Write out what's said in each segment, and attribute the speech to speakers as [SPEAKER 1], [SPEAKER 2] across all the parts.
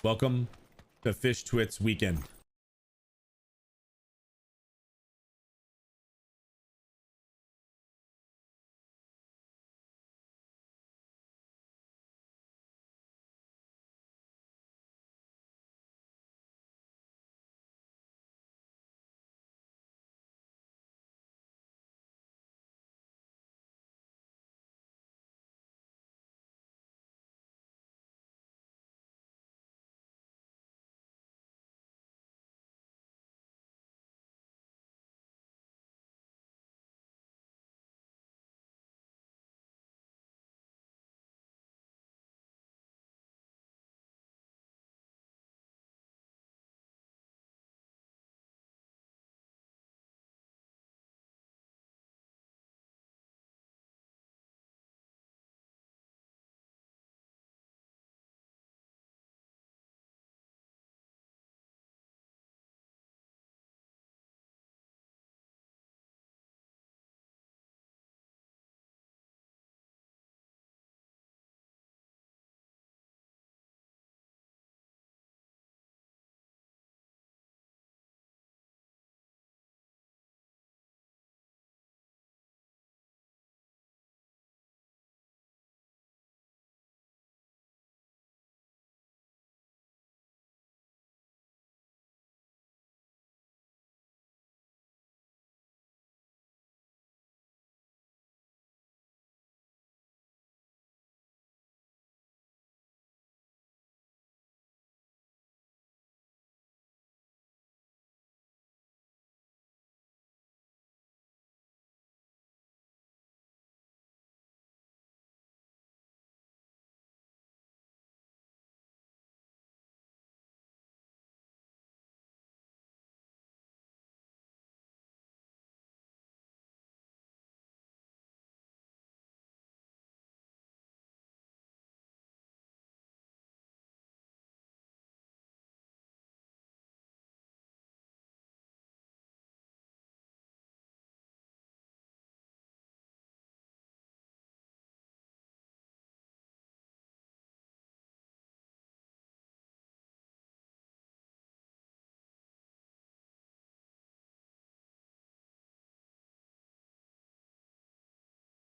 [SPEAKER 1] Welcome to Fish Twits weekend.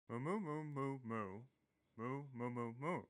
[SPEAKER 2] Moo moo moo moo moo moo moo moo moo.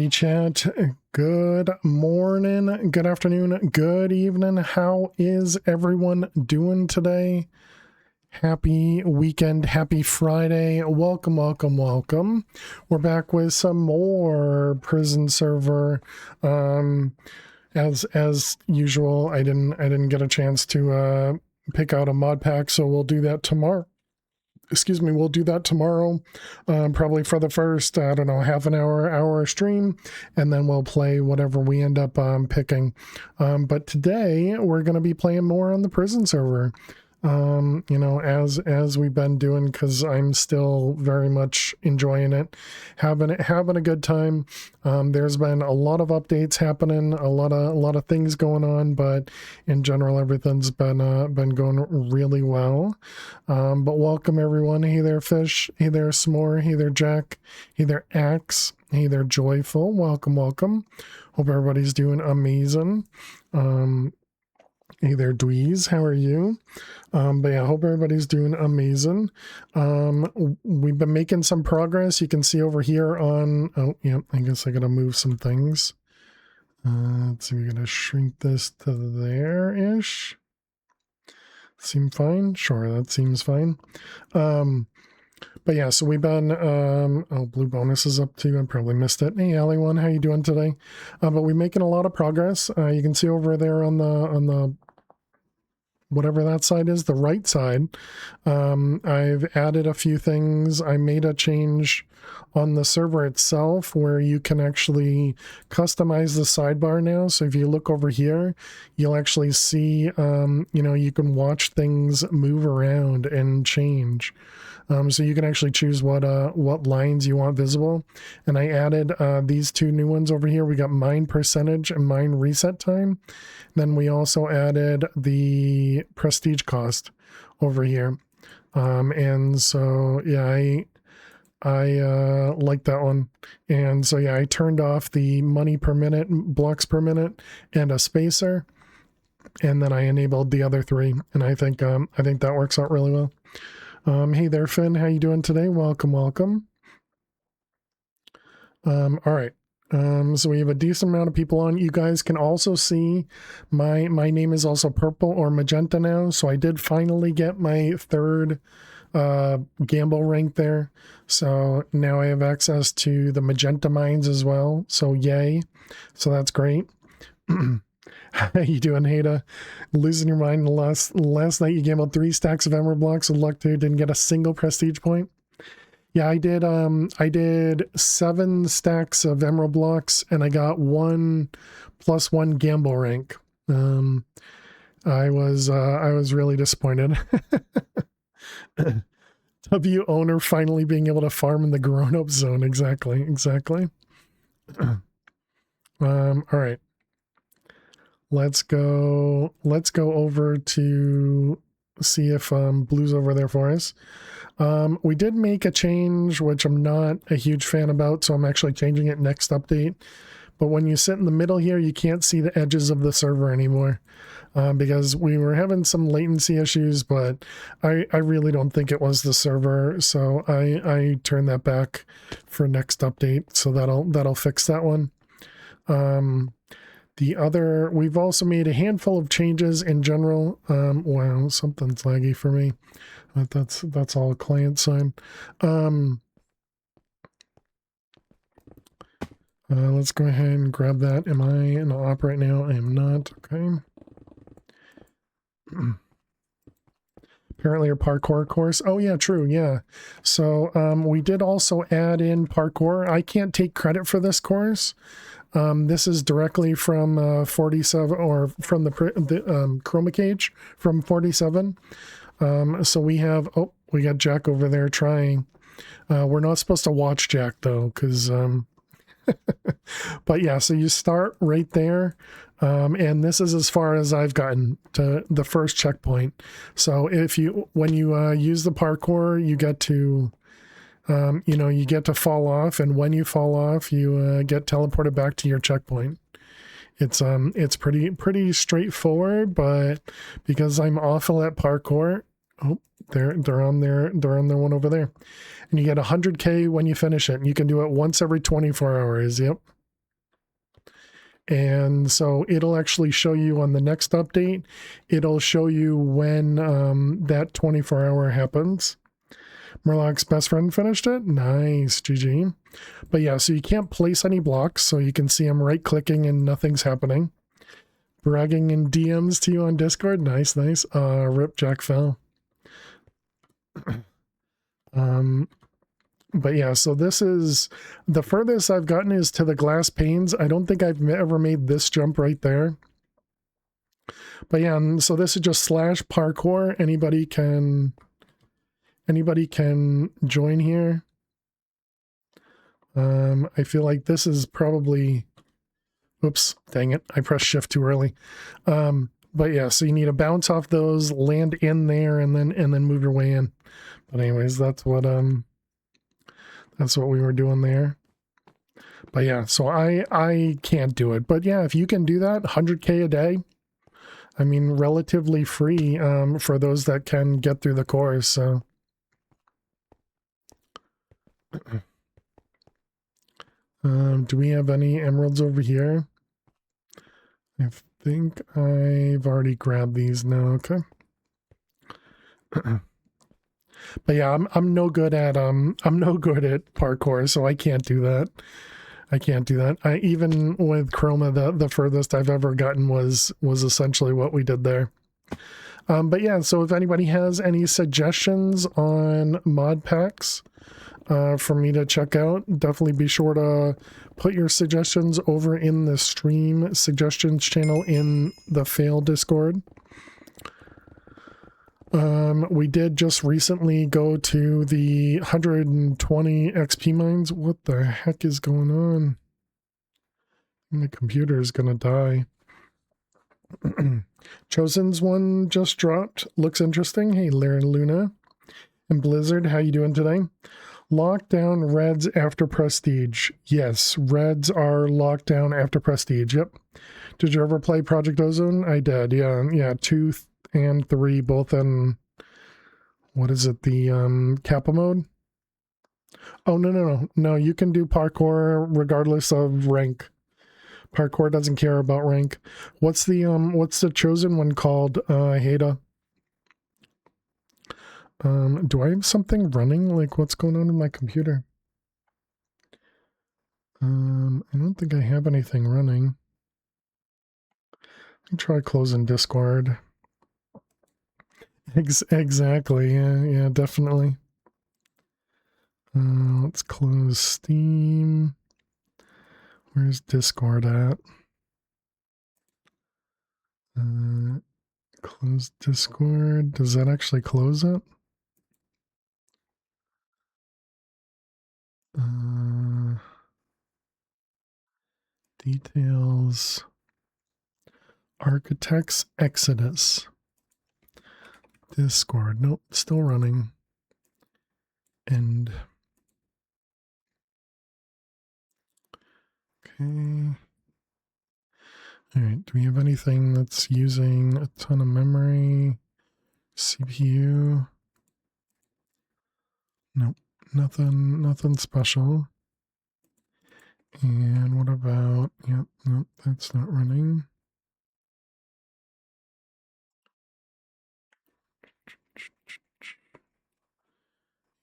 [SPEAKER 3] Hey chat, good morning, good afternoon, good evening. How is everyone doing today? Happy weekend, happy Friday. Welcome, welcome, welcome. We're back with some more prison server. As usual, I didn't get a chance to pick out a mod pack, so we'll do that tomorrow. Excuse me, we'll do that tomorrow, probably for the first, I don't know, half an hour stream, and then we'll play whatever we end up picking. But today we're going to be playing more on the prison server, you know, as we've been doing, because I'm still very much enjoying it, having a good time. There's been a lot of updates happening, a lot of things going on, but in general everything's been going really well. But welcome everyone. Hey there Fish, hey there S'more, hey there Jack, hey there Axe, hey there Joyful. Welcome. Hope everybody's doing amazing. Hey there Dweez, how are you? But yeah, I hope everybody's doing amazing. We've been making some progress. You can see over here on, oh yeah, I guess I gotta move some things. Let's see, we're gonna shrink this to there-ish. Seem fine? Sure, that seems fine. But yeah, so we've been, oh, blue bonus is up too. I probably missed it. Hey, Alley One, how you doing today? But we're making a lot of progress. You can see over there on the whatever that side is, the right side. I've added a few things. I made a change on the server itself where you can actually customize the sidebar now. So if you look over here, you'll actually see, you know, you can watch things move around and change. So you can actually choose what lines you want visible. And I added these two new ones over here. We got mine percentage and mine reset time. Then we also added the prestige cost over here. And so, yeah, I like that one. And so, yeah, I turned off the money per minute, blocks per minute, and a spacer. And then I enabled the other three. And I think that works out really well. Hey there, Finn. How you doing today? Welcome. All right. So we have a decent amount of people on. You guys can also see my name is also purple or magenta now. So I did finally get my third gamble rank there. So now I have access to the magenta mines as well. So yay. So that's great. How you doing, Hada? Losing your mind. Last night you gambled 3 stacks of emerald blocks with luck 2, didn't get a single prestige point. Yeah, I did 7 stacks of emerald blocks and I got 1 + 1 gamble rank. I was really disappointed. W owner finally being able to farm in the grown-up zone. Exactly. All right. Let's go over to see if Blue's over there for us. We did make a change, which I'm not a huge fan about, so I'm actually changing it next update. But when you sit in the middle here, you can't see the edges of the server anymore, because we were having some latency issues, but I really don't think it was the server, so I turned that back for next update, so that'll fix that one. We've also made a handful of changes in general. Wow, something's laggy for me. But that's all client side. Let's go ahead and grab that. Am I in op right now? I am not. Okay. Apparently a parkour course. Oh yeah, true. Yeah. So we did also add in parkour. I can't take credit for this course. This is directly from 47, or from the chroma cage from 47. So we got Jack over there trying. We're not supposed to watch Jack though, because but yeah, so you start right there. And this is as far as I've gotten to the first checkpoint. So when you use the parkour, you get to you get to fall off, and when you fall off, you get teleported back to your checkpoint. It's pretty straightforward, but because I'm awful at parkour, oh, they're on their one over there, and you get 100K when you finish it, and you can do it once every 24 hours. Yep. And so it'll actually show you on the next update, it'll show you when that 24-hour happens. Murloc's best friend finished it. Nice, GG. But yeah, so you can't place any blocks, so you can see I'm right-clicking and nothing's happening. Bragging in DMs to you on Discord. Nice, nice. Rip Jack fell. But yeah, so this is the furthest I've gotten is to the glass panes. I don't think I've ever made this jump right there. But yeah, so this is just /parkour. Anybody can join here. I feel like this is probably, oops, dang it, I pressed shift too early. But yeah, so you need to bounce off those, land in there, and then move your way in. But anyways, that's what we were doing there. But yeah, so I can't do it. But yeah, if you can do that, 100K a day, I mean, relatively free for those that can get through the course. So do we have any emeralds over here? I think I've already grabbed these now. Okay. But yeah, I'm no good at parkour, so I can't do that. I can't do that. Even with Chroma, the furthest I've ever gotten was essentially what we did there. But yeah, so if anybody has any suggestions on mod packs for me to check out, definitely be sure to put your suggestions over in the stream suggestions channel in the Fail Discord. We did just recently go to the 120 XP mines. What the heck is going on? My computer is gonna die. Chosen's one just dropped. Looks interesting. Hey, Lara Luna and Blizzard, how you doing today? Lockdown reds after prestige. Yes, reds are locked down after prestige. Yep. Did you ever play Project Ozone? I did. Yeah. 2 and 3 both in, what is it, the Kappa mode? Oh, no, you can do parkour regardless of rank. Parkour doesn't care about rank. What's the chosen one called, Hada? Do I have something running? Like, what's going on in my computer? I don't think I have anything running. I'll try closing Discord. Exactly. Yeah, definitely. Let's close Steam. Where's Discord at? Close Discord. Does that actually close it? Details. Architects Exodus. Discord. Nope, still running. End. Okay. All right. Do we have anything that's using a ton of memory? CPU? Nope. Nothing special. And what about, yep, nope, that's not running.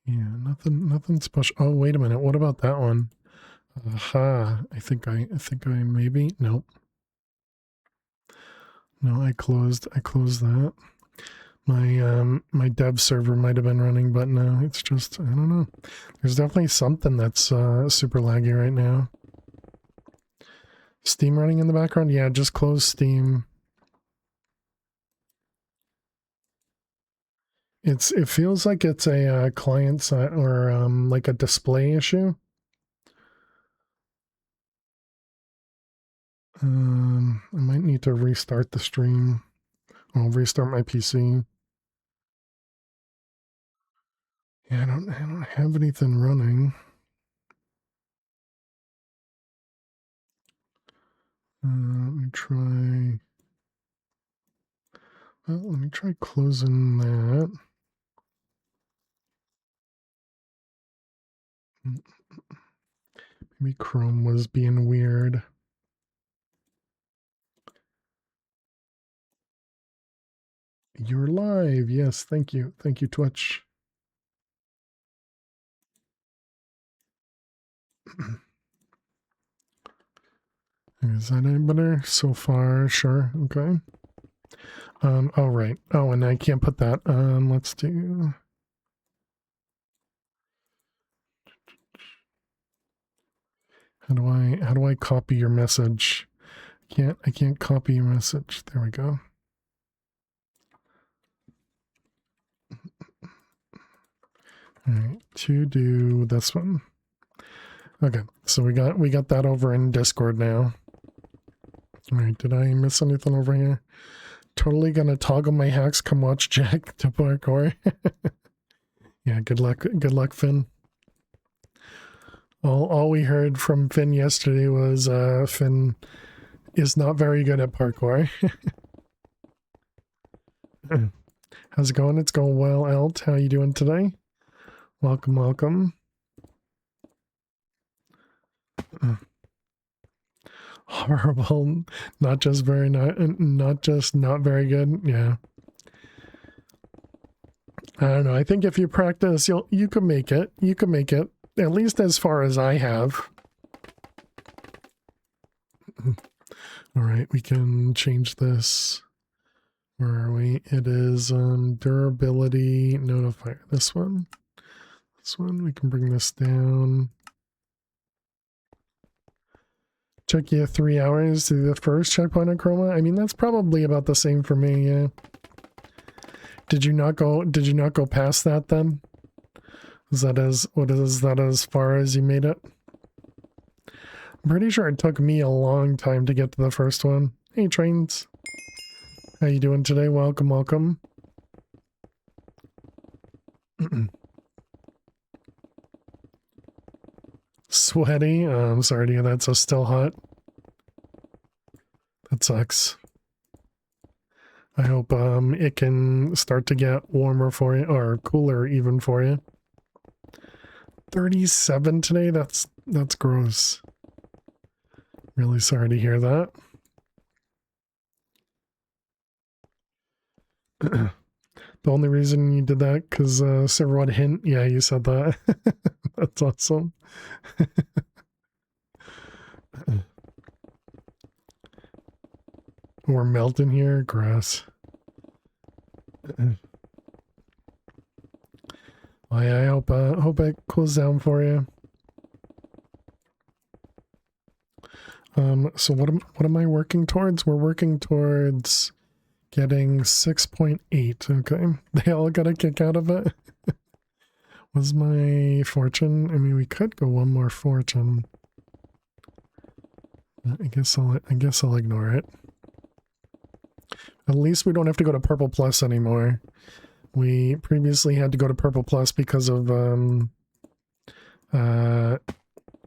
[SPEAKER 3] Yeah, nothing special. Oh, wait a minute. What about that one? Aha. I think I maybe, nope. No, I closed that. My dev server might have been running, but no, it's just, I don't know. There's definitely something that's super laggy right now. Steam running in the background? Yeah, just close Steam. It feels like it's a client side or like a display issue. I might need to restart the stream. I'll restart my PC. Yeah, I don't have anything running. Let me try. Well, let me try closing that. Maybe Chrome was being weird. You're live. Yes, thank you. Thank you, Twitch. Is that any better so far? Sure. Okay. Oh right. Oh, and I can't put that. Let's do. How do I copy your message? I can't copy your message. There we go. All right, to do this one. Okay, so we got that over in Discord now. All right, did I miss anything over here? Totally gonna toggle my hacks. Come watch Jack to parkour. Yeah, good luck, Finn. All we heard from Finn yesterday was Finn is not very good at parkour. How's it going? It's going well, Elt. How you doing today? Welcome, welcome. Horrible, not just not very good. Yeah. I don't know. I think if you practice, you can make it. You can make it, at least as far as I have. All right, we can change this. Where are we? It is durability notifier. This one. This one. We can bring this down. Took you 3 hours to do the first checkpoint on Chroma. I mean, that's probably about the same for me. Yeah. Did you not go past that then? Is that as far as you made it? I'm pretty sure it took me a long time to get to the first one. Hey, Trains. How you doing today? Welcome, welcome. Sweaty? I'm sorry to hear that. So still hot. That sucks. I hope it can start to get warmer for you, or cooler even for you. 37 today? That's gross. Really sorry to hear that. The only reason you did that because Silverwood hint. Yeah, you said that. That's awesome. We're melting here. Grass. I hope it cools down for you. So what am I working towards? We're working towards getting 6.8. Okay, they all got a kick out of it. Was my fortune? I mean, we could go one more fortune. I guess I'll ignore it. At least we don't have to go to Purple Plus anymore. We previously had to go to Purple Plus because of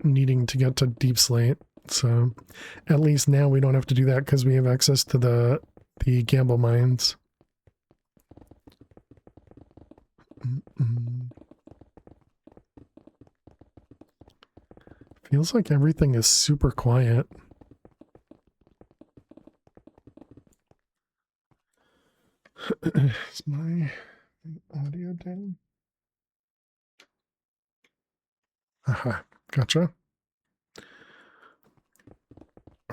[SPEAKER 3] needing to get to Deep Slate. So at least now we don't have to do that because we have access to the gamble mines. Feels like everything is super quiet. Is my audio down? Aha, gotcha.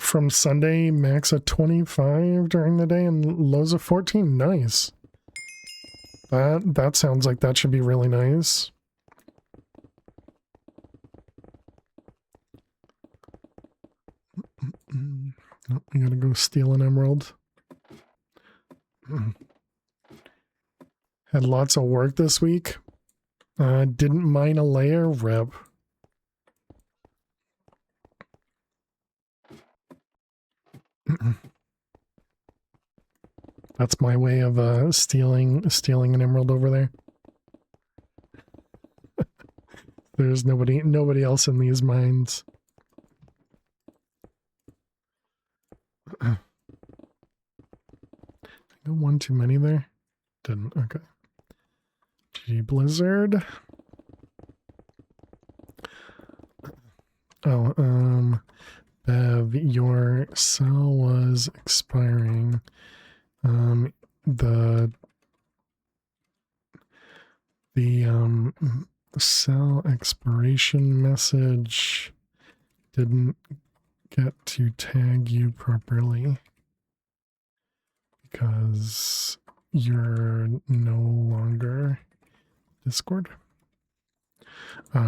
[SPEAKER 3] From Sunday, max of 25 during the day and lows of 14. Nice. That sounds like that should be really nice. Oh, we gotta go steal an emerald. Had lots of work this week. Didn't mine a layer. Rep. That's my way of stealing an emerald over there. There's nobody else in these mines. I got one too many there. Didn't. Okay. GG Blizzard. Oh, Bev, your cell was expiring. The cell expiration message. Didn't get to tag you properly because you're no longer Discord.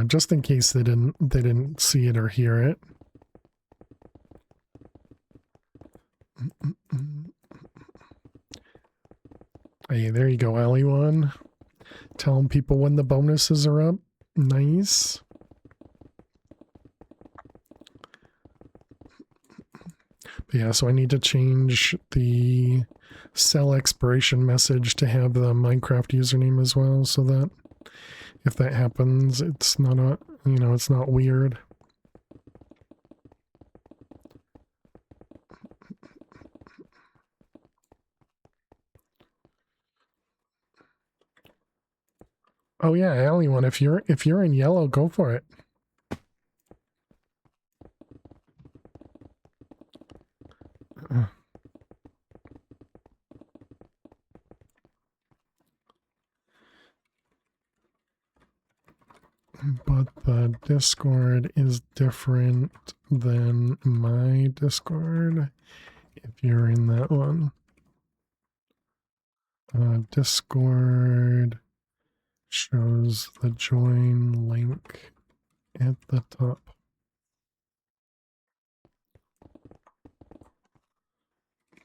[SPEAKER 3] Just in case they didn't see it or hear it. Hey, there you go, Ellie1. Telling people when the bonuses are up. Nice. But yeah, so I need to change the cell expiration message to have the Minecraft username as well, so that if that happens, it's not a, you know, it's not weird. Oh yeah, Alley one. If you're in yellow, go for it. But the Discord is different than my Discord. If you're in that one, Discord shows the join link at the top.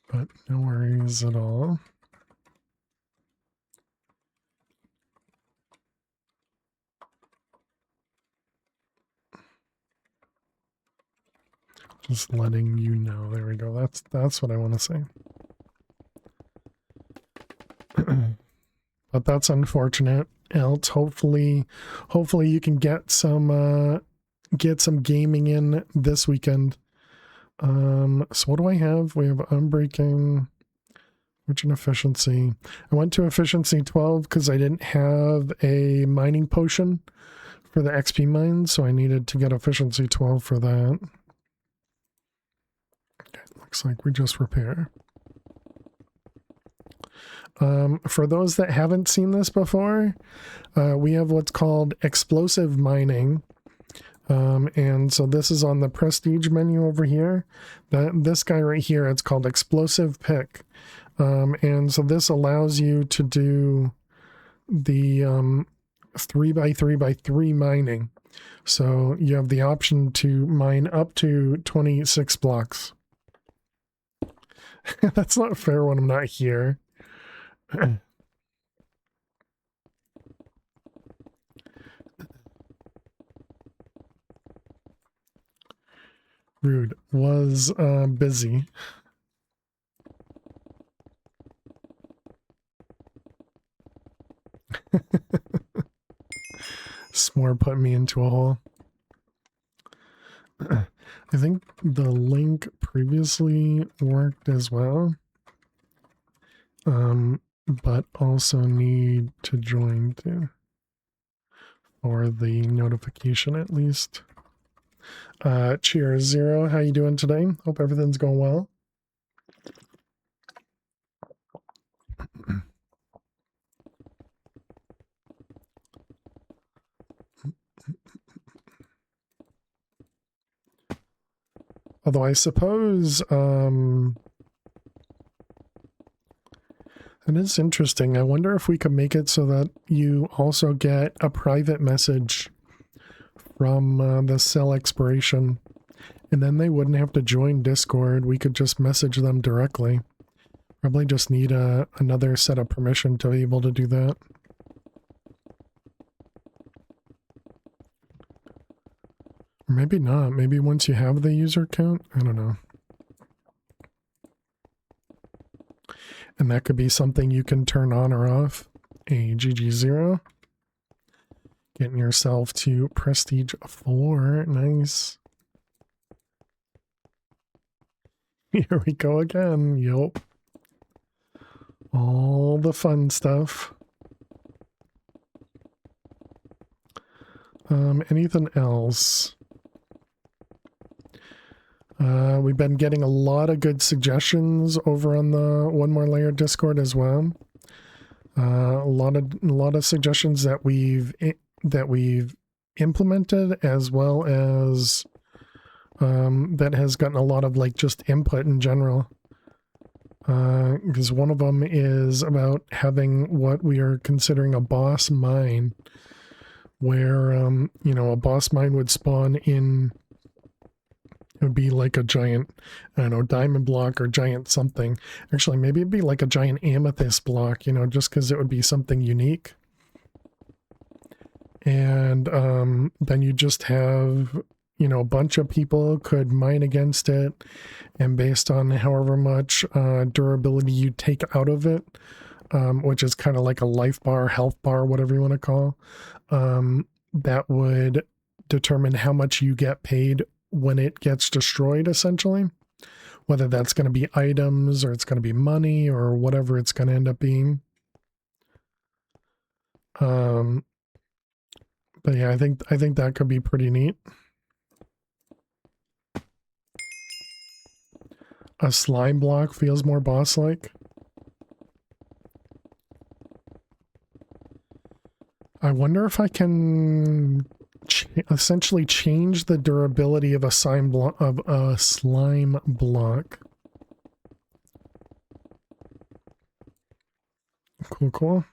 [SPEAKER 3] But no worries at all. Just letting you know. There we go. That's what I want to say. But that's unfortunate. Else, hopefully you can get some gaming in this weekend. So what do I have? We have unbreaking, merchant efficiency. I went to efficiency 12 because I didn't have a mining potion for the XP mine, so I needed to get efficiency 12 for that. Okay, looks like we just repair. For those that haven't seen this before, we have what's called explosive mining. And so this is on the prestige menu over here. This guy right here, it's called explosive pick. And so this allows you to do the 3x3x3 mining. So you have the option to mine up to 26 blocks. That's not fair when I'm not here. Rude. Was busy. S'more put me into a hole. I think the link previously worked as well. But also need to join too. For the notification at least. Cheers, Zero. How you doing today? Hope everything's going well. Although I suppose it is interesting. I wonder if we could make it so that you also get a private message from the cell expiration, and then they wouldn't have to join Discord. We could just message them directly. Probably just need another set of permission to be able to do that. Or maybe not. Maybe once you have the user count, I don't know. And that could be something you can turn on or off. A GG0. Getting yourself to prestige 4. Nice. Here we go again. Yup. All the fun stuff. Anything else? We've been getting a lot of good suggestions over on the One More Layer Discord as well. A lot of suggestions that we've that we've implemented, as well as that has gotten a lot of like just input in general. Because one of them is about having what we are considering a boss mine, where you know, a boss mine would spawn in. It would be like a giant, I don't know, diamond block or giant something. Actually, maybe it'd be like a giant amethyst block, you know, just because it would be something unique. And then you just have, you know, a bunch of people could mine against it, and based on however much durability you take out of it, which is kind of like a life bar, health bar, whatever you want to call, that would determine how much you get paid when it gets destroyed, essentially. Whether that's going to be items, or it's going to be money, or whatever it's going to end up being. But yeah, I think that could be pretty neat. A slime block feels more boss-like. I wonder if I can essentially change the durability of a slime block. Cool.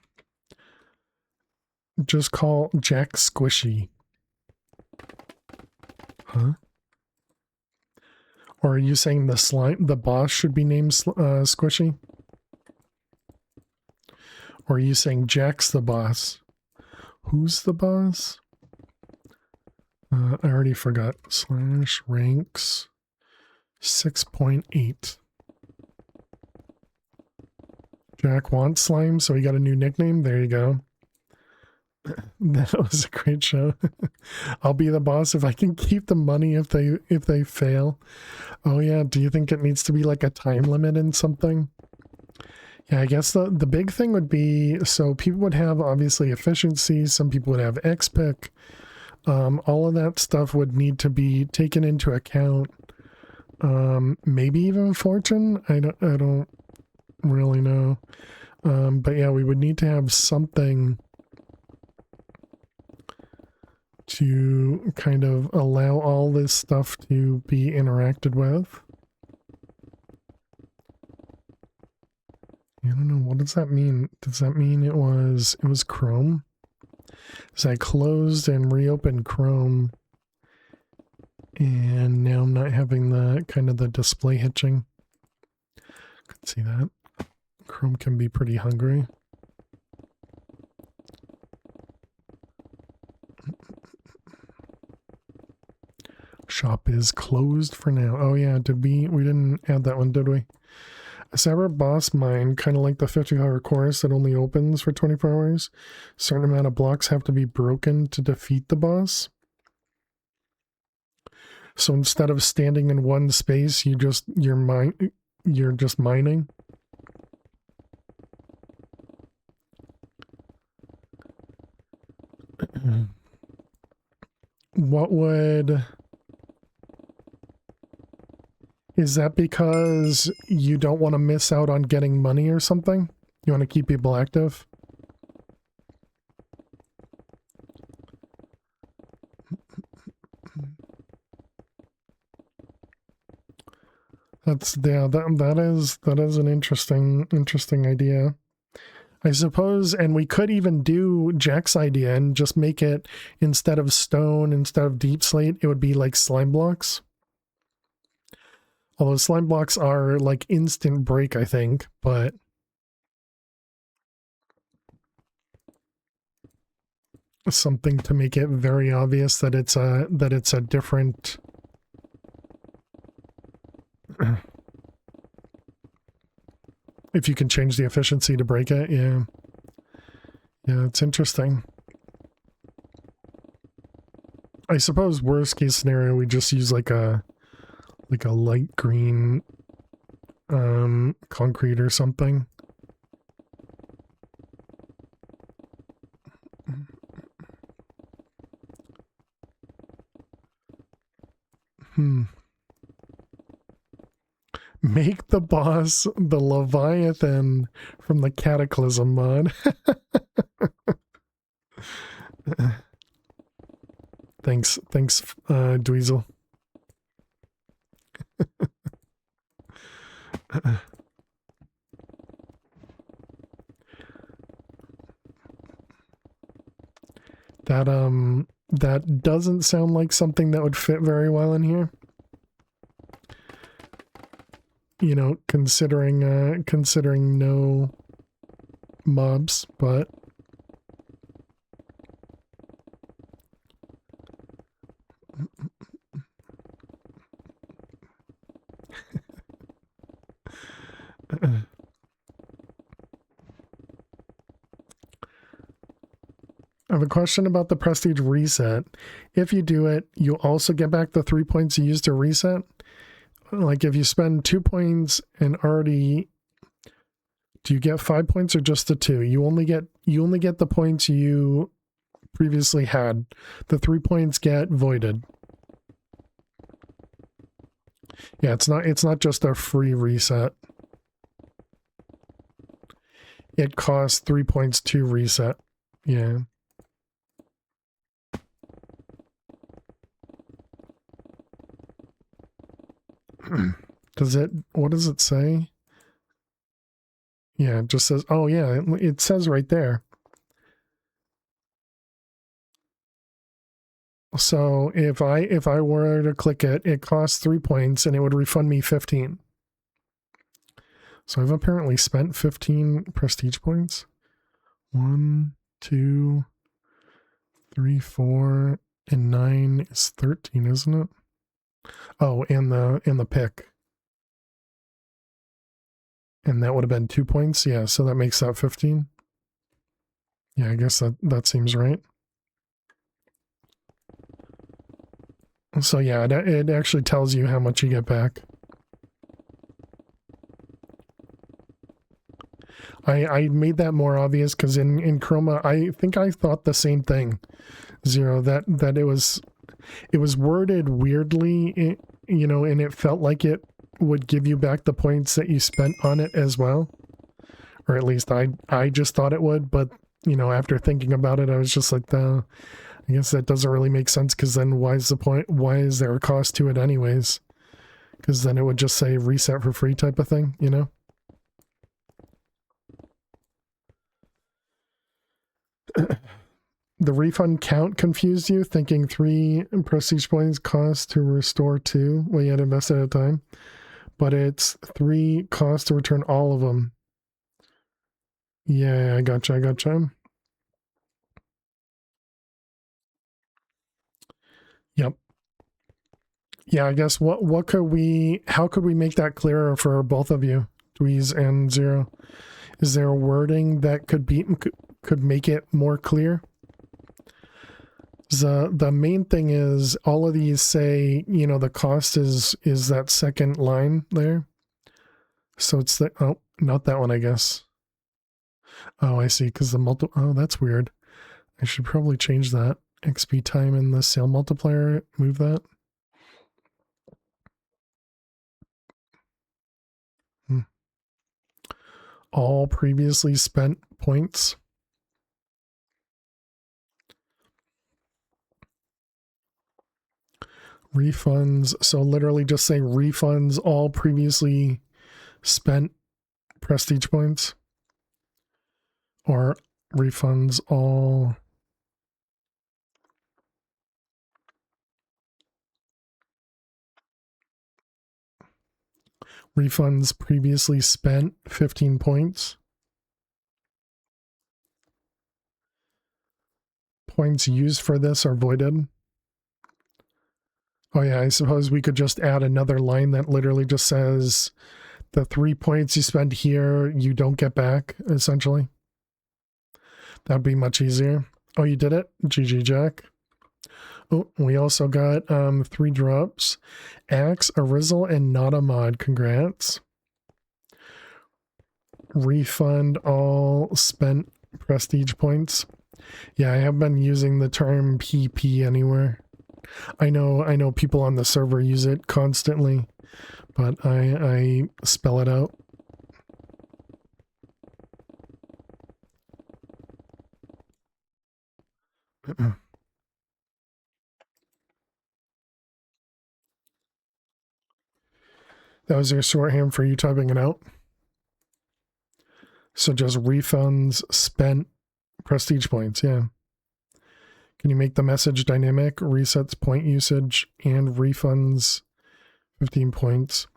[SPEAKER 3] Just call Jack Squishy. Huh? Or are you saying the boss should be named Squishy? Or are you saying Jack's the boss? Who's the boss? I already forgot. / ranks 6.8. Jack wants slime, so he got a new nickname. There you go. That was a great show. I'll be the boss if I can keep the money if they fail. Oh yeah, do you think it needs to be like a time limit in something? Yeah, I guess the big thing would be, so people would have obviously efficiency, some people would have XPIC. All of that stuff would need to be taken into account. Maybe even fortune. I don't really know. But yeah, we would need to have something to kind of allow all this stuff to be interacted with. I don't know, what does that mean? Does that mean it was Chrome? So I closed and reopened Chrome, and now I'm not having the kind of the display hitching. Could see that. Chrome can be pretty hungry. Shop is closed for now. Oh yeah, we didn't add that one, did we? A separate boss mine, kind of like the 50-hour course that only opens for 24 hours. A certain amount of blocks have to be broken to defeat the boss. So instead of standing in one space, you're just mining. What would... Is that because you don't want to miss out on getting money or something? You want to keep people active? That is an interesting idea. I suppose, and we could even do Jack's idea and just make it, instead of stone, instead of deep slate, it would be like slime blocks. Although slime blocks are like instant break, I think, but something to make it very obvious that it's a different if you can change the efficiency to break it. Yeah, it's interesting. I suppose worst case scenario, we just use like a light green concrete or something. Make the boss the Leviathan from the Cataclysm mod. Thanks, Dweezil. That doesn't sound like something that would fit very well in here. You know, considering no mobs, but I have a question about the prestige reset. If you do it, you also get back the 3 points you used to reset. Like if you spend 2 points and already, do you get 5 points or just the 2? You only get the points you previously had. The 3 points get voided. Yeah, it's not just a free reset. It costs 3 points to reset. Yeah. What does it say? Yeah, it just says, oh yeah, it says right there. So if I were to click it, it costs 3 points and it would refund me 15. So I've apparently spent 15 prestige points. 1, 2, 3, 4, and 9 is 13, isn't it? Oh, and the pick. And that would have been 2 points. Yeah, so that makes that 15. Yeah, I guess that seems right. So yeah, it actually tells you how much you get back. I made that more obvious because in Chroma, I think I thought the same thing, Zero, that it was worded weirdly, you know, and it felt like it would give you back the points that you spent on it as well. Or at least I just thought it would, but, you know, after thinking about it, I was just like, I guess that doesn't really make sense, because then why is there a cost to it anyways? Because then it would just say reset for free type of thing, you know? The refund count confused you, thinking 3 prestige points cost to restore 2 when you had invested at a time, but it's 3 cost to return all of them. Yeah, I gotcha. Yep. Yeah, I guess how could we make that clearer for both of you, Dweez and Zero? Is there a wording that could make it more clear? The main thing is all of these say, you know, the cost is that second line there. So it's not that one, I guess. Oh, I see, because oh, that's weird. I should probably change that. XP time in the sale multiplier, move that. All previously spent points. Refunds. So literally just say refunds all previously spent prestige points. Or refunds all refunds previously spent 15 points. Points used for this are voided. Oh yeah, I suppose we could just add another line that literally just says the 3 points you spend here, you don't get back, essentially. That'd be much easier. Oh, you did it? GG Jack. Oh, we also got 3 drops. Axe, Arizzle, and Not a Mod. Congrats. Refund all spent prestige points. Yeah, I have been using the term PP anywhere. I know people on the server use it constantly, but I spell it out. That was your shorthand for you typing it out. So just refunds spent prestige points, yeah. Can you make the message dynamic, resets point usage, and refunds 15 points?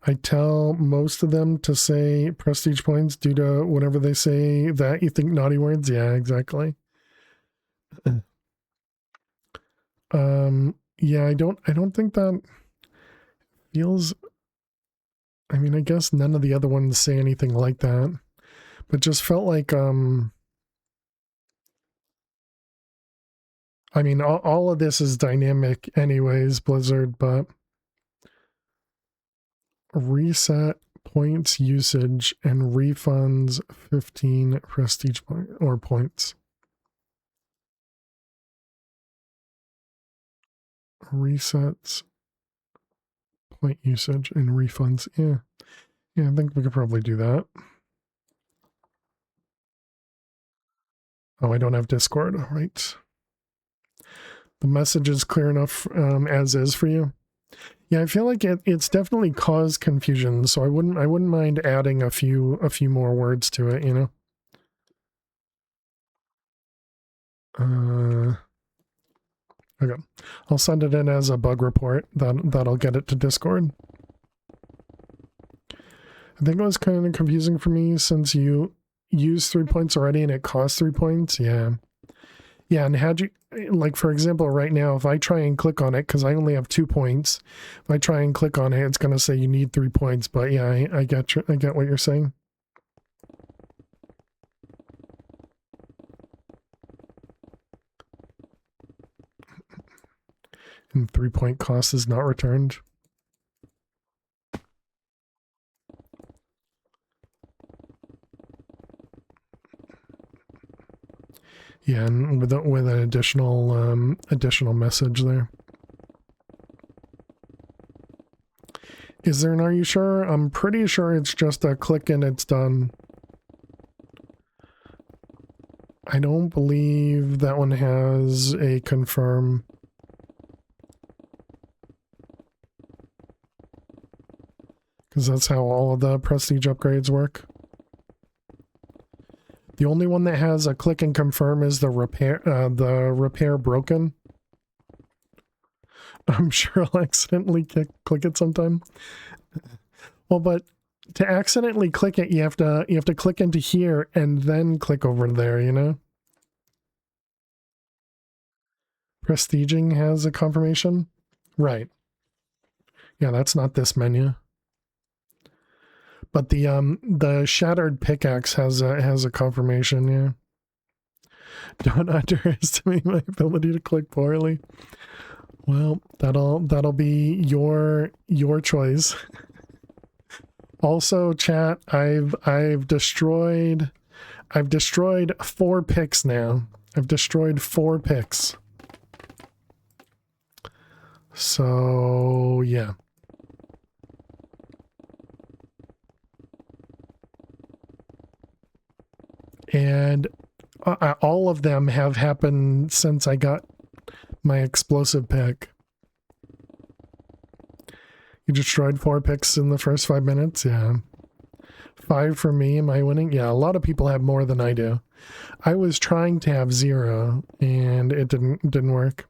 [SPEAKER 3] I tell most of them to say prestige points due to whenever they say that you think naughty words. Yeah, exactly. Yeah, I don't think that feels, I mean, I guess none of the other ones say anything like that, but just felt like, I mean, all of this is dynamic anyways, Blizzard, but reset points usage and refunds 15 prestige point or points. Resets point usage and refunds. Yeah, I think we could probably do that. Oh, I don't have Discord. All right. The message is clear enough as is for you. Yeah, I feel like it's definitely caused confusion, so I wouldn't mind adding a few more words to it, you know. Okay, I'll send it in as a bug report. That'll get it to Discord. I think it was kind of confusing for me since you used 3 points already and it costs 3 points. Yeah, and had you, like, for example, right now, if I try and click on it, because I only have 2 points, if I try and click on it, it's going to say you need 3 points. But yeah, I get what you're saying. And 3 point cost is not returned. Yeah, and with an additional message there. Is there an are you sure? I'm pretty sure it's just a click and it's done. I don't believe that one has a confirm. Because that's how all of the prestige upgrades work. The only one that has a click and confirm is the repair broken. I'm sure I'll accidentally click it sometime. Well, but to accidentally click it, you have to click into here and then click over there, you know? Prestiging has a confirmation? Right. Yeah, that's not this menu. But the shattered pickaxe has a confirmation, yeah. Don't underestimate my ability to click poorly. Well, that'll be your choice. Also, chat, I've destroyed 4 picks now. I've destroyed 4 picks. So, yeah. And all of them have happened since I got my explosive pick. You destroyed 4 picks in the first 5 minutes? Yeah. 5 for me. Am I winning? Yeah, a lot of people have more than I do. I was trying to have 0 and it didn't work.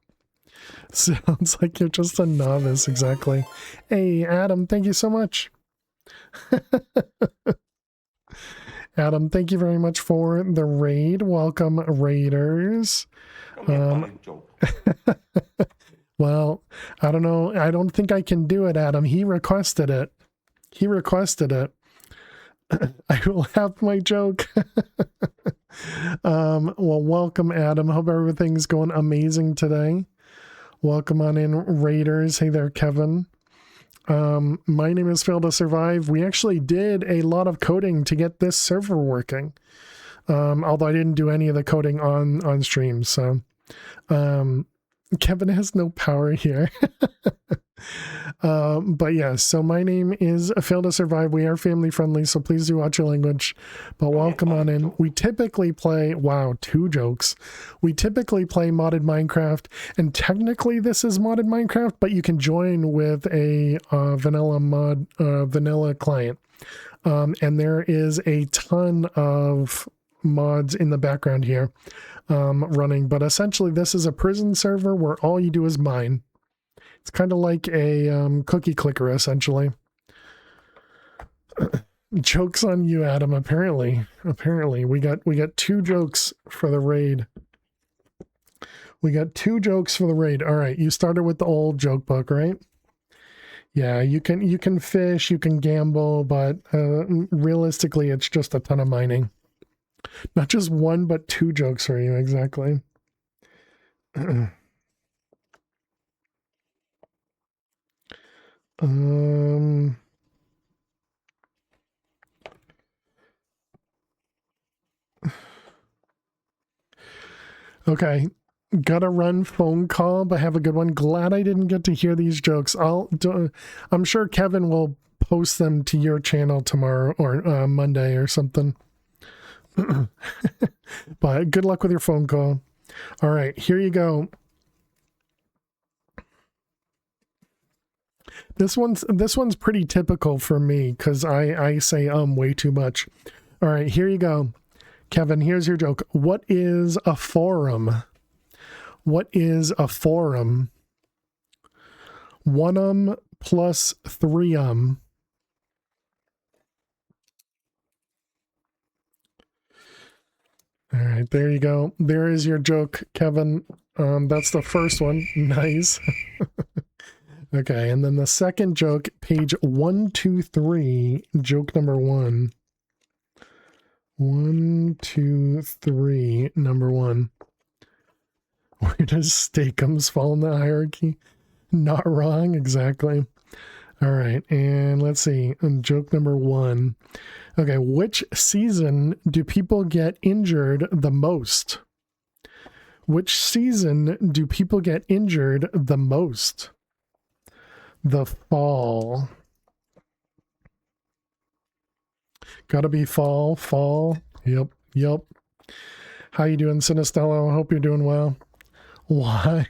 [SPEAKER 3] Sounds like you're just a novice, exactly. Hey, Adam, thank you so much. Adam, thank you very much for the raid. Welcome, raiders. Well, I don't know. I don't think I can do it, Adam. He requested it. I will have my joke. Well, welcome, Adam. Hope everything's going amazing today. Welcome on in, raiders. Hey there, Kevin. My name is Fail to Survive. We actually did a lot of coding to get this server working. Although I didn't do any of the coding on stream. So, Kevin has no power here. But yeah, so my name is Fail to Survive. We are family friendly, so please do watch your language. But welcome on in. We typically play, wow, 2 jokes. We typically play modded Minecraft, and technically this is modded Minecraft, but you can join with a vanilla client. And there is a ton of mods in the background here running, but essentially this is a prison server where all you do is mine. It's kind of like a cookie clicker, essentially. Jokes on you, Adam. Apparently we got 2 jokes for the raid. We got 2 jokes for the raid. All right, you started with the old joke book, right? Yeah, you can fish, you can gamble, but realistically, it's just a ton of mining. Not just 1, but 2 jokes for you, exactly. Okay, gotta run phone call, but have a good one. Glad I didn't get to hear these jokes. I'm sure Kevin will post them to your channel tomorrow or Monday or something. But good luck with your phone call. All right, here you go. This one's pretty typical for me because I say way too much. All right, here you go. Kevin, here's your joke. What is a forum? What is a forum? 1 plus 3 All right, there you go. There is your joke, Kevin. That's the first one. Nice. Okay, and then the second joke, page 123, joke number 1. 1, 2, 3, number 1. Where does Steakums fall in the hierarchy? Not wrong, exactly. All right, and let's see, joke number 1. Okay, which season do people get injured the most? Which season do people get injured the most? The fall. Gotta be fall. Yep. How you doing, Sinistello? I hope you're doing well. Why?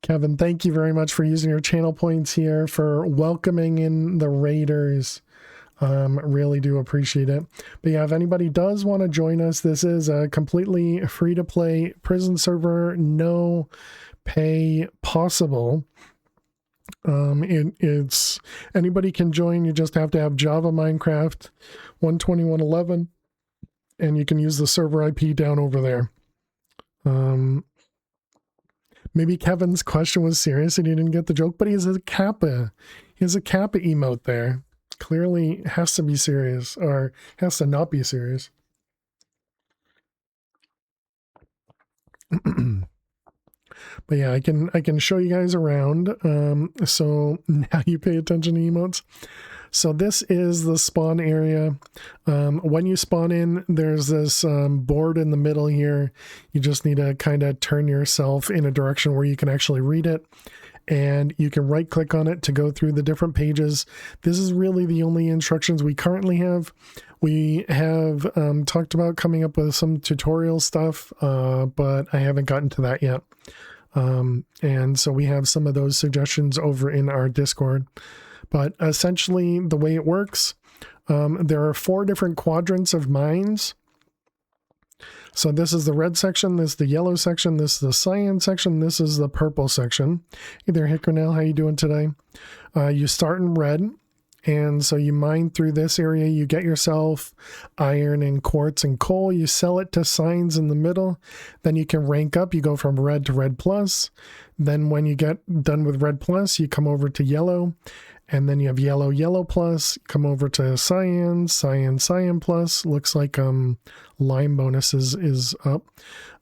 [SPEAKER 3] Kevin, thank you very much for using your channel points here, for welcoming in the raiders. Really do appreciate it. But yeah, if anybody does want to join us, this is a completely free-to-play prison server, no pay possible. It's anybody can join. You just have to have Java Minecraft 121.11, and you can use the server IP down over there. Maybe Kevin's question was serious and he didn't get the joke, but he has a kappa. He has a kappa emote there. Clearly has to be serious, or has to not be serious. But yeah, I can show you guys around. So now you pay attention to emotes. So this is the spawn area. When you spawn in, there's this board in the middle here. You just need to kind of turn yourself in a direction where you can actually read it. And you can right click on it to go through the different pages. This is really the only instructions we currently have. We have talked about coming up with some tutorial stuff, but I haven't gotten to that yet. And so we have some of those suggestions over in our Discord. But essentially the way it works, there are 4 different quadrants of mines. So this is the red section, this is the yellow section, this is the cyan section, this is the purple section. Hey there, Hickornell, how you doing today? You start in red, and so you mine through this area, you get yourself iron and quartz and coal, you sell it to signs in the middle, then you can rank up, you go from red to red plus, then when you get done with red plus, you come over to yellow, and then you have yellow, yellow plus, come over to cyan, cyan, cyan plus. Looks like lime bonuses is up.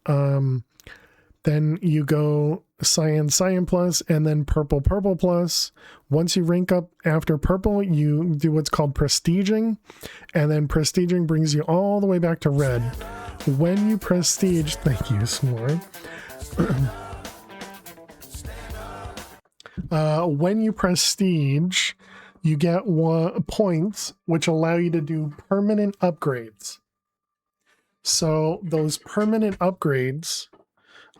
[SPEAKER 3] Then you go cyan, cyan plus, and then purple, purple plus. Once you rank up after purple, you do what's called prestiging, and then prestiging brings you all the way back to red. When you prestige, thank you, S'more. When you prestige, you get points which allow you to do permanent upgrades. So those permanent upgrades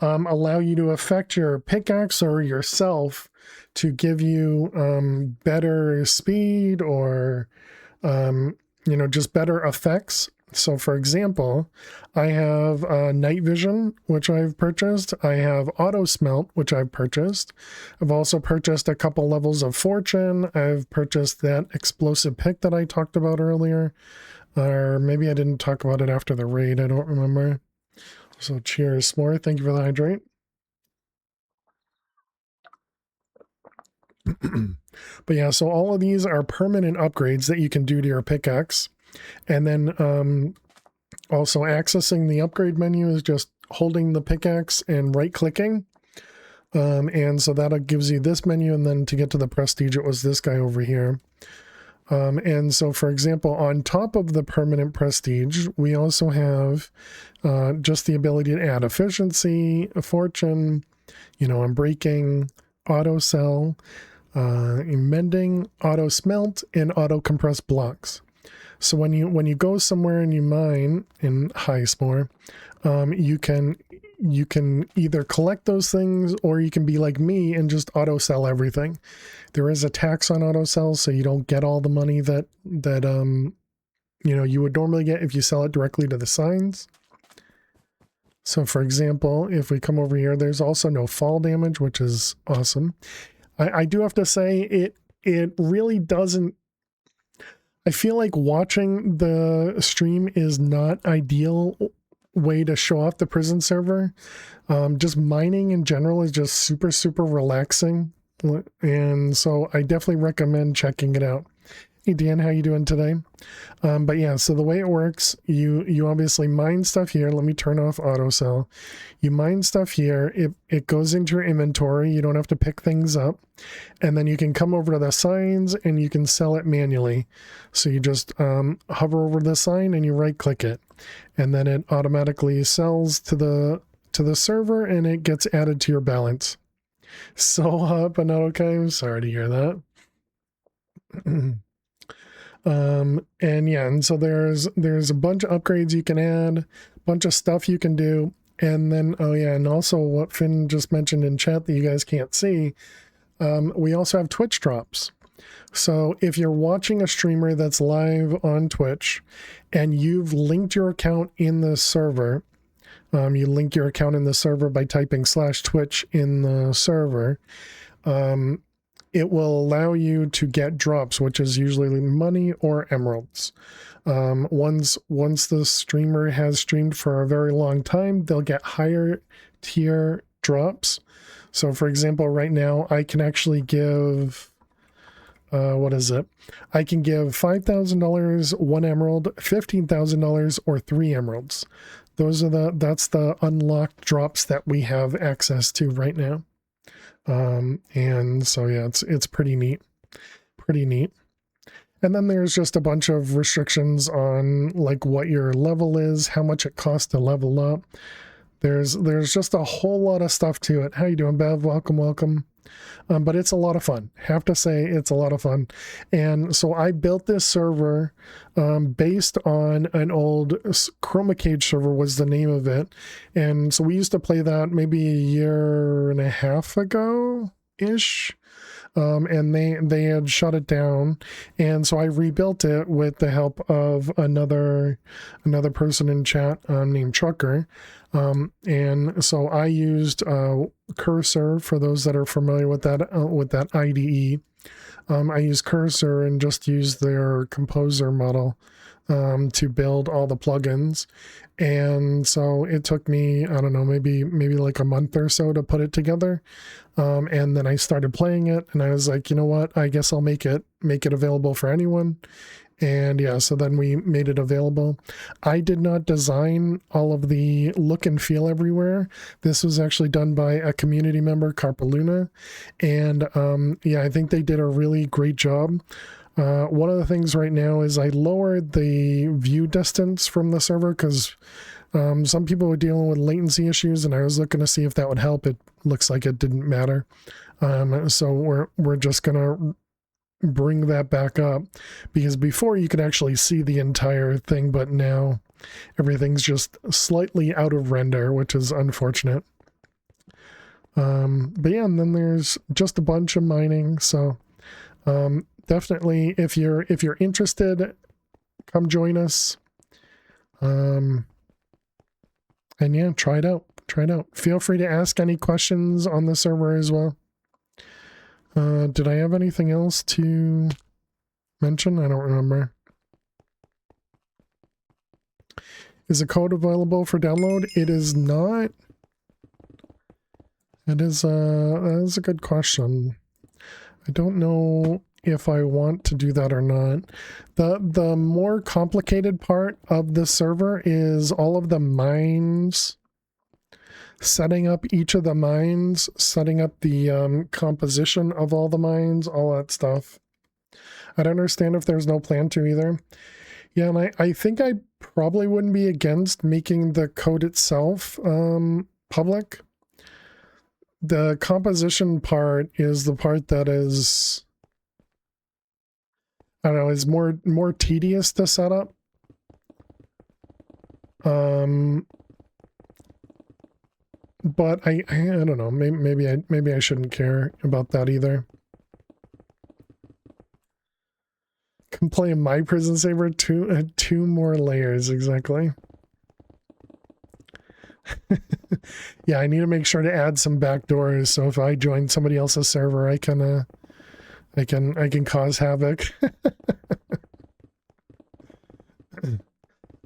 [SPEAKER 3] allow you to affect your pickaxe or yourself to give you better speed or just better effects. So for example, I have night vision, which I've purchased. I have auto smelt, which I've purchased. I've also purchased a couple levels of fortune. I've purchased that explosive pick that I talked about earlier. Or maybe I didn't talk about it after the raid. I don't remember. So cheers, S'more. Thank you for the hydrate. But yeah, so all of these are permanent upgrades that you can do to your pickaxe. And then also accessing the upgrade menu is just holding the pickaxe and right clicking. And so that gives you this menu. And then to get to the prestige, it was this guy over here. And so, for example, on top of the permanent prestige, we also have just the ability to add efficiency, fortune, unbreaking, auto sell, mending, auto smelt, and auto compress blocks. So when you go somewhere and you mine in Highsmore, you can either collect those things or you can be like me and just auto sell everything. There is a tax on auto sells, so you don't get all the money that you would normally get if you sell it directly to the signs. So for example, if we come over here, there's also no fall damage, which is awesome. I do have to say it really doesn't. I feel like watching the stream is not ideal way to show off the prison server. Just mining in general is just super, super relaxing. And so I definitely recommend checking it out. Hey Dan, how you doing today? But yeah, so the way it works, you obviously mine stuff here. Let me turn off auto sell. You mine stuff here. It goes into your inventory. You don't have to pick things up. And then you can come over to the signs and you can sell it manually. So you just hover over the sign and you right click it. And then it automatically sells to the server and it gets added to your balance. So but not okay. I'm sorry to hear that. And yeah, and so there's a bunch of upgrades you can add, a bunch of stuff you can do. And then, oh yeah, and also what Finn just mentioned in chat that you guys can't see, we also have Twitch drops. So if you're watching a streamer that's live on Twitch and you've linked your account in the server, you link your account in the server by typing /Twitch in the server, it will allow you to get drops, which is usually money or emeralds. Once the streamer has streamed for a very long time, they'll get higher tier drops. So for example, right now I can actually give, what is it? I can give $5,000, 1 emerald, $15,000, or 3 emeralds. That's the unlocked drops that we have access to right now. And so yeah, it's pretty neat. And then there's just a bunch of restrictions on like what your level is, how much it costs to level up. There's just a whole lot of stuff to it. How you doing, Bev? Welcome. But it's a lot of fun. Have to say it's a lot of fun. And so I built this server based on an old Chroma Cage server was the name of it. And so we used to play that maybe a year and a half ago-ish. And they had shut it down. And so I rebuilt it with the help of another person in chat named Trucker. And so I used Cursor for those that are familiar with that IDE. I used Cursor and just used their composer model to build all the plugins. And so it took me, I don't know, maybe like a month or so to put it together. And then I started playing it and I was like, you know what, I guess I'll make it available for anyone. And yeah, so then we made it available. I did not design all of the look and feel everywhere. This was actually done by a community member, Carpaluna. And yeah, I think they did a really great job. One of the things right now is I lowered the view distance from the server because Some people were dealing with latency issues, and I was looking to see if that would help. It looks like it didn't matter. So we're just gonna bring that back up, because before you could actually see the entire thing, but now everything's just slightly out of render, which is unfortunate. But yeah, and then there's just a bunch of mining. So definitely, if you're interested, come join us. And yeah, try it out. Feel free to ask any questions on the server as well. Did I have anything else to mention? I don't remember. Is the code available for download? It is not. It is that is a good question. I don't know if I want to do that or not. The more complicated part of the server is all of the mines, setting up each of the mines, setting up the composition of all the mines, all that stuff. I don't understand if there's no plan to either. Yeah, and I think I probably wouldn't be against making the code itself public. The composition part is the part that is, I don't know, is more tedious to set up. But I don't know, maybe I shouldn't care about that either. Can play My Prison Saver two more layers, exactly. Yeah, I need to make sure to add some backdoors, so if I join somebody else's server, I can cause havoc.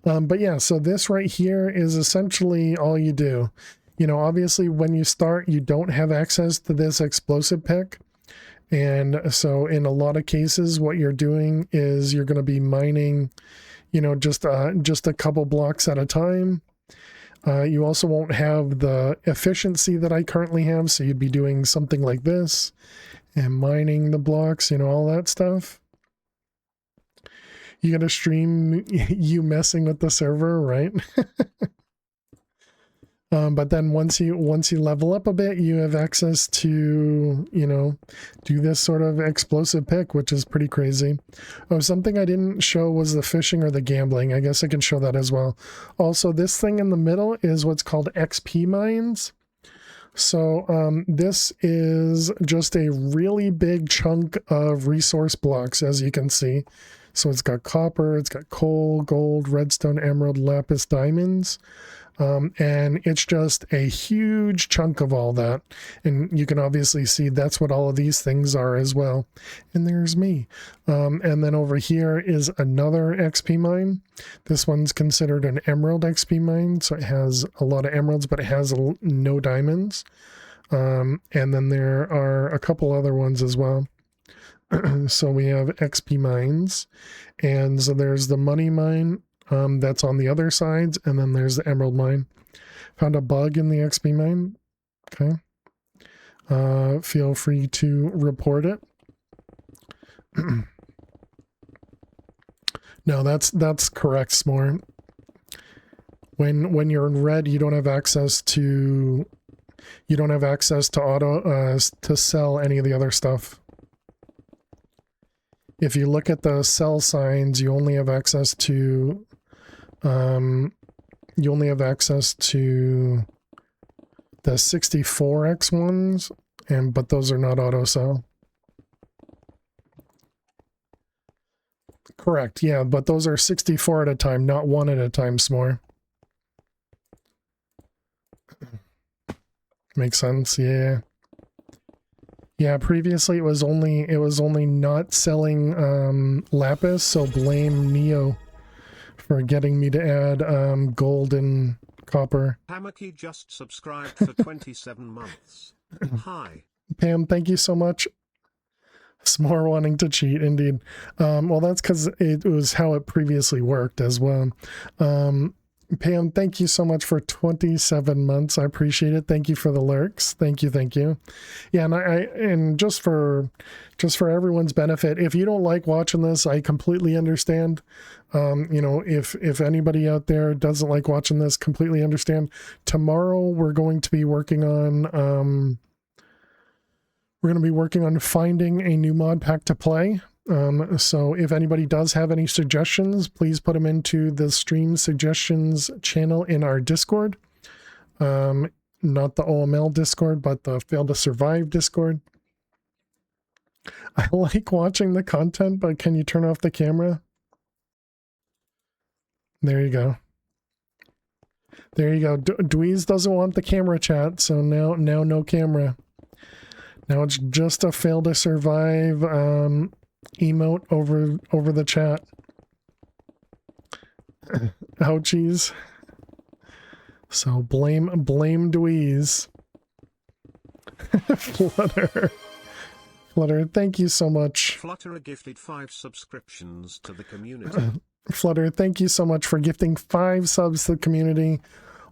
[SPEAKER 3] But yeah, so this right here is essentially all you do. You know, obviously when you start, you don't have access to this explosive pick. And so in a lot of cases, what you're doing is you're going to be mining, you know, just a couple blocks at a time. You also won't have the efficiency that I currently have. So you'd be doing something like this and mining the blocks, you know, all that stuff. You got to stream you messing with the server, right? But then once you level up a bit, you have access to, you know, do this sort of explosive pick, which is pretty crazy. Oh, something I didn't show was the fishing or the gambling. I guess I can show that as well. Also, this thing in the middle is what's called XP mines. So this is just a really big chunk of resource blocks, as you can see. So it's got copper, it's got coal, gold, redstone, emerald, lapis, diamonds. And it's just a huge chunk of all that. And you can obviously see that's what all of these things are as well. And there's me. And then over here is another XP mine. This one's considered an emerald XP mine. So it has a lot of emeralds, but it has no diamonds. And then there are a couple other ones as well. So we have XP mines. And so there's the money mine. That's on the other sides, and then there's the emerald mine. Found a bug in the XP mine. Okay. Feel free to report it. No, that's correct, S'more. When you're in red, you don't have access to auto to sell any of the other stuff. If you look at the sell signs, you only have access to the 64x ones, but those are not auto sell. Correct, yeah, but those are 64 at a time, not one at a time, S'more. Makes sense, yeah. Yeah, previously it was only not selling lapis, so blame Neo for getting me to add gold and copper.
[SPEAKER 4] Hamaki just subscribed for 27 months. Hi.
[SPEAKER 3] Pam, thank you so much. S'more wanting to cheat, indeed. Well, that's because it was how it previously worked as well. Pam, thank you so much for 27 months. I appreciate it. Thank you for the lurks. Thank you, thank you. Yeah, and just for everyone's benefit, if you don't like watching this, I completely understand. You know, if anybody out there doesn't like watching this, completely understand. Tomorrow we're going to be working on finding a new mod pack to play. So if anybody does have any suggestions, please put them into the stream suggestions channel in our Discord. Not the OML Discord, but the Fail to Survive Discord. I like watching the content, but can you turn off the camera? There you go. There you go. Dweez doesn't want the camera chat, so now no camera. Now it's just a Fail to Survive emote over the chat. Ouchies. So blame Dweez. Flutter, thank you so much.
[SPEAKER 4] Flutter gifted 5 subscriptions to the community.
[SPEAKER 3] Flutter, thank you so much for gifting 5 subs to the community.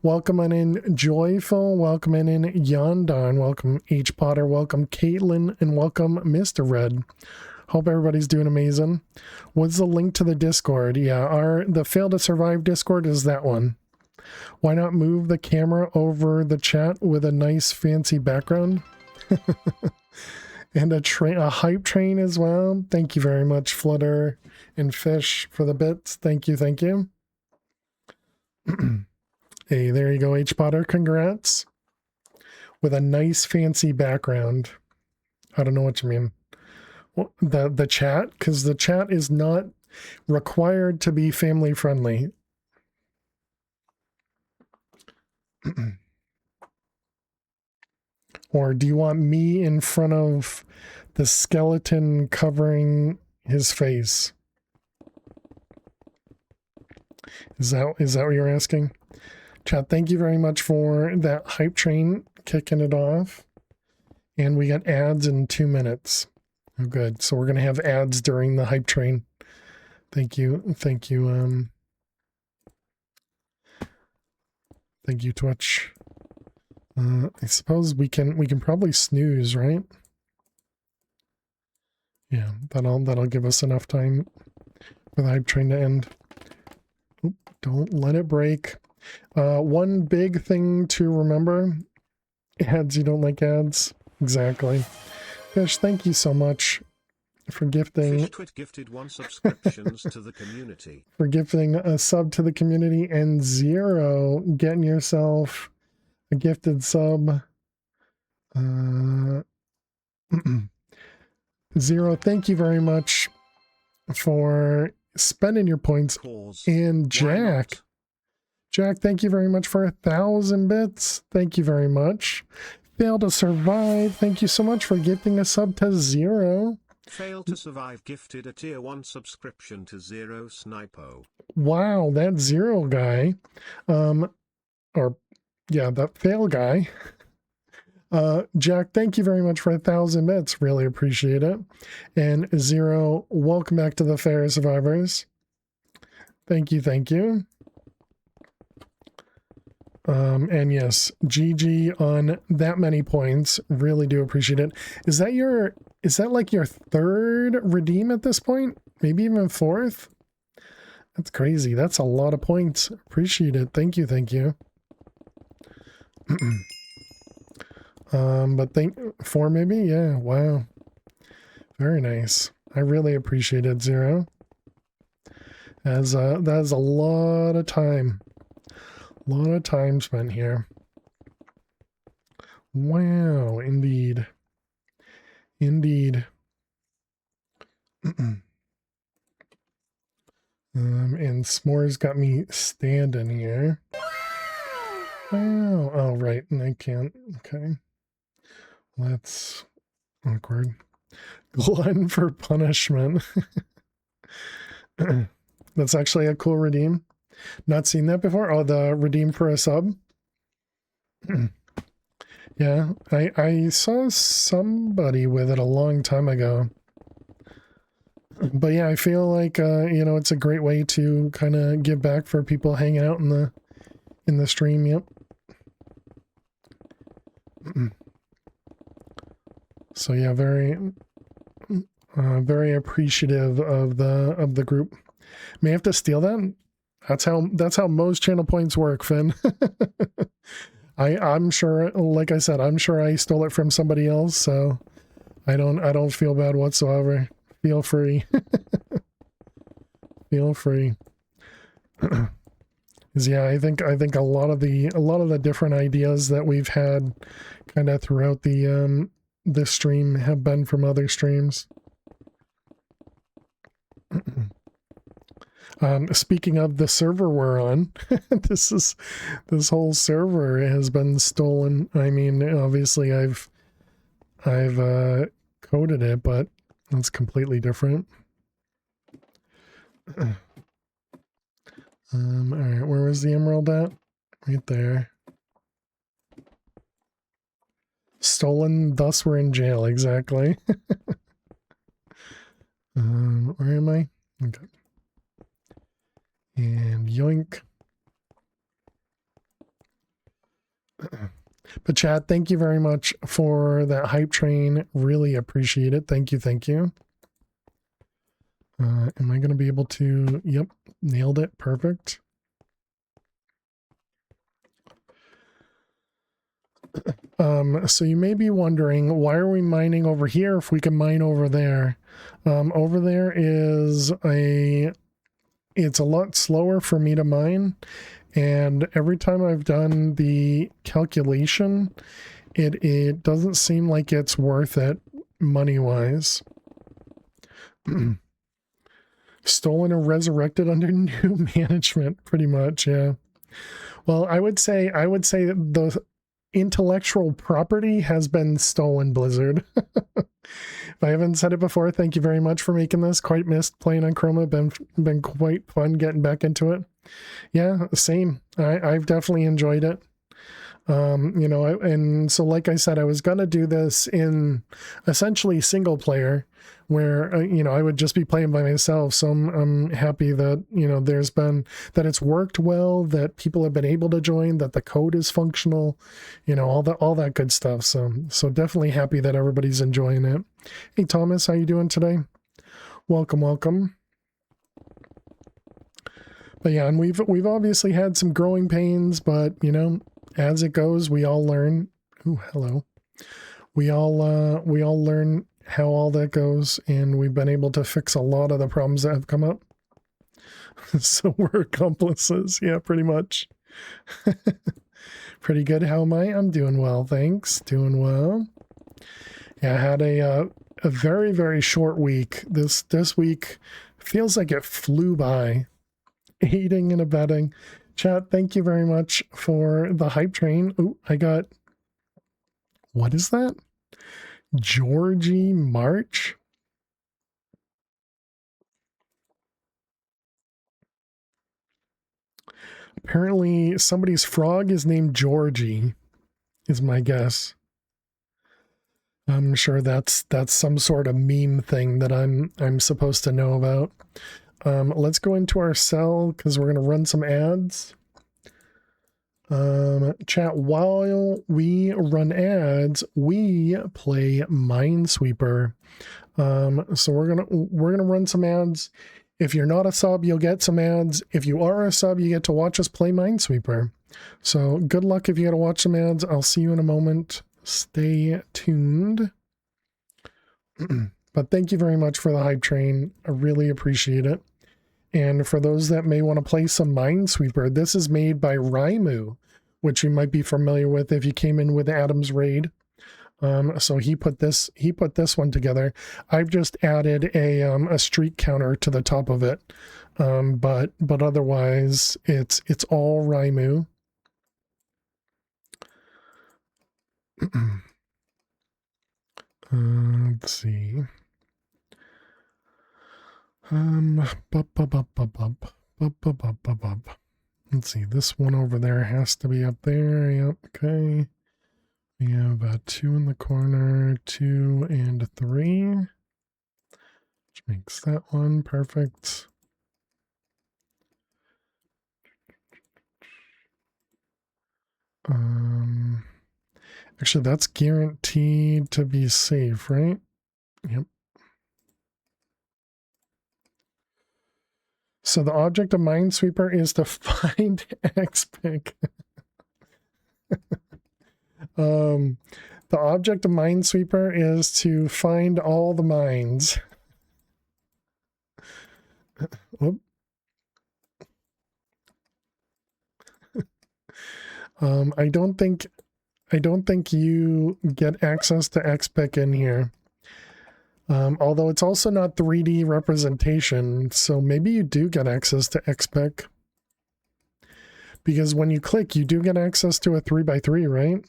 [SPEAKER 3] Welcome on in Joyful, welcome in Yondon, welcome H Potter, welcome Caitlin, and welcome Mr. Red. Hope everybody's doing amazing. What's the link to the Discord? Yeah, the Fail to Survive Discord is that one. Why not move the camera over the chat with a nice fancy background? And a hype train as well. Thank you very much, Flutter and Fish, for the bits. Thank you, thank you. Hey, there you go, H Potter. Congrats. With a nice fancy background. I don't know what you mean. Well, the chat, because the chat is not required to be family friendly. Or do you want me in front of the skeleton covering his face? Is that what you're asking? Chat, thank you very much for that hype train kicking it off. And we got ads in 2 minutes. Oh, good. So we're going to have ads during the hype train. Thank you. Thank you. Thank you, Twitch. I suppose we can probably snooze, right? Yeah, that'll give us enough time for the hype train to end. Oop, don't let it break. One big thing to remember: ads. You don't like ads? Exactly. Fish, thank you so much for gifting.
[SPEAKER 4] Fish gifted 1 subscriptions to the community.
[SPEAKER 3] For gifting a sub to the community, and Zero getting yourself a gifted sub. Zero, thank you very much for spending your points. And Jack, thank you very much for 1,000 bits. Thank you very much. Fail to Survive, thank you so much for gifting a sub to Zero.
[SPEAKER 4] Fail to Survive gifted a tier 1 subscription to Zero Snipo.
[SPEAKER 3] Wow, that Zero guy, that fail guy. Jack, thank you very much for 1,000 bits. Really appreciate it. And Zero, welcome back to the Fair Survivors. Thank you, thank you. And yes, GG on that many points. Really do appreciate it. Is that like your 3rd redeem at this point? Maybe even 4th? That's crazy. That's a lot of points. Appreciate it. Thank you, thank you. But 4 maybe? Yeah, wow. Very nice. I really appreciate it, Zero. That is a lot of time. A lot of time spent here. Wow, indeed. Indeed. And S'mores got me standing here. Wow. Oh, right. And I can't. Okay. That's awkward. Glutton for punishment. That's actually a cool redeem. Not seen that before. Oh, the redeem for a sub. Yeah, I saw somebody with it a long time ago. But yeah, I feel like, it's a great way to kind of give back for people hanging out in in the stream. Yep. So yeah, very appreciative of the group. May have to steal that. That's how most channel points work, Finn. I'm sure, like I said, I'm sure I stole it from somebody else, so I don't feel bad whatsoever. Feel free. Feel free. 'Cause yeah, I think a lot of the different ideas that we've had kind of throughout the this stream have been from other streams. Speaking of the server we're on, this whole server has been stolen. I mean, obviously I've coded it, but it's completely different. All right, where was the emerald at? Right there. Stolen, thus we're in jail, exactly. Where am I? Okay. And yoink. But chat, thank you very much for that hype train. Really appreciate it. Thank you, thank you. Am I going to be able to... Yep, nailed it. Perfect. So you may be wondering, why are we mining over here if we can mine over there? Over there is it's a lot slower for me to mine, and every time I've done the calculation, it doesn't seem like it's worth it money-wise. Stolen and resurrected under new management, pretty much, yeah. Well, I would say that the intellectual property has been stolen, Blizzard. If I haven't said it before, thank you very much for making this. Quite missed playing on Chroma. Been quite fun getting back into it. Yeah, same. I've definitely enjoyed it. You know, and so like I said, I was gonna do this in essentially single player, where you know, I would just be playing by myself. So I'm happy that, you know, that it's worked well, that people have been able to join, that the code is functional, you know, all that good stuff. So definitely happy that everybody's enjoying it. Hey Thomas, how you doing today? Welcome. But yeah, and we've obviously had some growing pains, but you know, as it goes, we all learn. Ooh, hello. We all learn how all that goes, and we've been able to fix a lot of the problems that have come up. So we're accomplices. Yeah, pretty much. Pretty good. How am I? I'm doing well, thanks. Doing well. Yeah, I had a very, very short week. This week feels like it flew by. Aiding and abetting. Chat, thank you very much for the hype train. Ooh, I got... What is that? Georgie March? Apparently somebody's frog is named Georgie, is my guess. I'm sure that's some sort of meme thing that I'm supposed to know about. Let's go into our cell because we're going to run some ads. Chat, while we run ads, we play Minesweeper. So we're gonna run some ads. If you're not a sub, you'll get some ads. If you are a sub, you get to watch us play Minesweeper. So good luck if you got to watch some ads. I'll see you in a moment. Stay tuned. But thank you very much for the hype train. I really appreciate it. And for those that may want to play some Minesweeper, this is made by Raimu, which you might be familiar with if you came in with Adam's raid. So he put this one together. I've just added a streak counter to the top of it. But otherwise it's all Raimu. Let's see. Let's see, this one over there has to be up there. Yep, okay. We have 2 in the corner, 2 and 3, which makes that one perfect. Actually, that's guaranteed to be safe, right? Yep. So the object of Minesweeper is to find XPIC. The object of Minesweeper is to find all the mines. Whoop. I don't think you get access to XPIC in here. Although it's also not 3D representation, so maybe you do get access to XPIC. Because when you click, you do get access to a 3x3, right?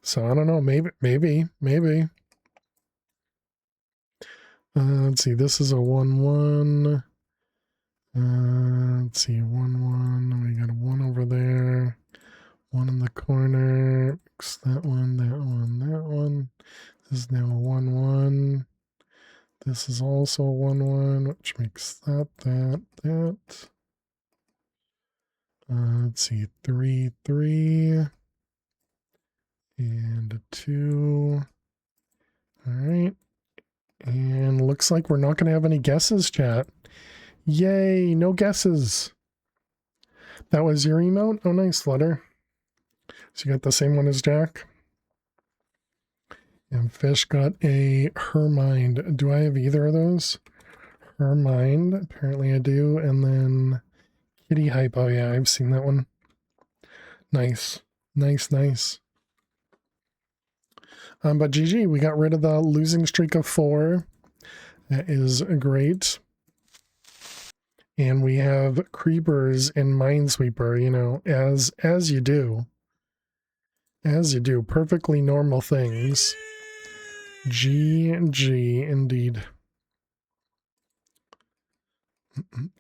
[SPEAKER 3] So I don't know, maybe. Let's see, this is a 1-1. Let's see, 1-1. We got a 1 over there. 1 in the corner. That one, that one, that one. This is now a 1-1. This is also a 1-1, which makes that. Let's see, 3-3. And a 2. All right. And looks like we're not going to have any guesses, chat. Yay, no guesses. That was your emote? Oh, nice, Flutter. So you got the same one as Jack. And Fish got a Hermind. Do I have either of those? Hermind, apparently I do. And then Kitty Hype. Oh yeah, I've seen that one. Nice. But GG, we got rid of the losing streak of 4. That is great. And we have creepers in Minesweeper, you know, as you do. As you do. Perfectly normal things. GG indeed.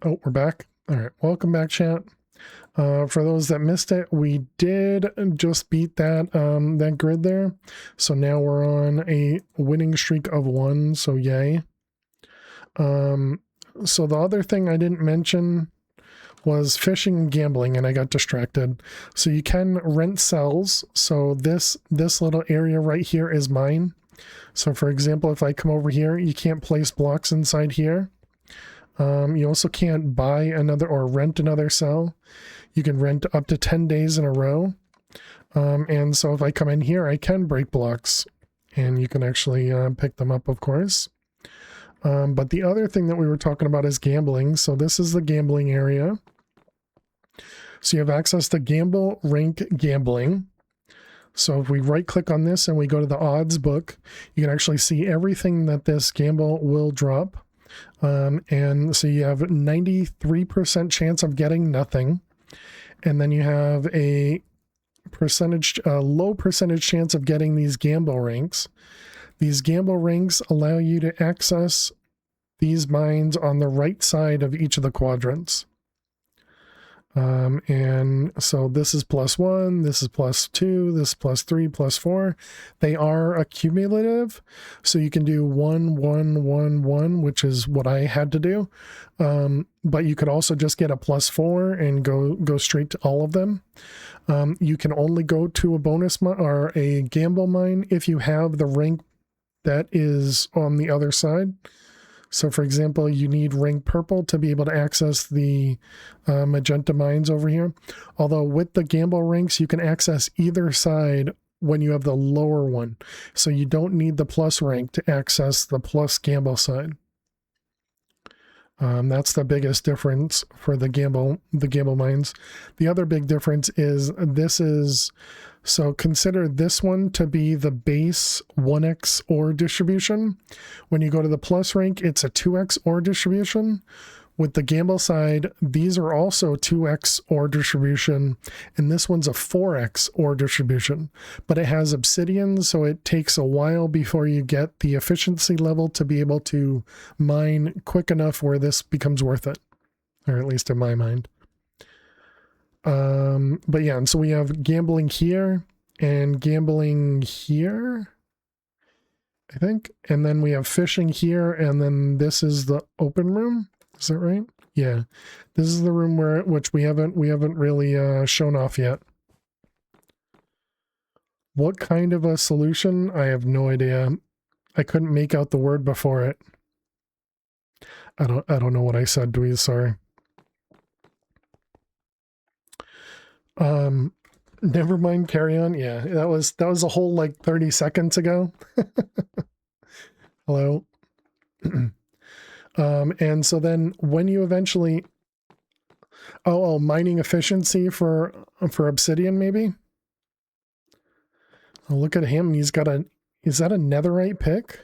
[SPEAKER 3] Oh, we're back. All right, welcome back, chat. For those that missed it, we did just beat that that grid there. So now we're on a winning streak of 1, so yay. So the other thing I didn't mention was fishing and gambling, and I got distracted. So you can rent cells. So this little area right here is mine. So for example, if I come over here, you can't place blocks inside here. You also can't buy another or rent another cell. You can rent up to 10 days in a row. And so if I come in here, I can break blocks, and you can actually pick them up, of course. But the other thing that we were talking about is gambling. So this is the gambling area. So you have access to Gamble Rank Gambling. So if we right click on this and we go to the odds book, you can actually see everything that this gamble will drop. And so you have 93% chance of getting nothing. And then you have a low percentage chance of getting these gamble ranks. These gamble ranks allow you to access these mines on the right side of each of the quadrants. And so this is +1, this is +2, this is +3, +4. They are accumulative. So you can do 1, 1, 1, 1, which is what I had to do. But you could also just get a +4 and go straight to all of them. You can only go to a bonus mine or a gamble mine if you have the rank that is on the other side. So for example, you need rank purple to be able to access the magenta mines over here. Although with the gamble ranks, you can access either side when you have the lower one. So you don't need the plus rank to access the plus gamble side. That's the biggest difference for the gamble mines. The other big difference is so consider this one to be the base 1x OR distribution. When you go to the plus rank, it's a 2x OR distribution. With the gamble side, these are also 2x OR distribution, and this one's a 4x OR distribution. But it has obsidian, so it takes a while before you get the efficiency level to be able to mine quick enough where this becomes worth it, or at least in my mind. But yeah, and so we have gambling here and gambling here, I think. And then we have fishing here, and then this is the open room. Is that right? Yeah. This is the room which we haven't really shown off yet. What kind of a solution? I have no idea. I couldn't make out the word before it. I don't know what I said, Dweez, sorry. Never mind, carry on. Yeah, that was a whole like 30 seconds ago. Hello. And so then when you eventually mining efficiency for obsidian, maybe. Oh, look at him. He's got is that a netherite pick?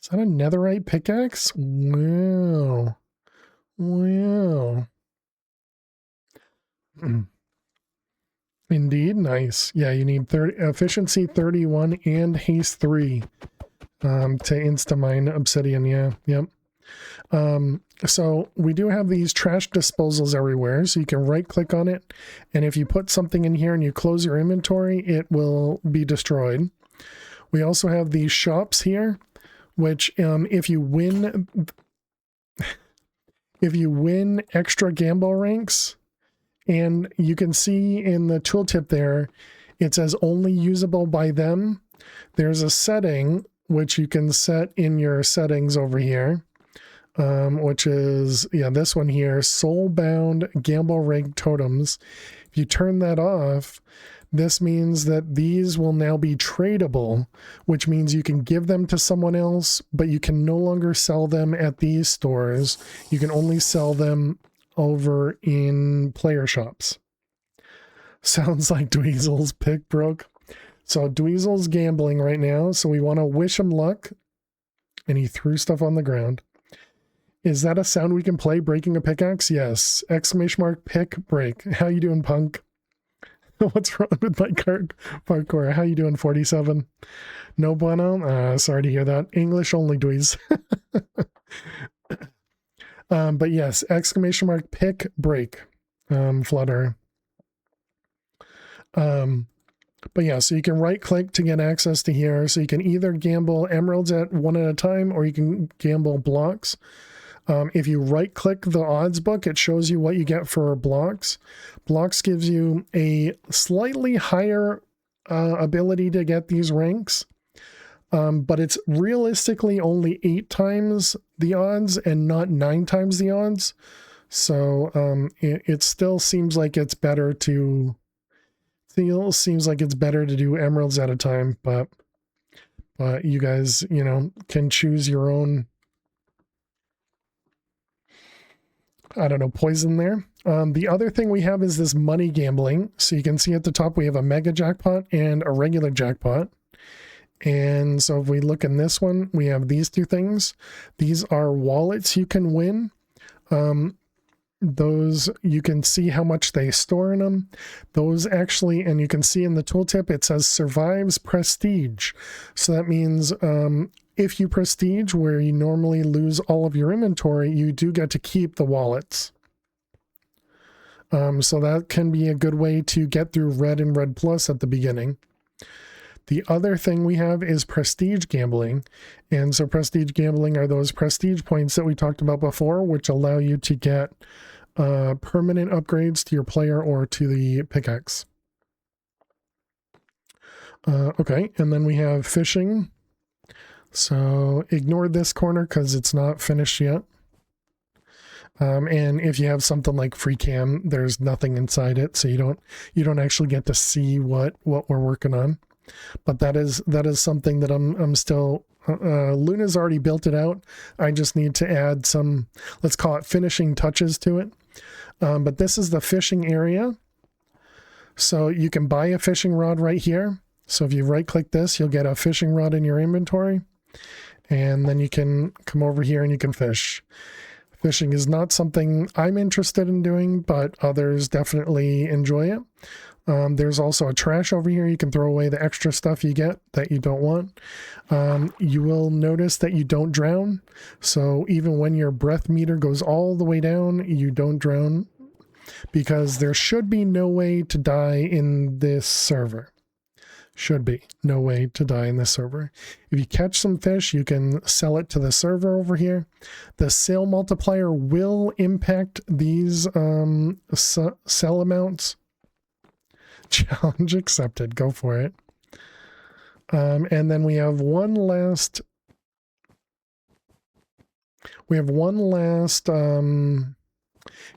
[SPEAKER 3] Is that a netherite pickaxe? Wow. Wow. Indeed, nice. Yeah, you need efficiency 31 and haste 3 to insta-mine obsidian. Yeah, yep. So we do have these trash disposals everywhere, so you can right-click on it, and if you put something in here and you close your inventory, it will be destroyed. We also have these shops here, which if you win extra gamble ranks, and you can see in the tooltip there, it says only usable by them. There's a setting which you can set in your settings over here, which is, yeah, this one here, soul-bound gamble rank totems. If you turn that off, this means that these will now be tradable, which means you can give them to someone else, but you can no longer sell them at these stores. You can only sell them over in player shops. Sounds like Dweezil's pick broke. So Dweezil's gambling right now, so we want to wish him luck. And he threw stuff on the ground. Is that a sound we can play, breaking a pickaxe? Yes. Exclamation mark, pick, break. How you doing, punk? What's wrong with my parkour? How you doing, 47? No bueno? Sorry to hear that. English only, Dweez. But yes, exclamation mark, pick, break, Flutter. But yeah, so you can right click to get access to here. So you can either gamble emeralds at one at a time, or you can gamble blocks. If you right click the odds book, it shows you what you get for blocks. Blocks gives you a slightly higher ability to get these ranks. But it's realistically only 8 times the odds and not 9 times the odds. So it still seems like it's better to do emeralds at a time, but you guys, you know, can choose your own, I don't know, poison there. The other thing we have is this money gambling. So you can see at the top we have a mega jackpot and a regular jackpot. And so if we look in this one, we have these two things. These are wallets you can win. Those, you can see how much they store in them. Those actually, and you can see in the tooltip, it says survives prestige. So that means if you prestige, where you normally lose all of your inventory, you do get to keep the wallets. So that can be a good way to get through red and red plus at the beginning. The other thing we have is prestige gambling. And so prestige gambling are those prestige points that we talked about before, which allow you to get permanent upgrades to your player or to the pickaxe. Okay, and then we have fishing. So ignore this corner because it's not finished yet. And if you have something like free cam, there's nothing inside it, so you don't actually get to see what we're working on. But that is something that I'm still, Luna's already built it out. I just need to add some, let's call it finishing touches to it. But this is the fishing area. So you can buy a fishing rod right here. So if you right click this, you'll get a fishing rod in your inventory. And then you can come over here and you can fish. Fishing is not something I'm interested in doing, but others definitely enjoy it. There's also a trash over here. You can throw away the extra stuff you get that you don't want. You will notice that you don't drown. So even when your breath meter goes all the way down, you don't drown, because there should be no way to die in this server. Should be no way to die in this server. If you catch some fish, you can sell it to the server over here. The sale multiplier will impact these sell amounts. Challenge accepted. Go for it. And then we have one last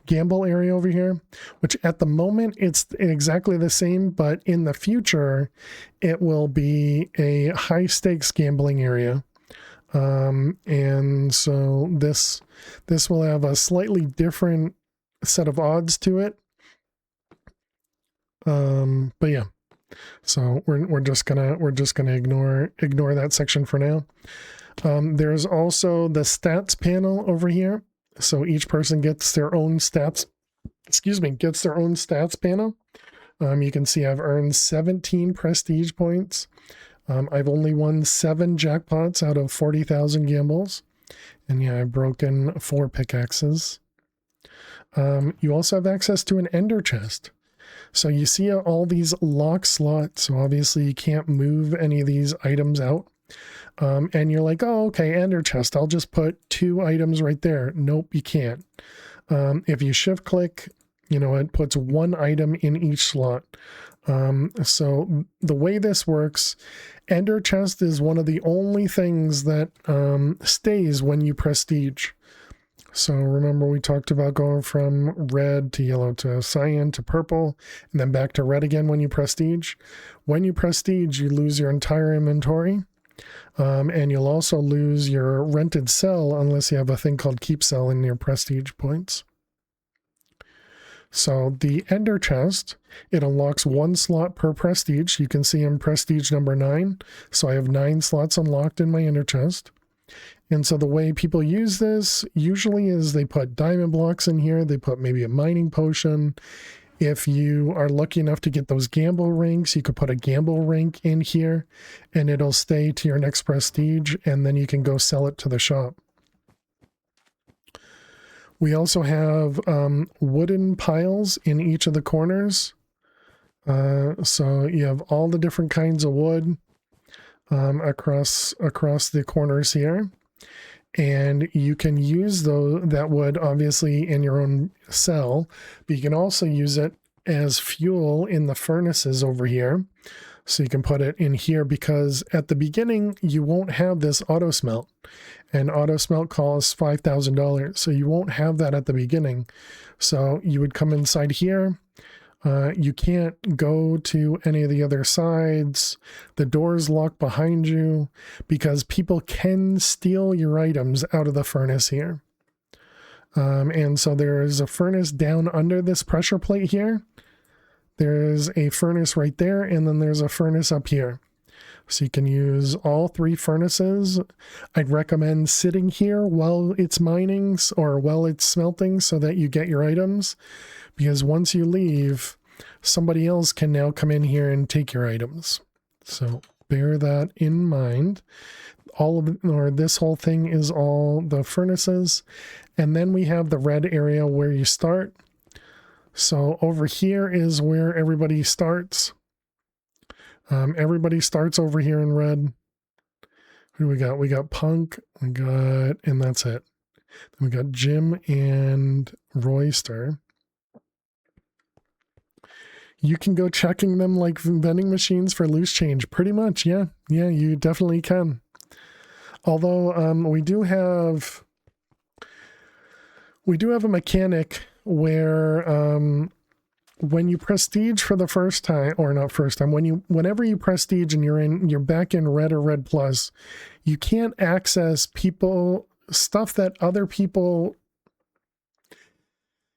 [SPEAKER 3] gamble area over here, which at the moment it's exactly the same, but in the future it will be a high stakes gambling area. And so this will have a slightly different set of odds to it. But yeah, so we're just gonna ignore that section for now. There's also the stats panel over here. So each person gets their own stats, gets their own stats panel. You can see I've earned 17 prestige points. I've only won 7 jackpots out of 40,000 gambles. And yeah, I've broken 4 pickaxes. You also have access to an ender chest. So you see all these lock slots. So obviously you can't move any of these items out. And you're like, oh, okay, ender chest. I'll just put 2 items right there. Nope, you can't. If you shift click, it puts 1 item in each slot. So the way this works, ender chest is one of the only things that stays when you prestige. So remember we talked about going from red to yellow to cyan to purple, and then back to red again when you prestige. When you prestige, you lose your entire inventory. And you'll also lose your rented cell unless you have a thing called keep cell in your prestige points. So the ender chest, it unlocks 1 slot per prestige. You can see I'm prestige number 9. So I have 9 slots unlocked in my ender chest. And so the way people use this usually is they put diamond blocks in here. They put maybe a mining potion. If you are lucky enough to get those gamble ranks, you could put a gamble rank in here and it'll stay to your next prestige, and then you can go sell it to the shop. We also have wooden piles in each of the corners. So you have all the different kinds of wood across the corners here. And you can use that wood obviously in your own cell, but you can also use it as fuel in the furnaces over here. So you can put it in here because at the beginning you won't have this auto smelt, and auto smelt costs $5,000. So you won't have that at the beginning. So you would come inside here. You can't go to any of the other sides. The doors lock behind you because people can steal your items out of the furnace here. And so there is a furnace down under this pressure plate here. There's a furnace right there, and then there's a furnace up here. So you can use all 3 furnaces. I'd recommend sitting here while it's mining or while it's smelting so that you get your items, because once you leave, somebody else can now come in here and take your items. So bear that in mind. This whole thing is all the furnaces. And then we have the red area where you start. So over here is where everybody starts. Everybody starts over here in red. Who do we got? We got Punk, and that's it. Then we got Jim and Royster. You can go checking them like vending machines for loose change. Pretty much, yeah. Yeah, you definitely can. Although we do have a mechanic where when you prestige for the first time, or not first time, whenever you prestige and you're back in red or red plus, you can't access stuff that other people.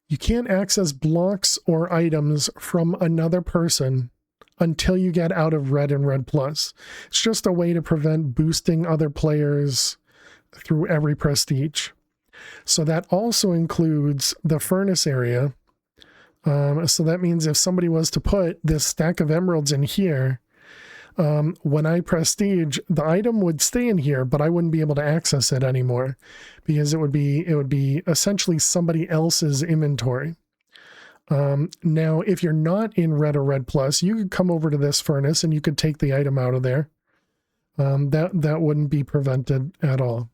[SPEAKER 3] You can't access blocks or items from another person until you get out of red and red plus. It's just a way to prevent boosting other players through every prestige. So that also includes the furnace area. So that means if somebody was to put this stack of emeralds in here, when I prestige, the item would stay in here, but I wouldn't be able to access it anymore because it would be essentially somebody else's inventory. Now, if you're not in red or red plus, you could come over to this furnace and you could take the item out of there. That wouldn't be prevented at all.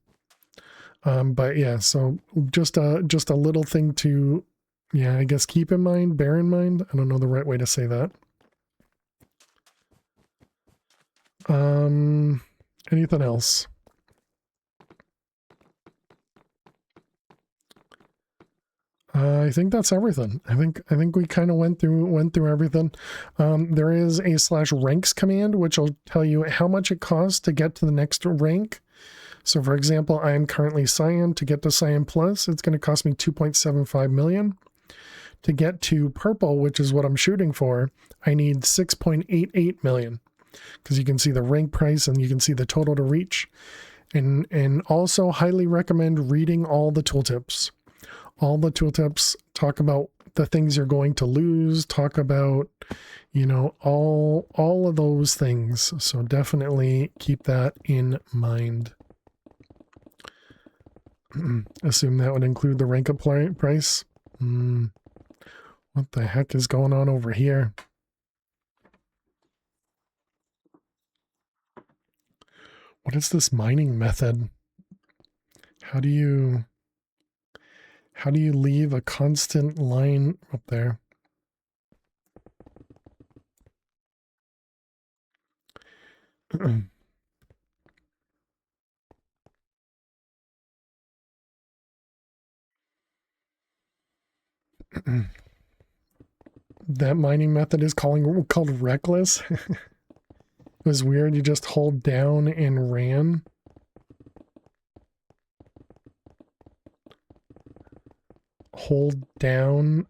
[SPEAKER 3] But yeah, so just a little thing to, I guess keep in mind, bear in mind. I don't know the right way to say that. Anything else? I think that's everything. I think we kind of went through everything. There is a /ranks command which will tell you how much it costs to get to the next rank. So for example, I am currently Cyan. To get to Cyan Plus, it's going to cost me 2.75 million. To get to Purple, which is what I'm shooting for, I need 6.88 million. Because you can see the rank price and you can see the total to reach. And also highly recommend reading all the tooltips. All the tooltips talk about the things you're going to lose, talk about, you know, all of those things. So definitely keep that in mind. Assume that would include the rank up price. What the heck is going on over here? What is this mining method? How do you leave a constant line up there? That mining method is called reckless. It was weird. You just hold down and ran. Hold down,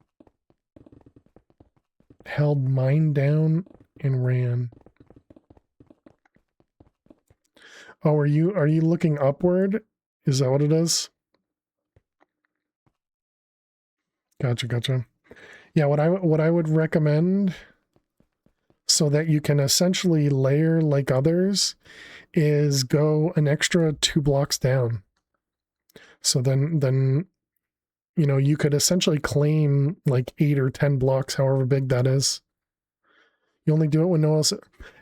[SPEAKER 3] held mine down and ran. Oh, are you looking upward? Is that what it is? Gotcha. Yeah, what I would recommend, so that you can essentially layer like others, is go an extra 2 blocks down. So then you know, you could essentially claim like 8 or 10 blocks, however big that is. You only do it when no one else.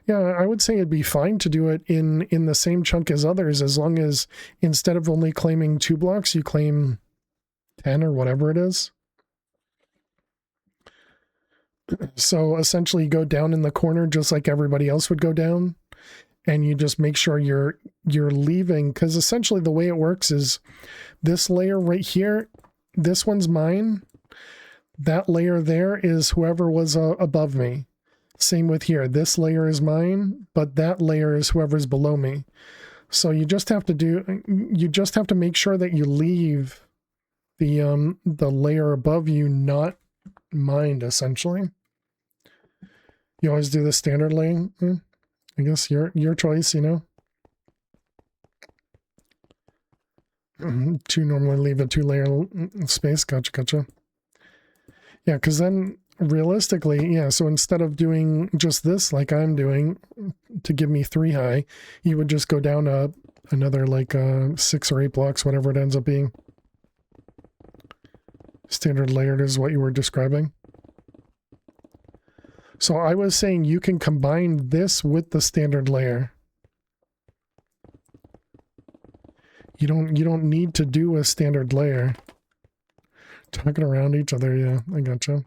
[SPEAKER 3] Yeah, I would say it'd be fine to do it in the same chunk as others, as long as instead of only claiming 2 blocks, you claim 10 or whatever it is. So essentially go down in the corner just like everybody else would go down, and you just make sure you're leaving, because essentially the way it works is this layer right here, this one's mine. That layer there is whoever was above me. Same with here. This layer is mine, but that layer is whoever's below me. So you just have to make sure that you leave the layer above you not mined, essentially. You always do the standard laying. I guess your choice, you know. To normally leave a 2-layer space. Gotcha. Yeah, because then realistically, yeah, so instead of doing just this like I'm doing to give me 3 high, you would just go down another like 6 or 8 blocks, whatever it ends up being. Standard layered is what you were describing. So I was saying you can combine this with the standard layer. You don't need to do a standard layer. Talking around each other, yeah, I gotcha.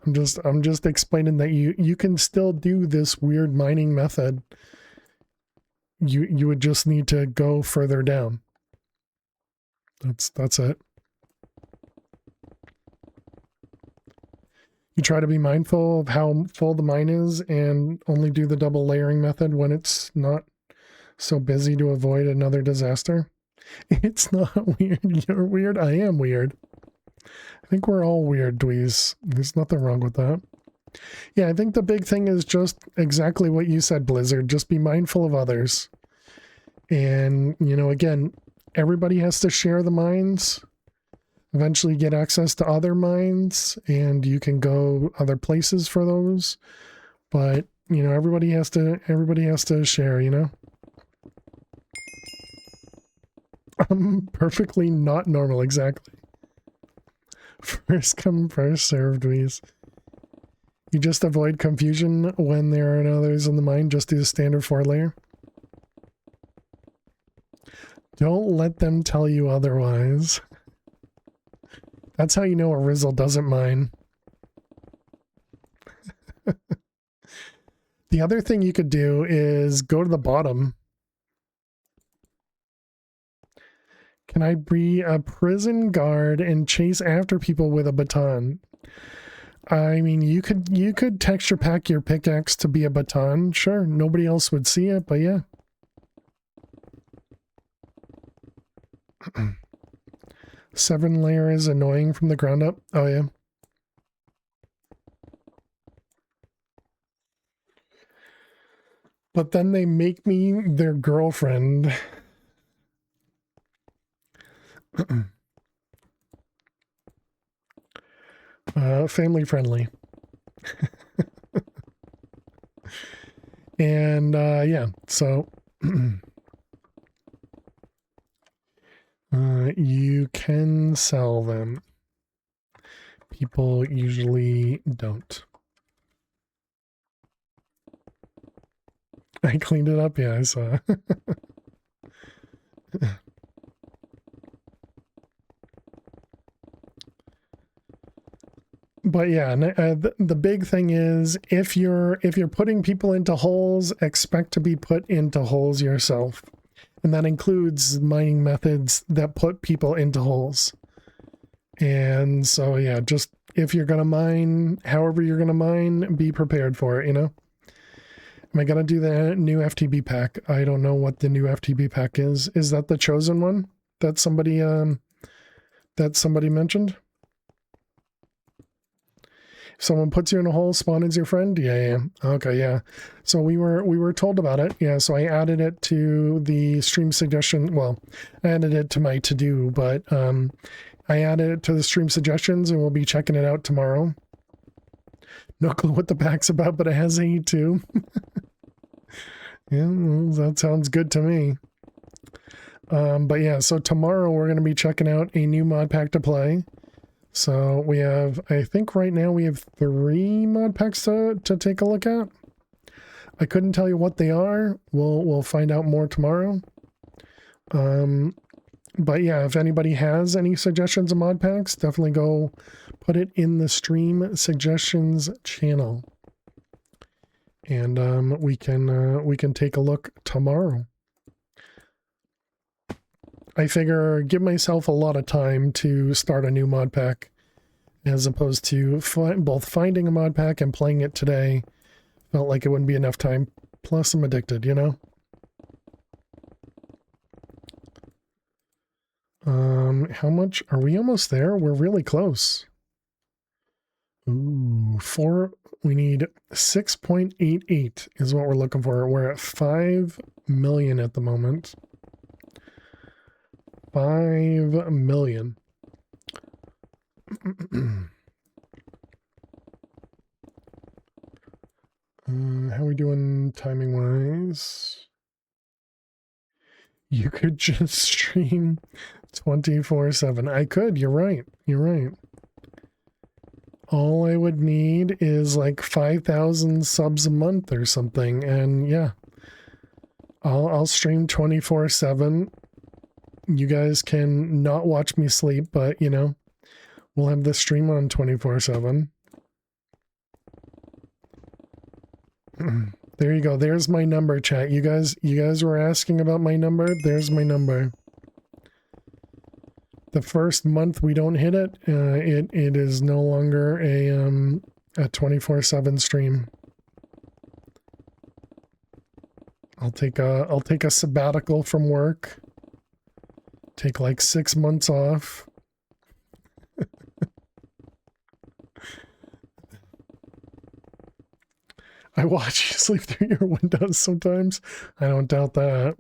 [SPEAKER 3] I'm just explaining that you can still do this weird mining method. You would just need to go further down. That's it. You try to be mindful of how full the mine is and only do the double layering method when it's not so busy to avoid another disaster. It's not weird. You're weird. I am weird. I think we're all weird, dweez. There's nothing wrong with that. Yeah, I think the big thing is just exactly what you said, Blizzard. Just be mindful of others. And, you know, again, everybody has to share the mines. Eventually get access to other mines, and you can go other places for those. But, you know, everybody has to share, you know? I'm perfectly not normal, exactly. First come, first served, please. You just avoid confusion when there are others in the mine, just do the standard 4-layer. Don't let them tell you otherwise. That's how you know a Rizzle doesn't mine. The other thing you could do is go to the bottom. Can I be a prison guard and chase after people with a baton? I mean, you could texture pack your pickaxe to be a baton. Sure, nobody else would see it, but yeah. 7 layer is annoying from the ground up. Oh yeah. But then they make me their girlfriend. Family friendly. And yeah, so you can sell them. People usually don't. I cleaned it up, yeah, I saw. But yeah, the big thing is if you're putting people into holes, expect to be put into holes yourself. And that includes mining methods that put people into holes. And so yeah, just if you're going to mine, however you're going to mine, be prepared for it, you know? Am I going to do the new FTB pack? I don't know what the new FTB pack is. Is that the chosen one that somebody mentioned? If someone puts you in a hole, spawn is your friend? Yeah. Okay, yeah. So we were told about it. Yeah, so I added it to the stream suggestion. Well, I added it to my to-do, but I added it to the stream suggestions and we'll be checking it out tomorrow. No clue what the pack's about, but it has A2. Yeah, well, that sounds good to me. But yeah, so tomorrow we're going to be checking out a new mod pack to play. So we have, I think right now we have 3 mod packs to take a look at. I couldn't tell you what they are. We'll find out more tomorrow. But yeah, if anybody has any suggestions of mod packs, definitely go put it in the stream suggestions channel. And we can take a look tomorrow. I figure give myself a lot of time to start a new mod pack as opposed to both finding a mod pack and playing it today. Felt like it wouldn't be enough time. Plus I'm addicted, you know? How much? Are we almost there? We're really close. Ooh, we need 6.88 is what we're looking for. We're at 5 million at the moment. 5 million. How are we doing timing wise? You could just stream 24/7. I could, you're right. You're right. All I would need is like 5,000 subs a month or something, and yeah. I'll stream 24/7. You guys can not watch me sleep, but you know, we'll have the stream on 24/7. There you go. There's my number, chat. You guys were asking about my number. There's my number. The first month we don't hit it, it is no longer a 24/7 stream. I'll take a sabbatical from work. Take like 6 months off. I watch you sleep through your windows sometimes. I don't doubt that.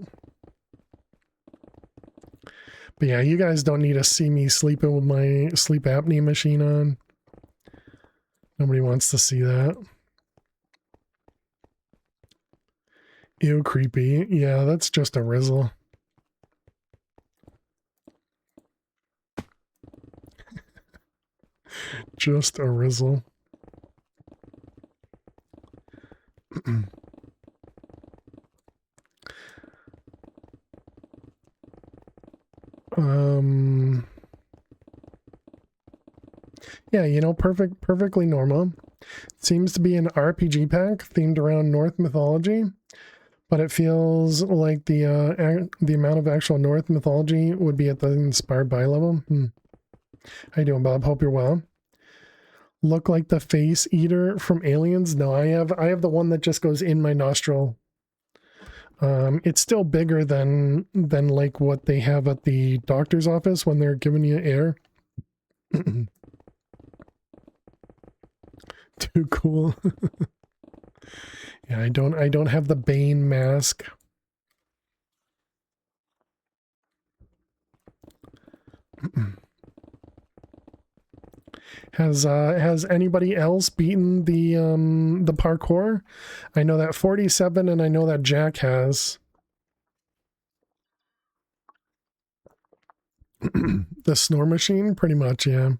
[SPEAKER 3] But yeah, you guys don't need to see me sleeping with my sleep apnea machine on. Nobody wants to see that. Ew, creepy. Yeah, that's just a rizzle. Just a rizzle. Yeah, you know, perfectly normal. Seems to be an RPG pack themed around Norse mythology, but it feels like the amount of actual Norse mythology would be at the inspired by level. How you doing, Bob? Hope you're well. Look like the face eater from Aliens? No, I have the one that just goes in my nostril. It's still bigger than like what they have at the doctor's office when they're giving you air. Too cool. Yeah, I don't have the Bane mask. Has anybody else beaten the parkour? I know that 47 and I know that Jack has. The snore machine, pretty much, yeah.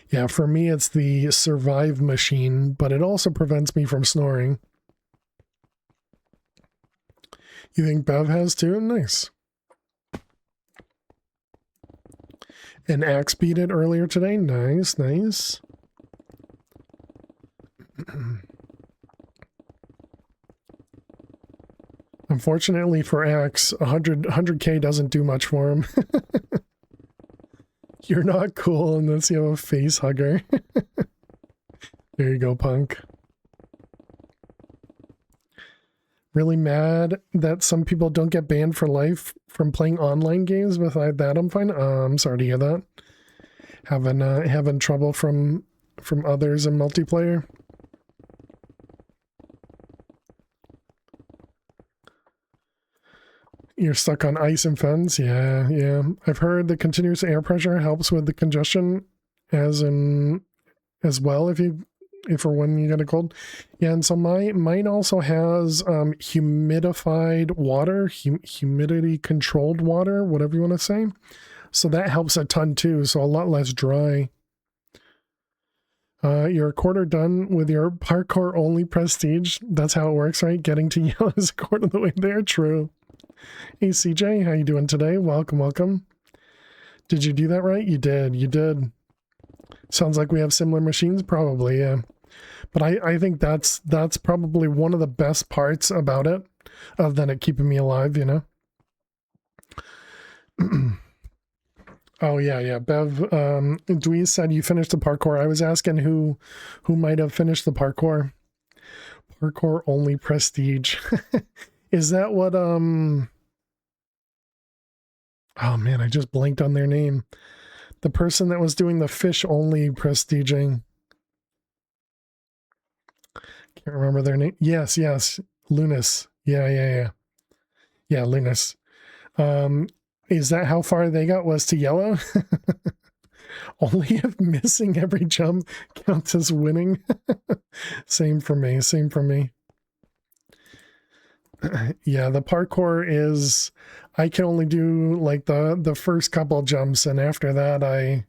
[SPEAKER 3] Yeah, for me it's the survive machine, but it also prevents me from snoring. You think Bev has too? Nice. And Axe beat it earlier today. Nice, nice. Unfortunately for Axe, 100K doesn't do much for him. You're not cool unless you have a face hugger. There you go, punk. Really mad that some people don't get banned for life from playing online games. Besides that, I'm fine. I'm sorry to hear that. Having trouble from others in multiplayer. You're stuck on ice and fence? Yeah, yeah. I've heard the continuous air pressure helps with the congestion as well if or when you get a cold. Yeah, and so mine also has humidified water, humidity controlled water, whatever you want to say. So that helps a ton too, so a lot less dry. You're a quarter done with your parkour only prestige. That's how it works, right? Getting to yellow is a quarter of the way there. True. Hey CJ, how you doing today? Welcome, welcome. Did you do that right? You did, you did. Sounds like we have similar machines, probably, yeah. But I think that's probably one of the best parts about it, other than it keeping me alive, you know? Oh yeah, yeah. Bev, Dweez said you finished the parkour. I was asking who might have finished the parkour. Parkour only prestige. Is that what oh man, I just blanked on their name. The person that was doing the fish only prestiging. Can't remember their name. Yes, yes. Lunas. Yeah. Yeah, Lunas. Is that how far they got, was to yellow? Only if missing every jump counts as winning. Same for me, same for me. Yeah, the parkour is, I can only do like the first couple jumps, and after that I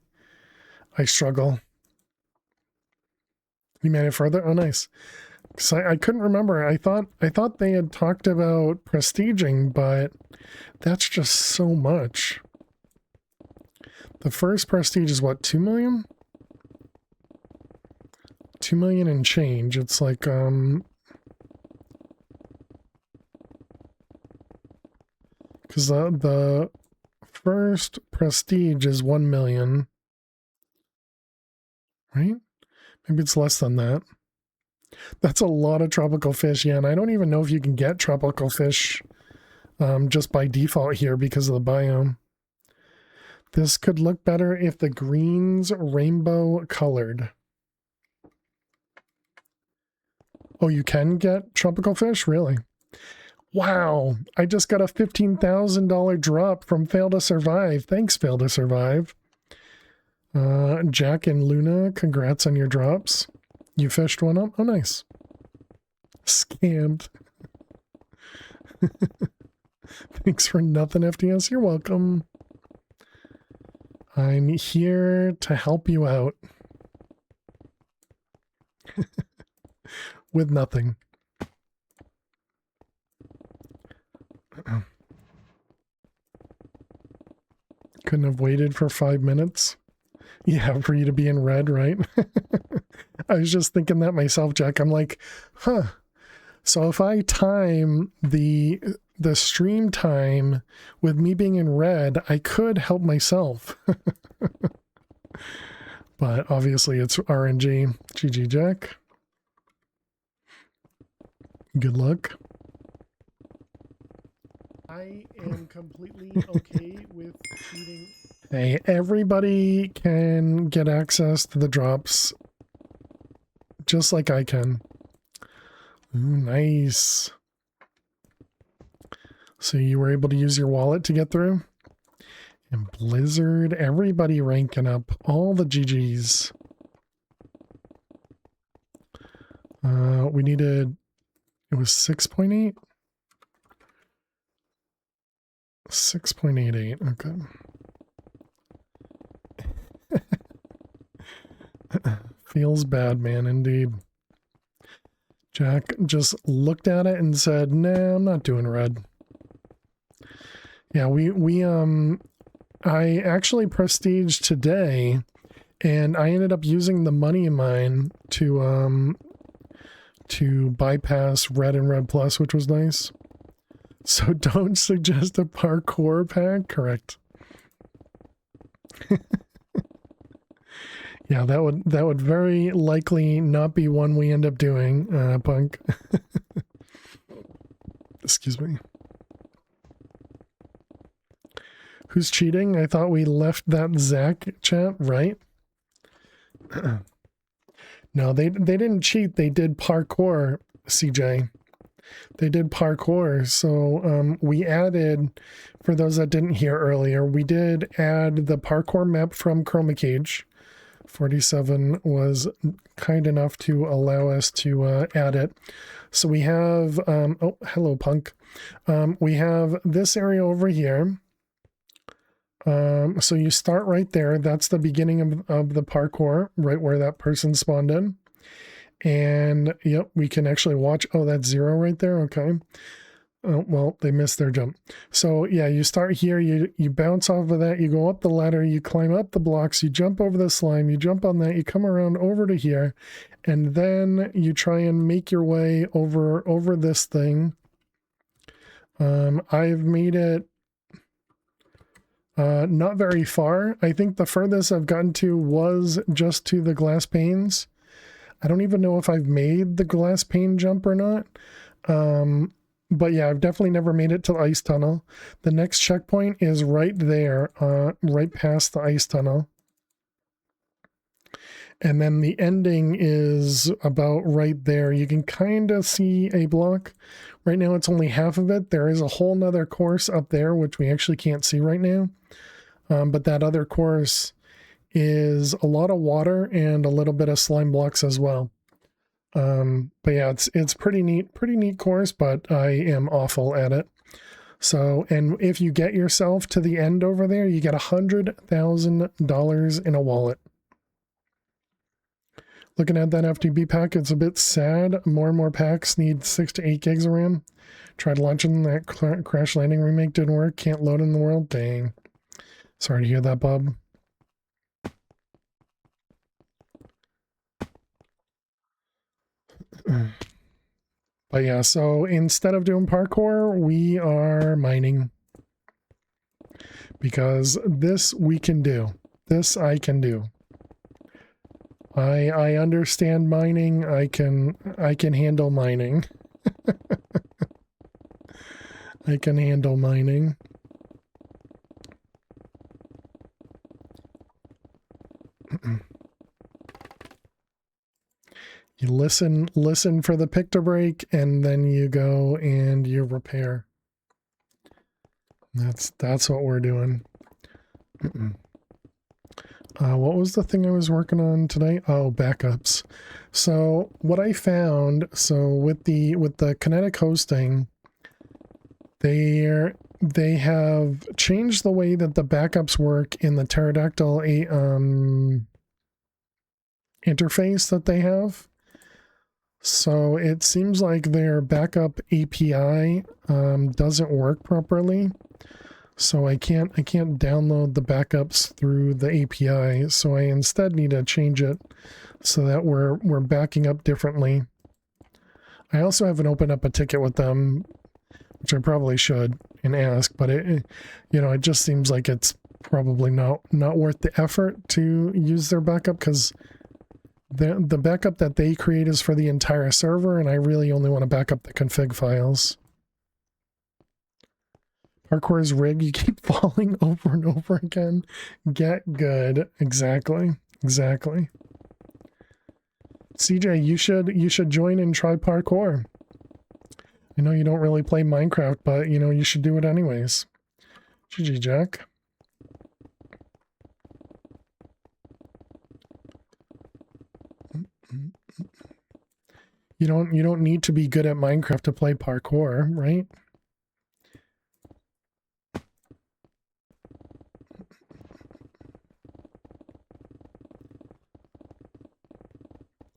[SPEAKER 3] struggle. You made it further? Oh, nice. So I couldn't remember. I thought they had talked about prestiging, but that's just so much. The first prestige is what, 2 million? 2 million and change. It's like because the first prestige is 1 million. Right? Maybe it's less than that. That's a lot of tropical fish, yeah, and I don't even know if you can get tropical fish just by default here because of the biome. This could look better if the green's rainbow colored. Oh, you can get tropical fish? Really? Wow, I just got a $15,000 drop from Fail to Survive. Thanks, Fail to Survive. Jack and Luna, congrats on your drops. You fished one up? Oh, nice. Scammed. Thanks for nothing, FTS. You're welcome. I'm here to help you out. With nothing. Couldn't have waited for 5 minutes. Yeah, for you to be in red, right? I was just thinking that myself, Jack. I'm like, huh. So if I time the stream time with me being in red, I could help myself. But obviously it's RNG. GG, Jack. Good luck. I am completely okay with cheating. Hey, everybody can get access to the drops just like I can. Ooh, nice. So you were able to use your wallet to get through? And Blizzard, everybody ranking up. All the GGs. We needed... It was 6.8? 6.88, okay. Feels bad, man, indeed. Jack just looked at it and said, nah, I'm not doing red. Yeah, I actually prestiged today, and I ended up using the money in mine to bypass red and red plus, which was nice. So don't suggest a parkour pack? Correct. Yeah, that would very likely not be one we end up doing, Punk. Excuse me. Who's cheating? I thought we left that Zach chat, right? No, they didn't cheat. They did parkour, CJ. They did parkour. So we added, for those that didn't hear earlier, we did add the parkour map from Chroma Cage. 47 was kind enough to allow us to add it. So we have, oh, hello, Punk. We have this area over here. So you start right there. That's the beginning of the parkour, right where that person spawned in. And yep, we can actually watch. Oh, that's 0 right there. Okay. Oh, well, they missed their jump. So yeah, you start here, you bounce off of that, you go up the ladder, you climb up the blocks, you jump over the slime, you jump on that, you come around over to here, and then you try and make your way over this thing. I've made it not very far. I think the furthest I've gotten to was just to the glass panes. I don't even know if I've made the glass pane jump or not. But yeah, I've definitely never made it to the ice tunnel. The next checkpoint is right there, right past the ice tunnel. And then the ending is about right there. You can kind of see a block. Right now it's only half of it. There is a whole nother course up there, which we actually can't see right now. But that other course is a lot of water and a little bit of slime blocks as well. But yeah, it's pretty neat course, but I am awful at it. So, and if you get yourself to the end over there, you get $100,000 in a wallet. Looking at that FTB pack, it's a bit sad. More and more packs need 6 to 8 gigs of RAM. Tried launching that Crash Landing remake, didn't work. Can't load in the world. Dang. Sorry to hear that, Bob. But yeah, so instead of doing parkour, we are mining. Because this we can do. This I can do. I understand mining. I can handle mining. I can handle mining. You listen for the pick to break, and then you go and you repair. That's what we're doing. What was the thing I was working on today? Oh, backups. So what I found, so with the kinetic hosting, they have changed the way that the backups work in the pterodactyl interface that they have. So it seems like their backup API doesn't work properly. So I can't download the backups through the API. So I instead need to change it so that we're backing up differently. I also haven't opened up a ticket with them, which I probably should and ask, but it just seems like it's probably not worth the effort to use their backup, because the backup that they create is for the entire server, and I really only want to back up the config files. Parkour's rig, you keep falling over and over again. Get good. Exactly. CJ, you should join and try parkour. I know you don't really play Minecraft, but you should do it anyways. GG, Jack. You don't need to be good at Minecraft to play parkour, right?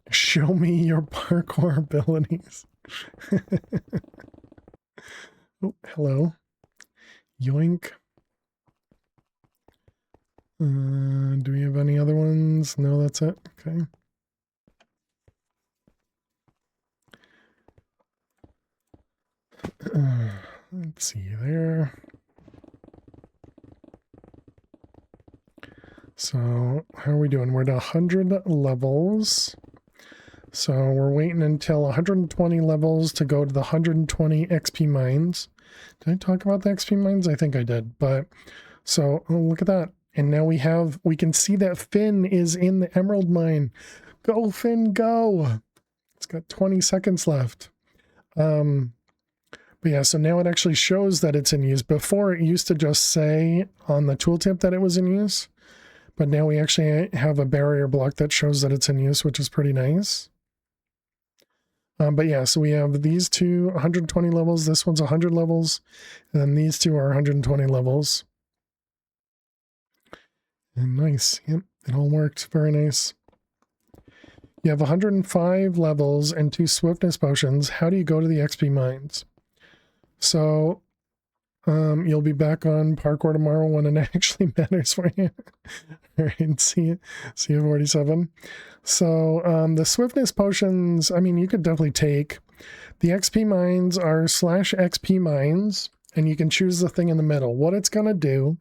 [SPEAKER 3] Show me your parkour abilities. Oh, hello. Yoink. Do we have any other ones? No, that's it. Okay. Let's see there. So how are we doing? We're at 100 levels. So we're waiting until 120 levels to go to the 120 XP mines. Did I talk about the XP mines? I think I did. But so look at that. And now we can see that Finn is in the emerald mine. Go, Finn, go. It's got 20 seconds left. But yeah, so now it actually shows that it's in use. Before it used to just say on the tooltip that it was in use. But now we actually have a barrier block that shows that it's in use, which is pretty nice. But yeah, so we have these two 120 levels. This one's 100 levels. And then these two are 120 levels. And nice. Yep, it all worked. Very nice. You have 105 levels and 2 swiftness potions. How do you go to the XP mines? So you'll be back on parkour tomorrow when it actually matters for you. All right, see you 47. So the swiftness potions, I mean, you could definitely take. The XP mines are /XP mines, and you can choose the thing in the middle. What it's going to do,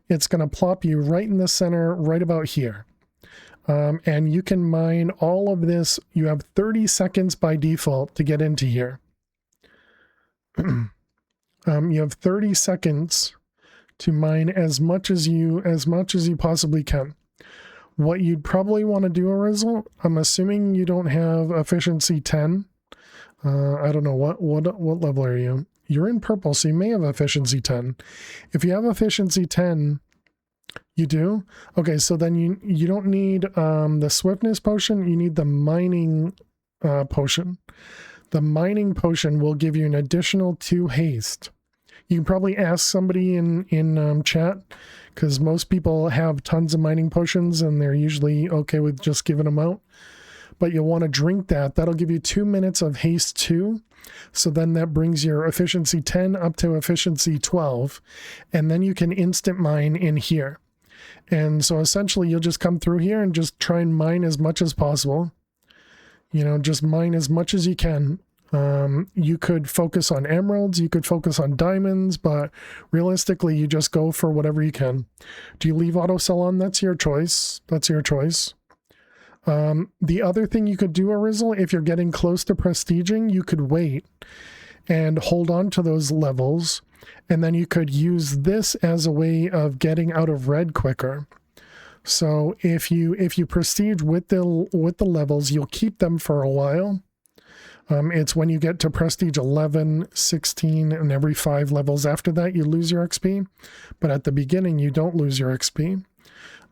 [SPEAKER 3] it's going to plop you right in the center, right about here. And you can mine all of this. You have 30 seconds by default to get into here. You have 30 seconds to mine as much as you possibly can. What you'd probably want to do, Arizzle, I'm assuming you don't have efficiency 10. I don't know what level are you? You're in purple, so you may have efficiency 10. If you have efficiency 10, you do? Okay, so then you don't need the swiftness potion, you need the mining potion. The mining potion will give you an additional 2 haste. You can probably ask somebody in chat, because most people have tons of mining potions and they're usually okay with just giving them out. But you'll want to drink that. That'll give you 2 minutes of haste 2. So then that brings your efficiency 10 up to efficiency 12. And then you can instant mine in here. And so essentially you'll just come through here and just try and mine as much as possible. Just mine as much as you can. You could focus on emeralds, you could focus on diamonds, but realistically, you just go for whatever you can. Do you leave auto sell on? That's your choice. The other thing you could do, Arizzle, if you're getting close to prestiging, you could wait and hold on to those levels, and then you could use this as a way of getting out of red quicker. So if you prestige with the levels, you'll keep them for a while. It's when you get to prestige 11, 16, and every 5 levels after that, you lose your XP. But at the beginning, you don't lose your XP.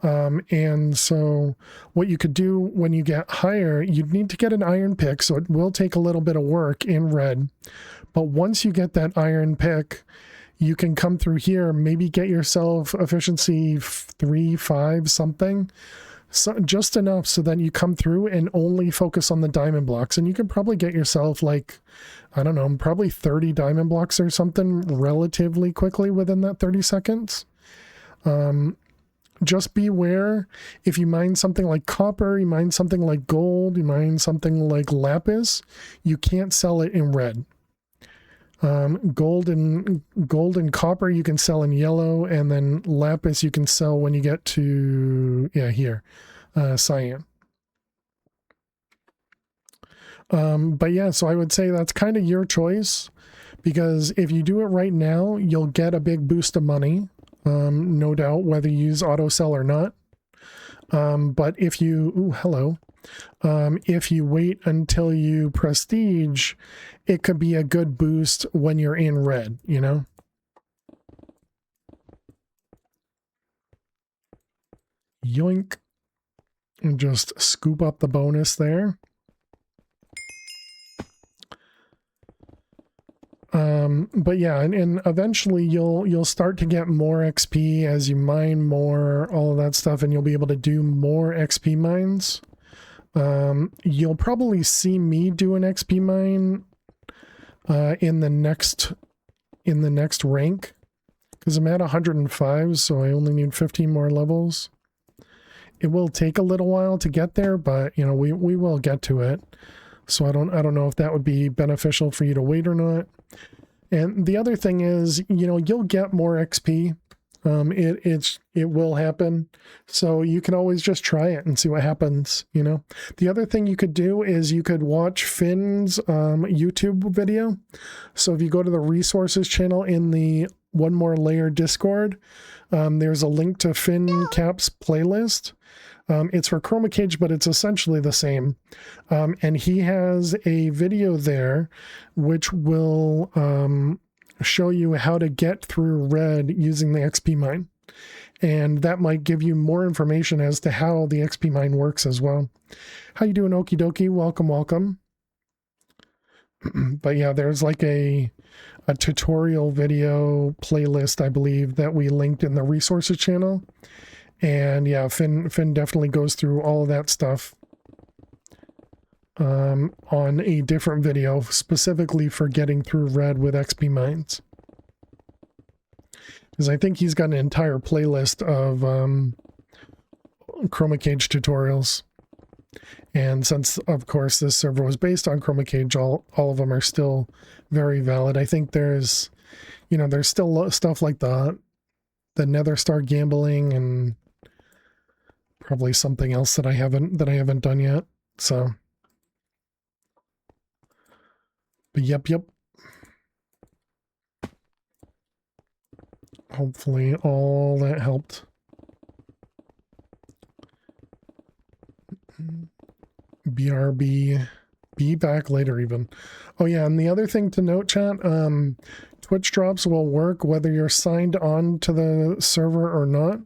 [SPEAKER 3] And so what you could do when you get higher, you'd need to get an iron pick. So it will take a little bit of work in red. But once you get that iron pick, you can come through here, maybe get yourself efficiency 3, 5, something. So just enough so that you come through and only focus on the diamond blocks, and you can probably get yourself like, I don't know, probably 30 diamond blocks or something relatively quickly within that 30 seconds. Just beware, if you mine something like copper, you mine something like gold, you mine something like lapis, you can't sell it in red. Gold and copper you can sell in yellow, and then lapis you can sell when you get to, yeah, here, cyan. But yeah, so I would say that's kind of your choice, because if you do it right now, you'll get a big boost of money, no doubt, whether you use auto sell or not. But if you, ooh, hello. If you wait until you prestige, it could be a good boost when you're in red, you know? Yoink. And just scoop up the bonus there. But yeah, and eventually you'll start to get more XP as you mine more, all of that stuff, and you'll be able to do more XP mines. You'll probably see me do an XP mine in the next rank, because I'm at 105, so I only need 15 more levels. It will take a little while to get there, but you know, we will get to it. So I don't know if that would be beneficial for you to wait or not. And the other thing is, you know, you'll get more XP. It will happen. So you can always just try it and see what happens, you know. The other thing you could do is you could watch Finn's YouTube video. So if you go to the resources channel in the One More Layer Discord, there's a link to Finn Cap's playlist. It's for Chroma Cage, but it's essentially the same. And he has a video there which will show you how to get through red using the XP mine. And that might give you more information as to how the XP mine works as well. How you doing, Okie dokie? Welcome, welcome. But yeah, there's like a tutorial video playlist, I believe, that we linked in the resources channel. And yeah, Finn definitely goes through all of that stuff on a different video specifically for getting through red with XP mines. Because I think he's got an entire playlist of Chroma Cage tutorials. And since, of course, this server was based on Chroma Cage, all of them are still very valid. I think there's, you know, there's still stuff like the Nether Star gambling and probably something else that I haven't done yet. So, but yep. Hopefully all that helped. BRB, be back later even. Oh yeah, and the other thing to note, chat, Twitch drops will work whether you're signed on to the server or not,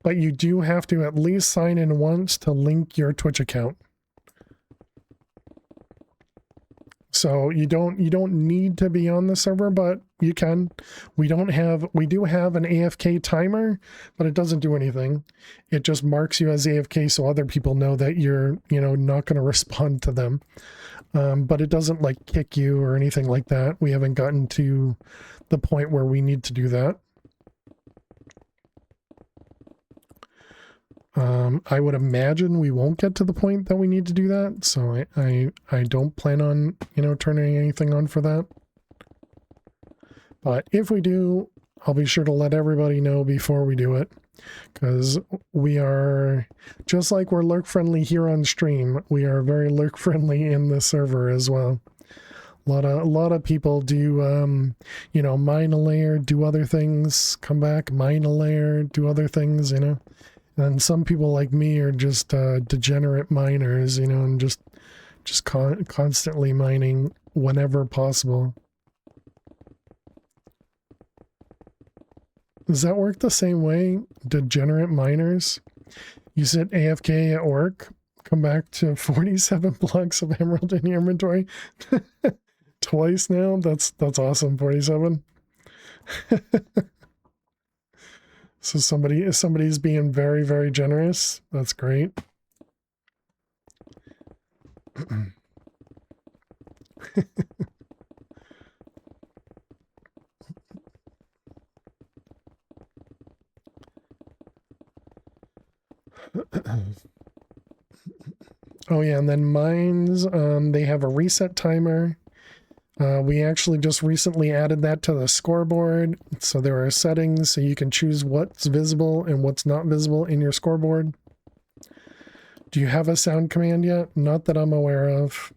[SPEAKER 3] but you do have to at least sign in once to link your Twitch account. So you don't need to be on the server, but you can. We do have an AFK timer, but it doesn't do anything. It just marks you as AFK so other people know that you're, you know, not going to respond to them. But it doesn't like kick you or anything like that. We haven't gotten to the point where we need to do that. I would imagine we won't get to the point that we need to do that, so I don't plan on, you know, turning anything on for that. But if we do, I'll be sure to let everybody know before we do it, because we are, just like we're lurk friendly here on stream, we are very lurk friendly in the server as well. A lot of people do, you know, mine a layer, do other things, come back, mine a layer, do other things, you know. And some people like me are just degenerate miners, you know, and just constantly mining whenever possible. Does that work the same way? Degenerate miners? You sit AFK at work, come back to 47 blocks of emerald in your inventory? Twice now? That's awesome, 47. So somebody's being very, very generous. That's great. Oh yeah, and then mines, they have a reset timer. We actually just recently added that to the scoreboard. So there are settings so you can choose what's visible and what's not visible in your scoreboard. Do you have a sound command yet? Not that I'm aware of.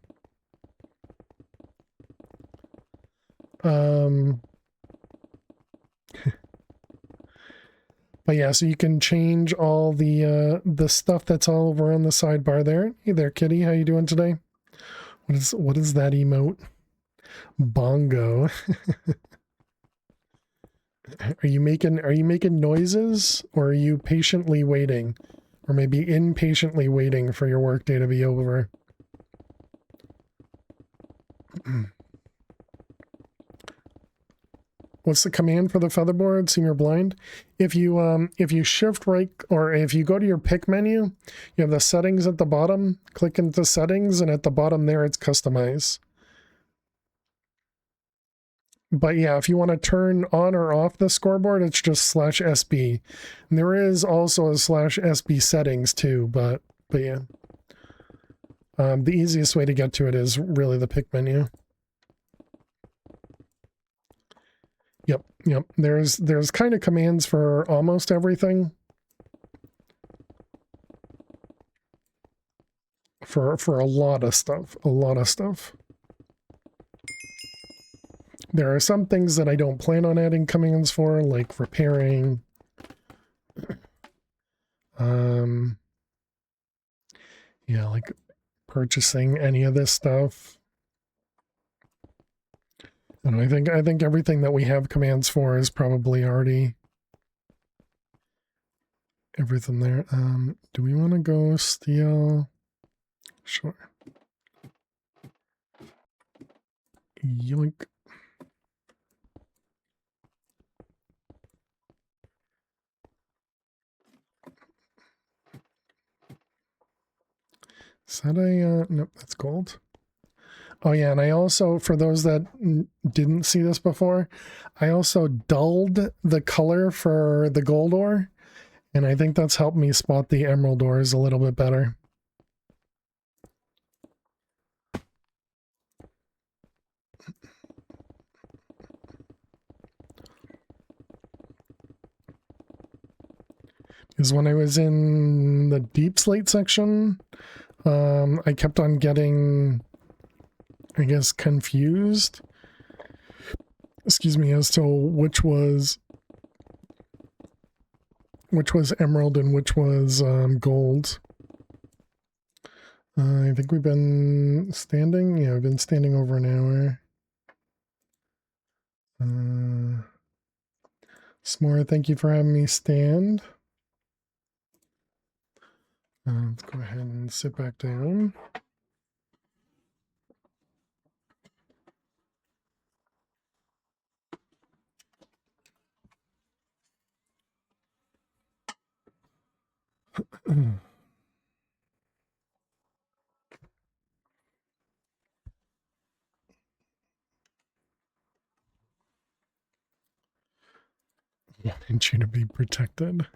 [SPEAKER 3] But yeah, so you can change all the stuff that's all over on the sidebar there. Hey there, Kitty. How you doing today? What is that emote? Bongo. Are you making noises, or are you patiently waiting? Or maybe impatiently waiting for your workday to be over? What's the command for the featherboard? Senior blind. If you shift right, or if you go to your pick menu, you have the settings at the bottom. Click into settings, and at the bottom there it's customize. But yeah, if you want to turn on or off the scoreboard, it's just /SB. And there is also a /SB settings too, but yeah. The easiest way to get to it is really the pick menu. Yep. There's kind of commands for almost everything. For a lot of stuff. There are some things that I don't plan on adding commands for, like repairing. Yeah, like purchasing any of this stuff. And I think everything that we have commands for is probably already everything there. Do we want to go steal? Sure. Yoink. Is that a, nope, that's gold. Oh yeah, and I also, for those that didn't see this before, I also dulled the color for the gold ore, and I think that's helped me spot the emerald ores a little bit better. Because when I was in the deep slate section, I kept on getting, I guess, confused, excuse me, as to which was emerald and which was gold. I think we've been standing. Yeah, we've been standing over an hour. S'more, thank you for having me stand. Let's go ahead and sit back down. Wanted you to be protected.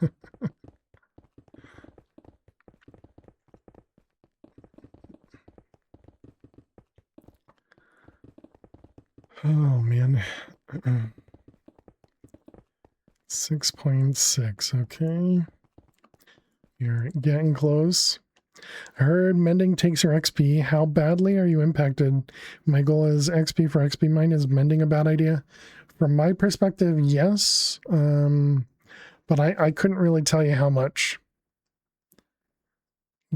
[SPEAKER 3] Oh man. 6.6, okay. You're getting close. I heard mending takes your XP. How badly are you impacted? My goal is XP for XP mine. Is mending a bad idea? From my perspective, yes. But I couldn't really tell you how much.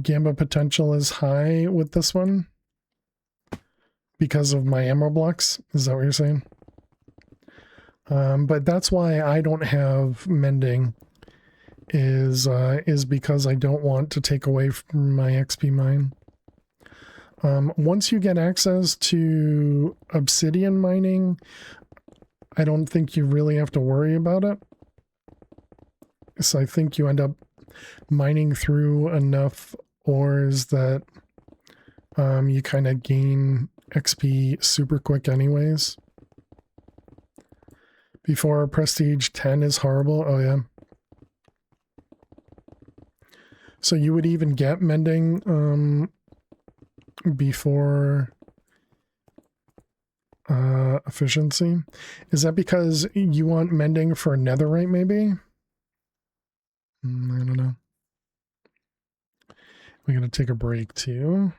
[SPEAKER 3] Gamba potential is high with this one. Because of my emerald blocks. Is that what you're saying? But that's why I don't have mending. Is because I don't want to take away from my XP mine. Once you get access to obsidian mining, I don't think you really have to worry about it. So I think you end up mining through enough ores that you kind of gain XP super quick anyways. Before prestige 10 is horrible. Oh yeah. So you would even get mending before efficiency. Is that because you want mending for netherite maybe? I don't know. We're going to take a break too.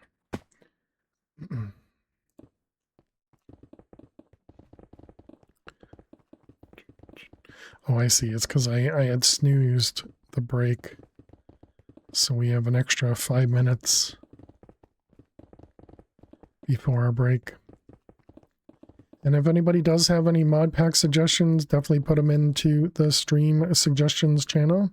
[SPEAKER 3] Oh, I see. It's because I had snoozed the break. So we have an extra 5 minutes before our break. And if anybody does have any mod pack suggestions, definitely put them into the stream suggestions channel.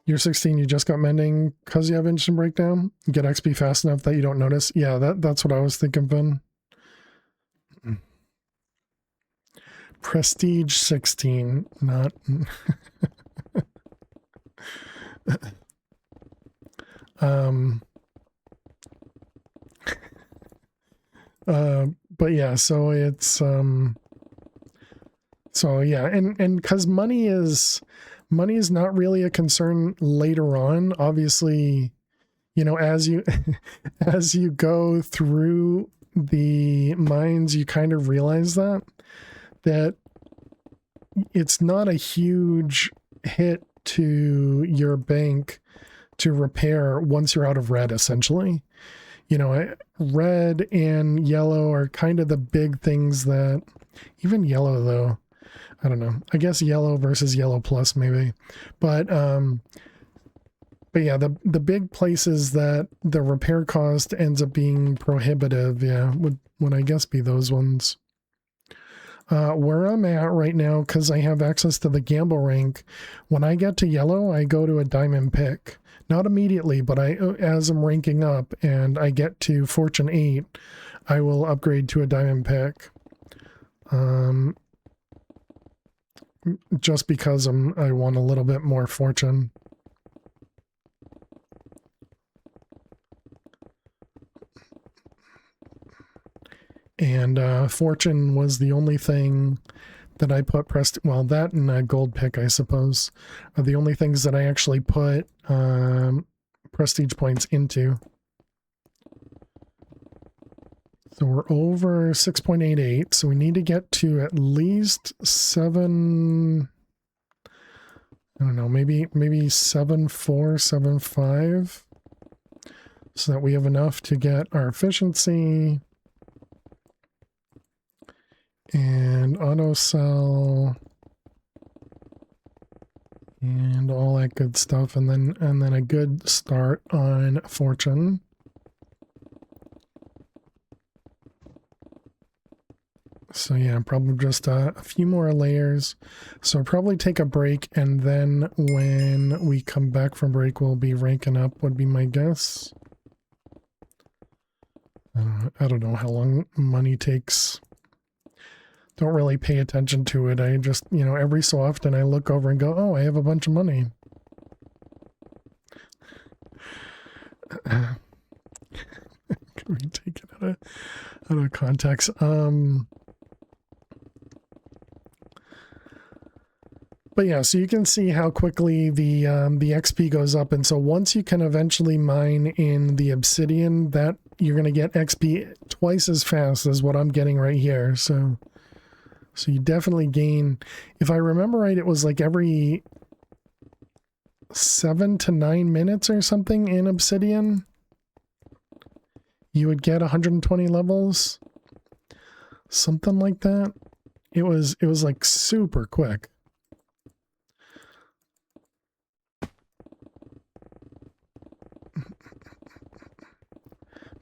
[SPEAKER 3] You're 16, you just got mending because you have instant breakdown. Get XP fast enough that you don't notice. Yeah, that's what I was thinking, Vin. Prestige 16, not... but yeah, so it's so yeah, and because money is not really a concern later on. Obviously, you know, as you as you go through the mines, you kind of realize that it's not a huge hit to your bank to repair once you're out of red, essentially. You know, red and yellow are kind of the big things that, even yellow though, I don't know, I guess yellow versus yellow plus maybe, but yeah, the big places that the repair cost ends up being prohibitive, yeah, would I guess be those ones. Where I'm at right now, because I have access to the gamble rank, when I get to yellow, I go to a diamond pick. Not immediately, but as I'm ranking up and I get to Fortune 8, I will upgrade to a diamond pick. Just because I want a little bit more fortune. And fortune was the only thing that I put well, that and a gold pick, I suppose, are the only things that I actually put prestige points into. So we're over 6.88, so we need to get to at least 7, I don't know, maybe 7.4, 7.5, so that we have enough to get our efficiency and auto sell and all that good stuff, and then a good start on fortune. So yeah, probably just a few more layers. So probably take a break, and then when we come back from break, we'll be ranking up, would be my guess. I don't know how long money takes. Don't really pay attention to it. I just, you know, every so often I look over and go, oh, I have a bunch of money. Can we take it out of context? But yeah, so you can see how quickly the XP goes up, and so once you can eventually mine in the obsidian, that you're gonna get XP twice as fast as what I'm getting right here. So you definitely gain. If I remember right, it was like every 7 to 9 minutes or something in obsidian, you would get 120 levels, something like that. It was like super quick.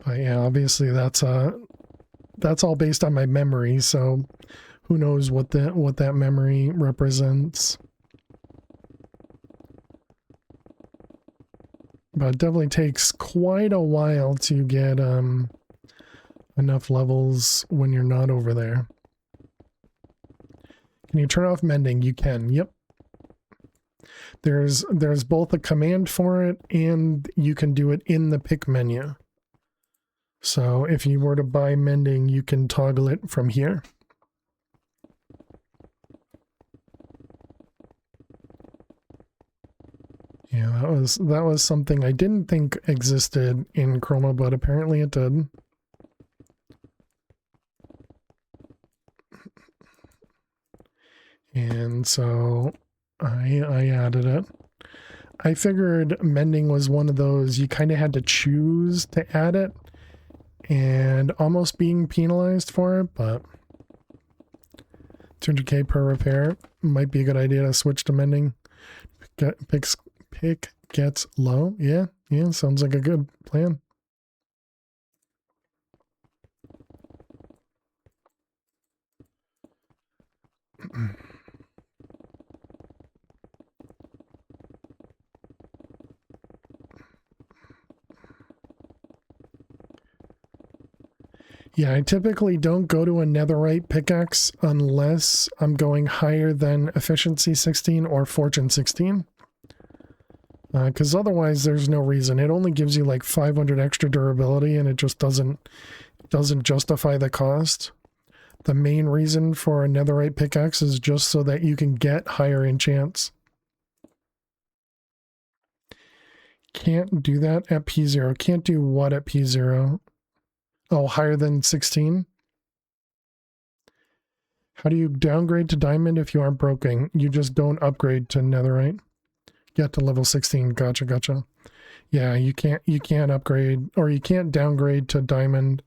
[SPEAKER 3] But yeah, obviously that's all based on my memory, so who knows what that memory represents. But it definitely takes quite a while to get enough levels when you're not over there. Can you turn off mending? You can, yep. There's both a command for it and you can do it in the pick menu. So if you were to buy mending, you can toggle it from here. Yeah, that was something I didn't think existed in Chroma, but apparently it did. And so I added it. I figured mending was one of those you kind of had to choose to add it and almost being penalized for it, but 200k per repair might be a good idea to switch to mending. Pick gets low. Yeah, sounds like a good plan. Yeah, I typically don't go to a netherite pickaxe unless I'm going higher than efficiency 16 or fortune 16. Because otherwise there's no reason. It only gives you like 500 extra durability and it just doesn't justify the cost. The main reason for a netherite pickaxe is just so that you can get higher enchants. Can't do that at P0. Can't do what at P0? Oh, higher than 16? How do you downgrade to diamond if you aren't broken? You just don't upgrade to netherite. Get to level 16. Gotcha. Yeah, you can't upgrade, or you can't downgrade to diamond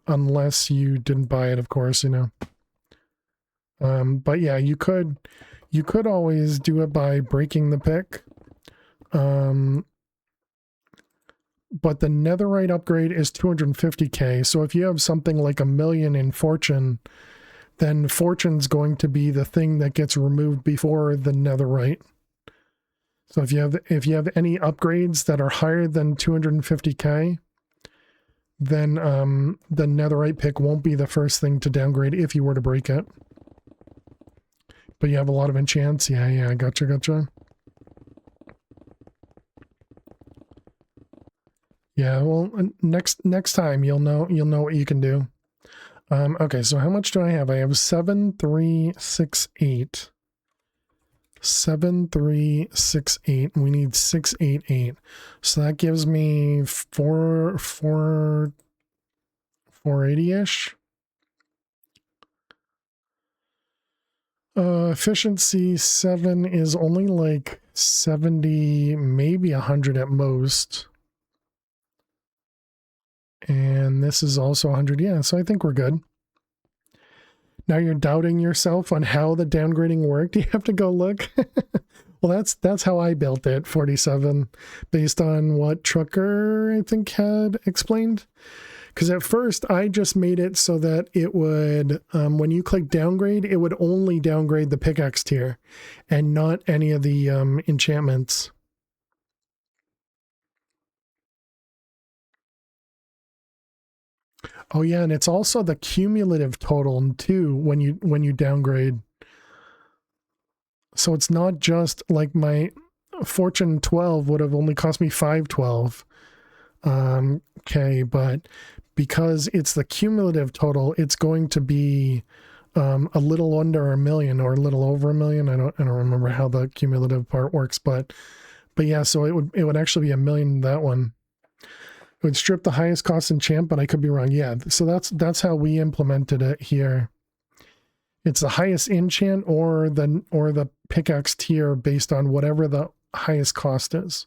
[SPEAKER 3] unless you didn't buy it, of course, you know. But yeah, you could always do it by breaking the pick. But the netherite upgrade is 250k. So if you have something like 1 million in fortune, then fortune's going to be the thing that gets removed before the netherite. So if you have any upgrades that are higher than 250k, then the netherite pick won't be the first thing to downgrade if you were to break it. But you have a lot of enchants. Yeah, gotcha. Yeah, well, next time you'll know what you can do. Okay, so how much do I have? I have 7368. 7368. We need 688. So that gives me 480-ish. Efficiency 7 is only like 70, maybe 100 at most. And this is also 100. Yeah, so I think we're good. Now you're doubting yourself on how the downgrading worked. You have to go look. Well, that's how I built it, 47, based on what Trucker, I think, had explained. Because at first, I just made it so that it would, when you click downgrade, it would only downgrade the pickaxe tier and not any of the enchantments. Oh yeah, and it's also the cumulative total too when you downgrade. So it's not just like my Fortune 12 would have only cost me 512. Okay, but because it's the cumulative total, it's going to be a little under 1 million or a little over 1 million. I don't remember how the cumulative part works, but yeah, so it would actually be 1 million, that one. It would strip the highest cost enchant, but I could be wrong. Yeah, so that's how we implemented it here. It's the highest enchant or the pickaxe tier based on whatever the highest cost is.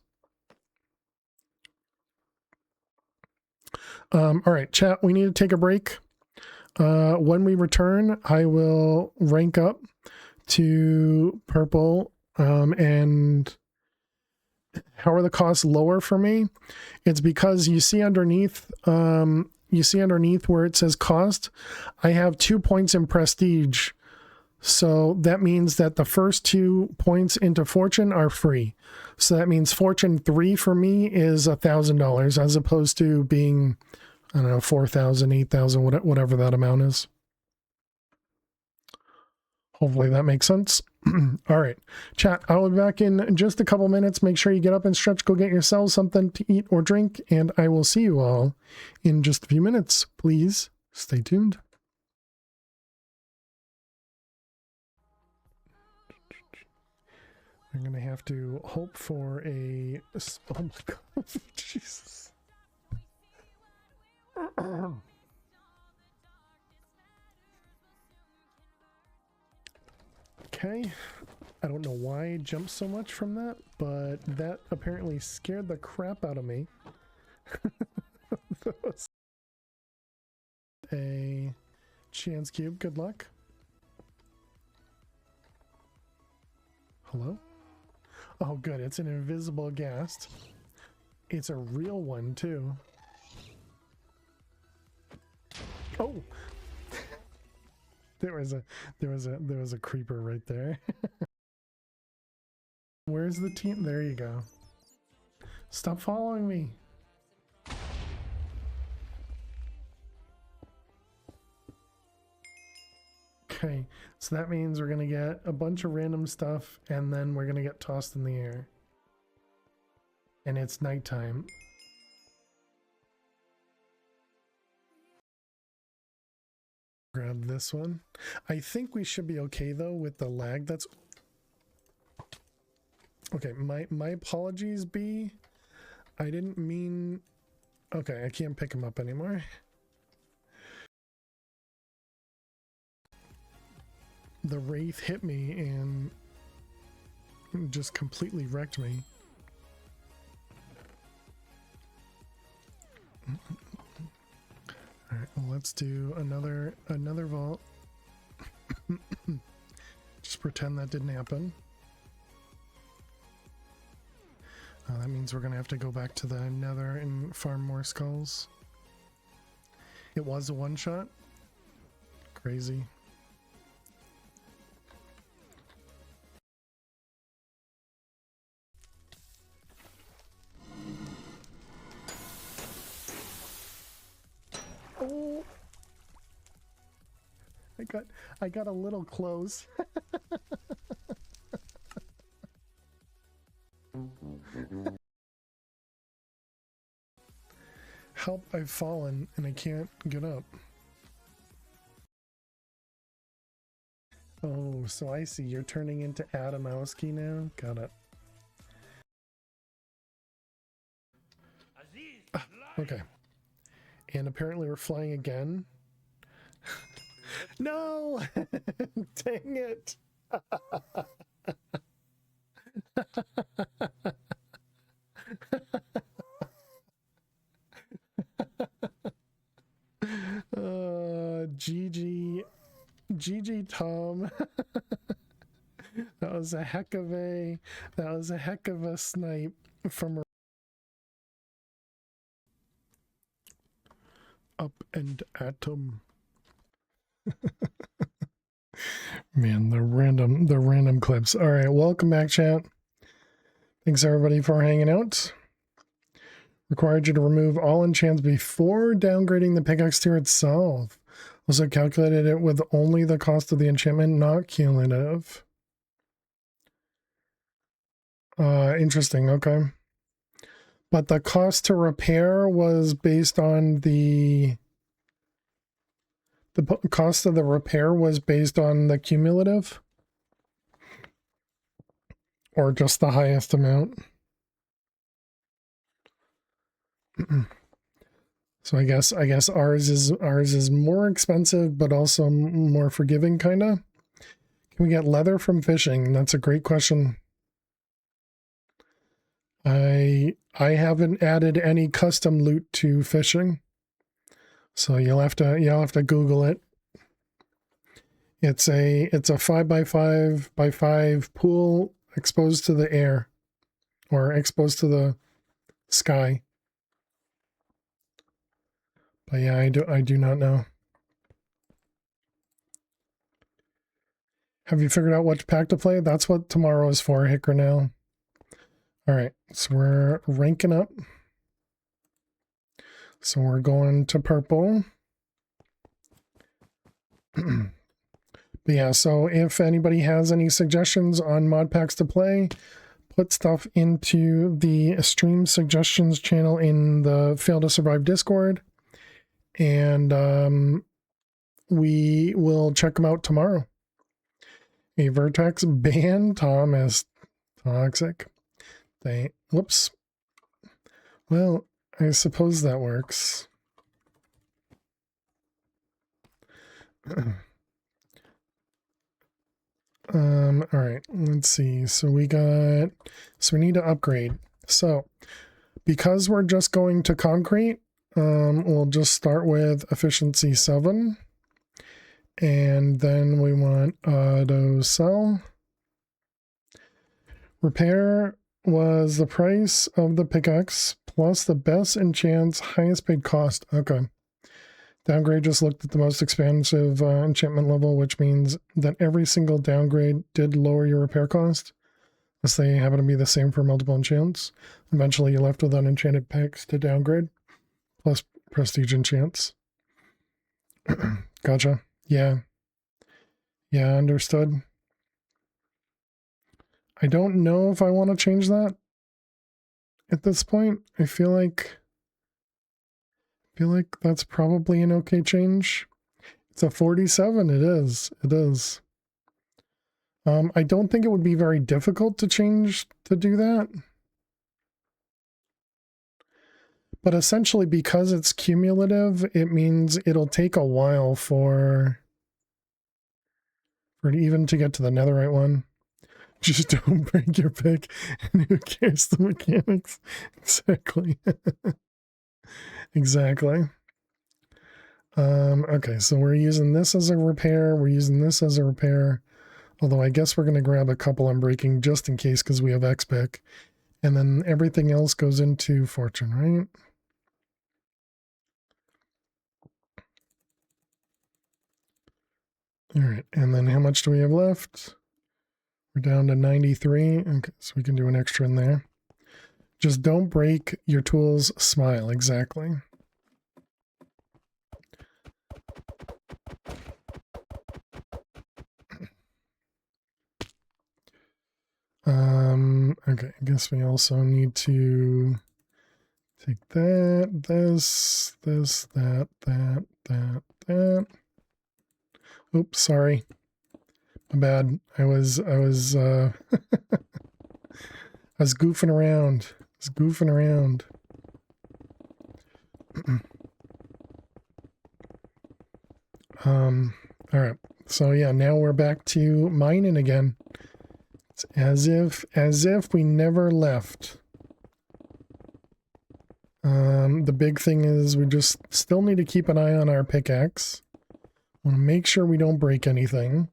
[SPEAKER 3] All right, chat, we need to take a break. When we return, I will rank up to purple. And how are the costs lower for me? It's because you see underneath where it says cost, I have 2 points in prestige. So that means that the first 2 points into fortune are free. So that means fortune 3 for me is $1,000 as opposed to being, I don't know, 4,000, 8,000, whatever that amount is. Hopefully that makes sense. All right, chat. I'll be back in just a couple minutes. Make sure you get up and stretch, go get yourselves something to eat or drink, and I will see you all in just a few minutes. Please stay tuned. I'm going to have to hope for a... Oh my God, Jesus. Okay. I don't know why I jumped so much from that, but that apparently scared the crap out of me. That was a chance cube. Good luck. Hello? Oh, good. It's an invisible ghast. It's a real one, too. Oh! There was a creeper right there. Where's the team? There you go. Stop following me. Okay, so that means we're gonna get a bunch of random stuff and then we're gonna get tossed in the air. And it's nighttime. Grab this one. I think we should be okay though with the lag that's... Okay, my apologies, B. I didn't mean... Okay, I can't pick him up anymore. The Wraith hit me and just completely wrecked me. Alright, well, let's do another vault. Just pretend that didn't happen. That means we're gonna have to go back to the Nether and farm more skulls. It was a one-shot? Crazy. Oh! I got a little close. Help, I've fallen and I can't get up. Oh, so I see. You're turning into Adamowski now? Got it. Okay. And apparently we're flying again. No! Dang it! GG Tom. That was a heck of a snipe from up and atom. Man, the random clips. All right, welcome back, chat. Thanks everybody for hanging out. Required you to remove all enchants before downgrading the pickaxe tier itself. Also calculated it with only the cost of the enchantment, not cumulative. Interesting, okay. But the cost to repair was based on the cost of the repair was based on the cumulative? Or just the highest amount? So I guess ours is more expensive, but also more forgiving, kinda. Can we get leather from fishing? That's a great question. I haven't added any custom loot to fishing, so you'll have to Google it. It's a 5x5x5 pool exposed to the air, or exposed to the sky. But yeah, I do not know. Have you figured out what pack to play? That's what tomorrow is for, Hicker now. Alright, so we're ranking up. So we're going to purple. But yeah, so if anybody has any suggestions on mod packs to play, put stuff into the stream suggestions channel in the Fail to Survive Discord, and we will check them out tomorrow. A Vertex ban Thomas toxic. Whoops. Well, I suppose that works. All right, let's see. So we need to upgrade. So because we're just going to concrete, we'll just start with efficiency 7. And then we want auto sell. Repair was the price of the pickaxe plus the best enchants, highest paid cost. Okay. Downgrade just looked at the most expensive enchantment level, which means that every single downgrade did lower your repair cost, unless they happen to be the same for multiple enchants. Eventually, you're left with unenchanted picks to downgrade, plus prestige enchants. Gotcha. Yeah. Yeah, understood. I don't know if I want to change that at this point. I feel like that's probably an okay change. It's a 47. It is. It is. I don't think it would be very difficult to change to do that. But essentially, because it's cumulative, it means it'll take a while for it even to get to the netherite one. Just don't break your pick, and who cares the mechanics? Exactly. Exactly. Okay, so we're using this as a repair. We're using this as a repair. Although I guess we're going to grab a couple unbreaking just in case because we have X-Pick. And then everything else goes into fortune, right? All right, and then how much do we have left? We're down to 93. Okay, so we can do an extra in there. Just don't break your tools. Smile, exactly. Okay, I guess we also need to take that, this, that. Oops, sorry. My bad. I was I was goofing around. All right. So yeah, now we're back to mining again. It's as if we never left. The big thing is we just still need to keep an eye on our pickaxe. Want to make sure we don't break anything.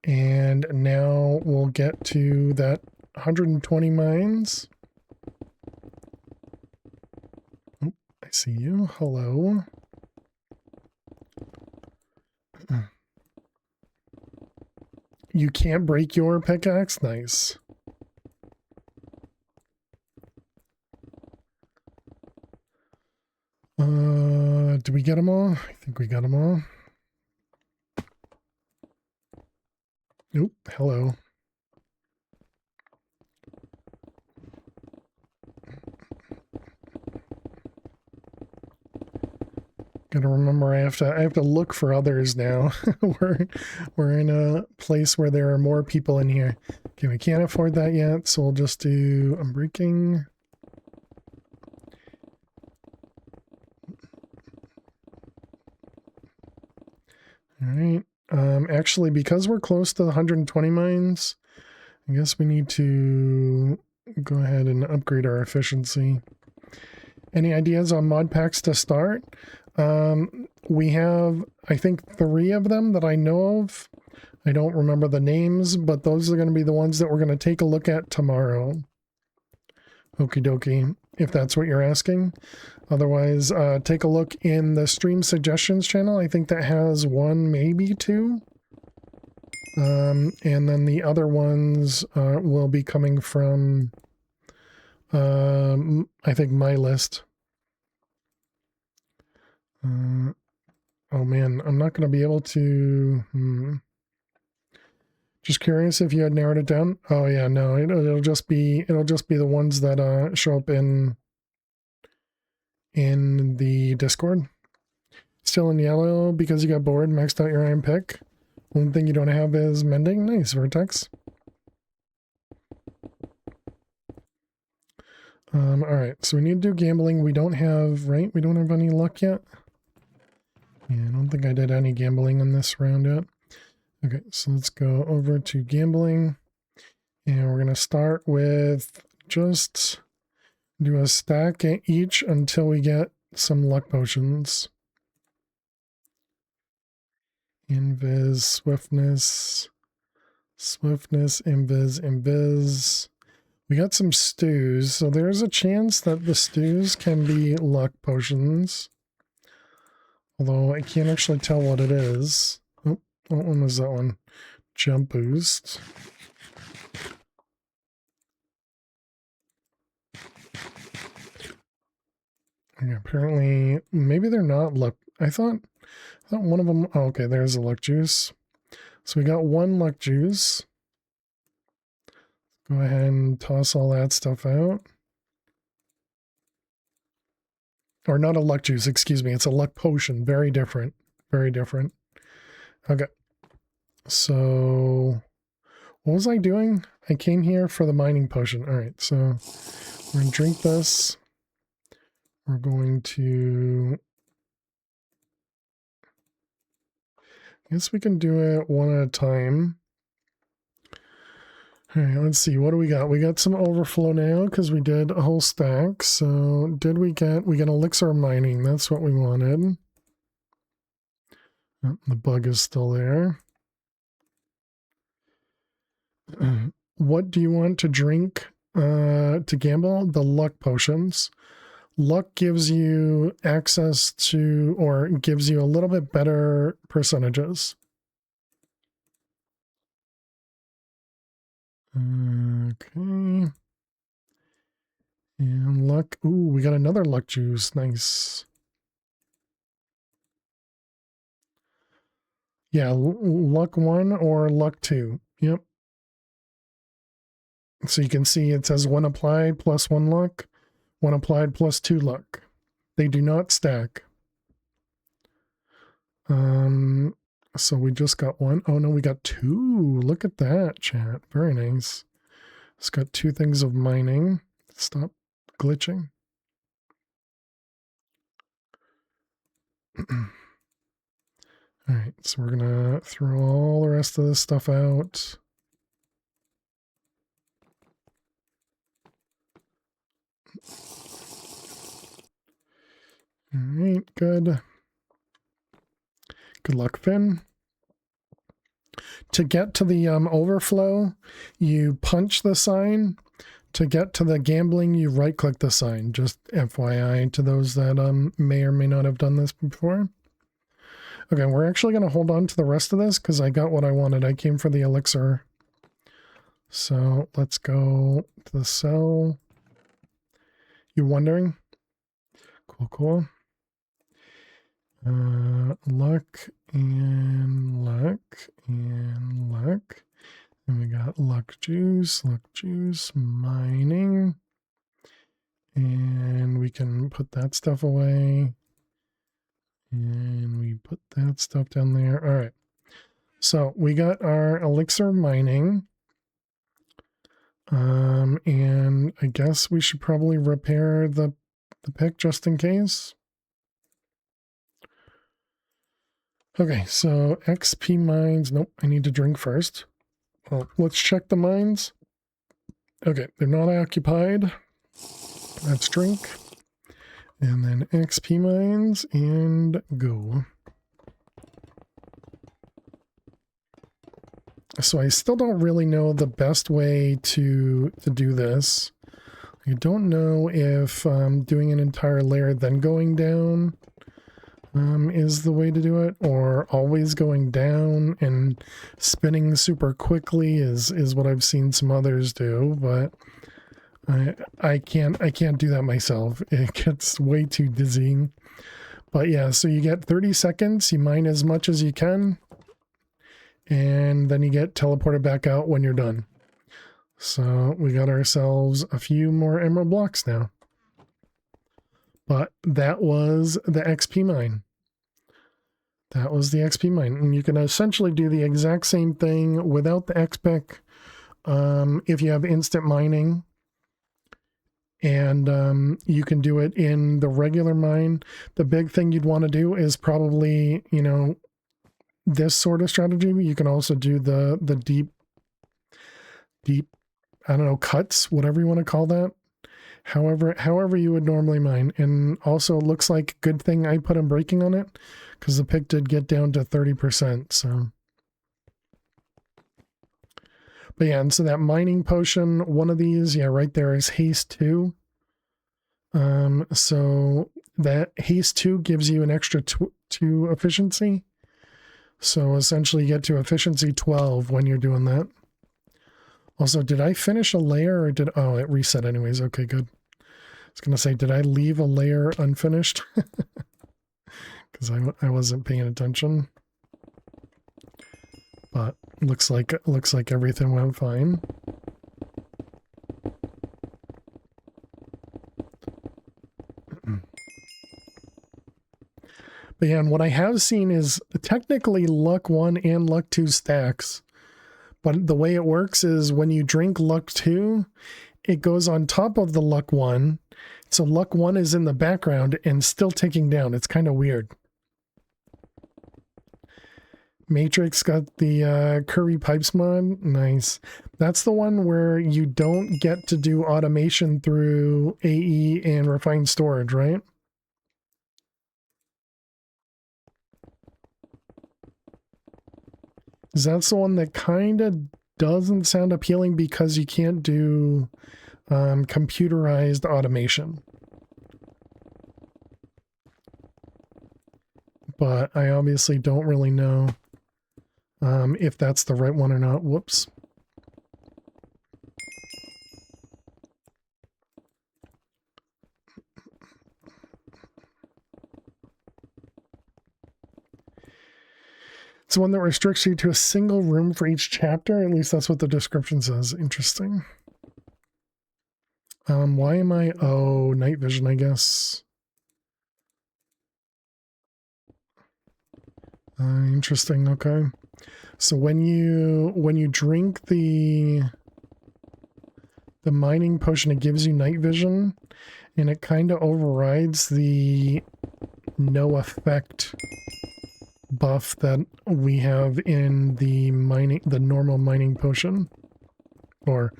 [SPEAKER 3] And now we'll get to that 120 mines. Oh, I see you. Hello. You can't break your pickaxe? Nice. Did we get them all? I think we got them all. Nope. Hello. Gotta remember I have to look for others now. we're in a place where there are more people in here. Okay, we can't afford that yet, so we'll just do unbreaking. All right. Actually, because we're close to the 120 mines, I guess we need to go ahead and upgrade our efficiency. Any ideas on mod packs to start? We have, I think, 3 of them that I know of. I don't remember the names, but those are going to be the ones that we're going to take a look at tomorrow. Okie dokie, if that's what you're asking. Otherwise, take a look in the stream suggestions channel. I think that has 1, maybe 2. And then the other ones will be coming from, I think, my list. Oh man, I'm not going to be able to... Just curious if you had narrowed it down. Oh yeah, no, it'll just be the ones that show up in the Discord. Still in yellow because you got bored, maxed out your iron pick. One thing you don't have is mending. Nice, Vertex. Alright, so we need to do gambling. We don't have, right? We don't have any luck yet. Yeah, I don't think I did any gambling in this round yet. Okay, so let's go over to gambling. And we're going to start with just do a stack each until we get some luck potions. Invis, swiftness, invis. We got some stews, so there's a chance that the stews can be luck potions. Although I can't actually tell what it is. Oh, what one was that one? Jump boost. Okay, apparently, maybe they're not luck. I thought one of them. Oh, okay, there's a luck juice. So we got one luck juice. Go ahead and toss all that stuff out. Or not a luck juice, excuse me. It's a luck potion. Very different. Very different. Okay. So, what was I doing? I came here for the mining potion. All right, so we're going to drink this. We're going to... I guess we can do it one at a time. All right, let's see. What do we got? We got some overflow now because we did a whole stack. So did we got elixir mining. That's what we wanted. Oh, the bug is still there. What do you want to drink to gamble? The luck potions. Luck gives you access to, or gives you a little bit better percentages. Okay. And luck. Ooh, we got another luck juice. Nice. Yeah, luck 1 or luck 2. Yep. So you can see it says 1 applied plus 1 luck. 1 applied plus 2 luck. They do not stack. So we just got 1. Oh no, we got 2. Look at that, chat. Very nice. It's got 2 things of mining. Stop glitching. Alright, so we're gonna throw all the rest of this stuff out. Alright, good. Good luck, Finn. To get to the overflow, you punch the sign. To get to the gambling, you right-click the sign. Just FYI to those that may or may not have done this before. Okay, we're actually going to hold on to the rest of this because I got what I wanted. I came for the elixir. So let's go to the cell. You wondering? Cool, cool. Luck and luck and luck. And we got luck juice, mining. And we can put that stuff away. And we put that stuff down there. All right. So we got our elixir mining. And I guess we should probably repair the pick just in case. Okay, so XP mines. Nope, I need to drink first. Well, let's check the mines. Okay, they're not occupied. Let's drink. And then XP mines and go. So I still don't really know the best way to do this. I don't know if doing an entire layer then going down is the way to do it, or always going down and spinning super quickly is what I've seen some others do, but I can't do that myself. It gets way too dizzying. But yeah, so you get 30 seconds, you mine as much as you can, and then you get teleported back out when you're done. So we got ourselves a few more emerald blocks now. But that was the XP mine. That was the XP mine. And you can essentially do the exact same thing without the XP if you have instant mining. And you can do it in the regular mine. The big thing you'd want to do is probably, you know, this sort of strategy. You can also do the deep, I don't know, cuts, whatever you want to call that. However you would normally mine. And also it looks like good thing I put unbreaking on it, because the pick did get down to 30%. So, but yeah, and so that mining potion, one of these, yeah, right there is haste 2. So that haste 2 gives you an extra 2 efficiency. So essentially you get to efficiency 12 when you're doing that. Also, did I finish a layer or oh, it reset anyways. Okay, good. I was going to say, did I leave a layer unfinished? Because I wasn't paying attention. But looks like everything went fine. But yeah, and what I have seen is technically luck 1 and luck 2 stacks. But the way it works is when you drink luck 2, it goes on top of the luck 1. So luck 1 is in the background and still ticking down. It's kind of weird. Matrix got the Curry Pipes mod. Nice. That's the one where you don't get to do automation through AE and refined storage, right? That's the one that kind of doesn't sound appealing because you can't do computerized automation. But I obviously don't really know if that's the right one or not. Whoops. It's one that restricts you to a single room for each chapter. At least that's what the description says. Interesting. Why am I... Oh, night vision, I guess. Interesting. Okay. So when you drink the mining potion, it gives you night vision, and it kind of overrides the no effect buff that we have in the normal mining potion, or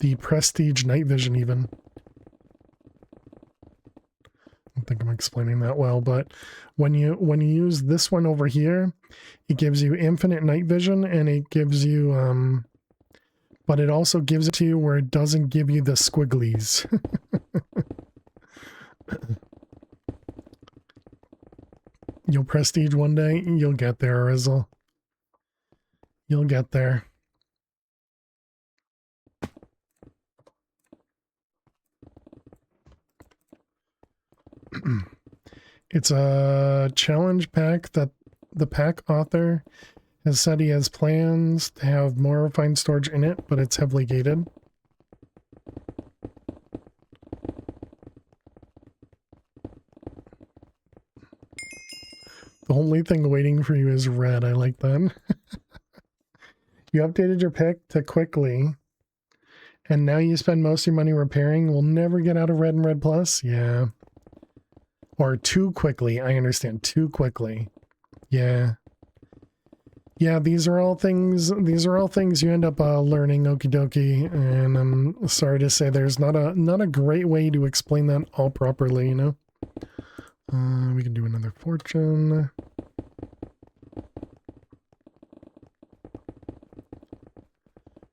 [SPEAKER 3] the prestige night vision even. I don't think I'm explaining that well, but when you use this one over here, it gives you infinite night vision, and it gives you but it also gives it to you where it doesn't give you the squigglies. You'll prestige one day, you'll get there, Rizzle. You'll get there. It's a challenge pack that the pack author has said he has plans to have more refined storage in it, but it's heavily gated. The only thing waiting for you is red. I like that. You updated your pick to quickly, and now you spend most of your money repairing. We'll never get out of red and red plus. Yeah. Or too quickly. I understand. Too quickly. Yeah. Yeah, these are all things you end up learning, okie dokie, and I'm sorry to say there's not a great way to explain that all properly, you know? We can do another fortune.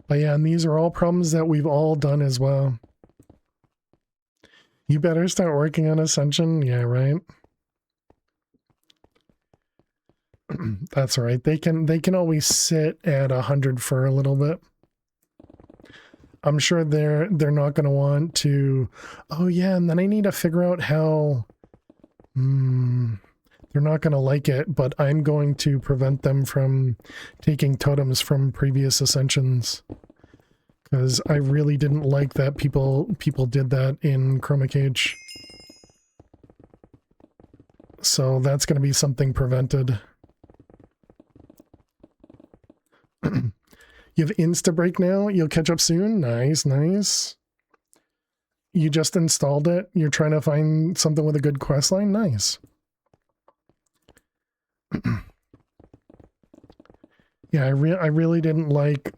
[SPEAKER 3] But yeah, and these are all problems that we've all done as well. You better start working on Ascension. Yeah, right. That's right. They can always sit at 100 for a little bit. I'm sure they're not going to want to. Oh yeah, and then I need to figure out how. They're not going to like it, but I'm going to prevent them from taking totems from previous ascensions. Because I really didn't like that people did that in Chroma Cage. So that's going to be something prevented. You have Instabreak now? You'll catch up soon? Nice, nice. You just installed it? You're trying to find something with a good questline? Nice. Yeah, I really didn't like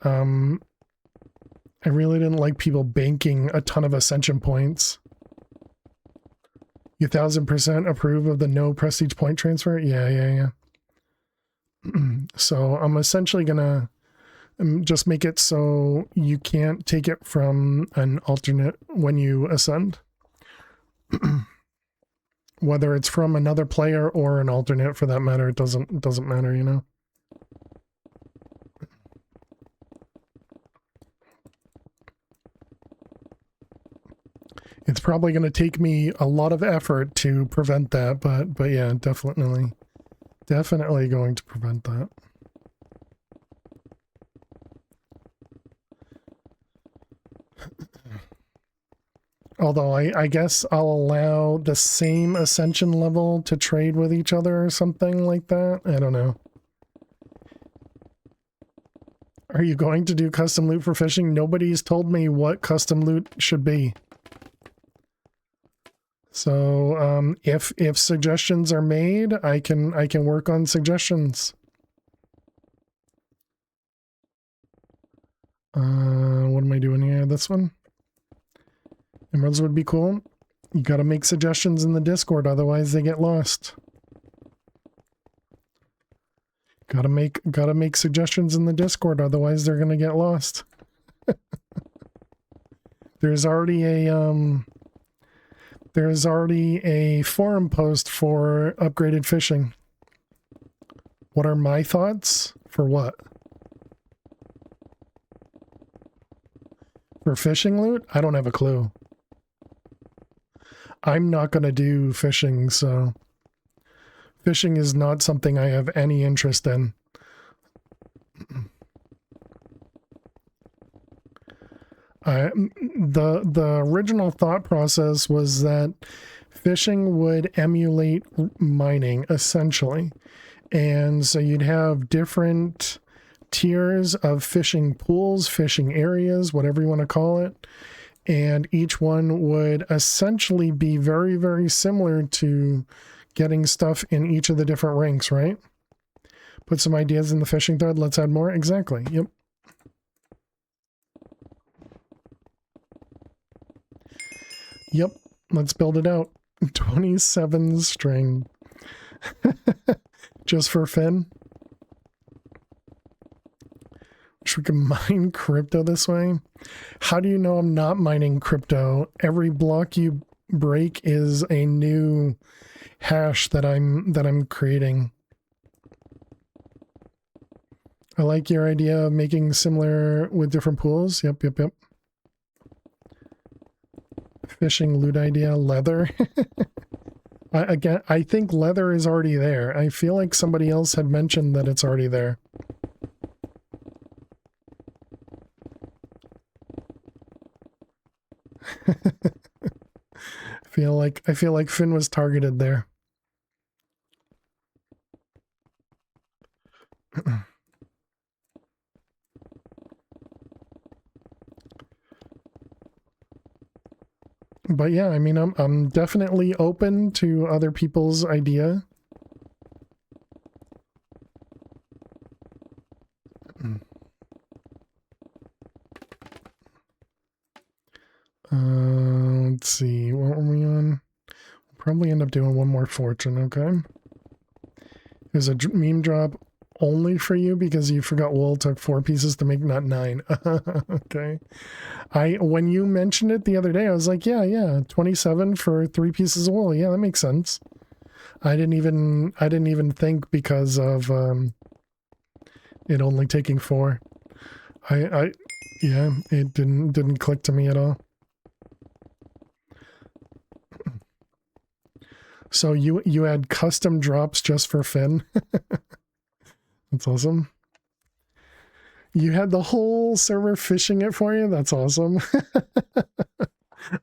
[SPEAKER 3] people banking a ton of ascension points. You 1000% approve of the no prestige point transfer? Yeah. So I'm essentially gonna just make it so you can't take it from an alternate when you ascend. Whether it's from another player or an alternate for that matter, it doesn't matter, you know. It's probably going to take me a lot of effort to prevent that, but yeah, definitely going to prevent that. Although I guess I'll allow the same ascension level to trade with each other or something like that. I don't know. Are you going to do custom loot for fishing? Nobody's told me what custom loot should be. So if suggestions are made, I can work on suggestions. What am I doing here? This one? Emeralds would be cool. You gotta make suggestions in the Discord, otherwise they get lost. Gotta make suggestions in the Discord, otherwise they're gonna get lost. There's already a forum post for upgraded fishing. What are my thoughts? For what? For fishing loot? I don't have a clue. I'm not going to do fishing, so fishing is not something I have any interest in. The original thought process was that fishing would emulate mining, essentially. And so you'd have different tiers of fishing pools, fishing areas, whatever you want to call it. And each one would essentially be very, very similar to getting stuff in each of the different ranks, right? Put some ideas in the fishing thread. Let's add more. Exactly. Yep. Yep. Let's build it out. 27 string. Just for Finn. Wish we could mine crypto this way. How do you know I'm not mining crypto? Every block you break is a new hash that I'm creating. I like your idea of making similar with different pools. Yep. Fishing loot idea, leather. I think leather is already there. I feel like somebody else had mentioned that it's already there. I feel like Finn was targeted there. But yeah, I mean, I'm definitely open to other people's idea. Let's see, what were we on? We'll probably end up doing one more fortune, okay? There's a meme drop only for you because you forgot wool took 4 pieces to make, not 9. Okay. When you mentioned it the other day, I was like, yeah, 27 for 3 pieces of wool. Yeah, that makes sense. I didn't even think because of it only taking 4. Yeah, it didn't click to me at all. So you had custom drops just for Finn? That's awesome. You had the whole server fishing it for you? That's awesome.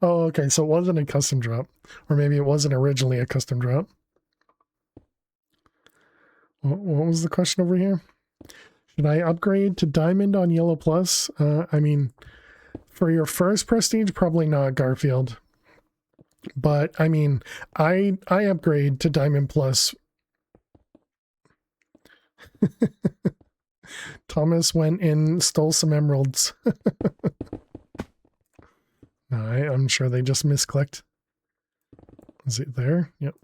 [SPEAKER 3] Oh, okay. So it wasn't a custom drop. Or maybe it wasn't originally a custom drop. What was the question over here? Should I upgrade to Diamond on Yellow Plus? I mean, for your first prestige, probably not, Garfield. But, I mean, I upgrade to Diamond Plus. Thomas went and stole some emeralds. No, I'm sure they just misclicked. Is it there? Yep.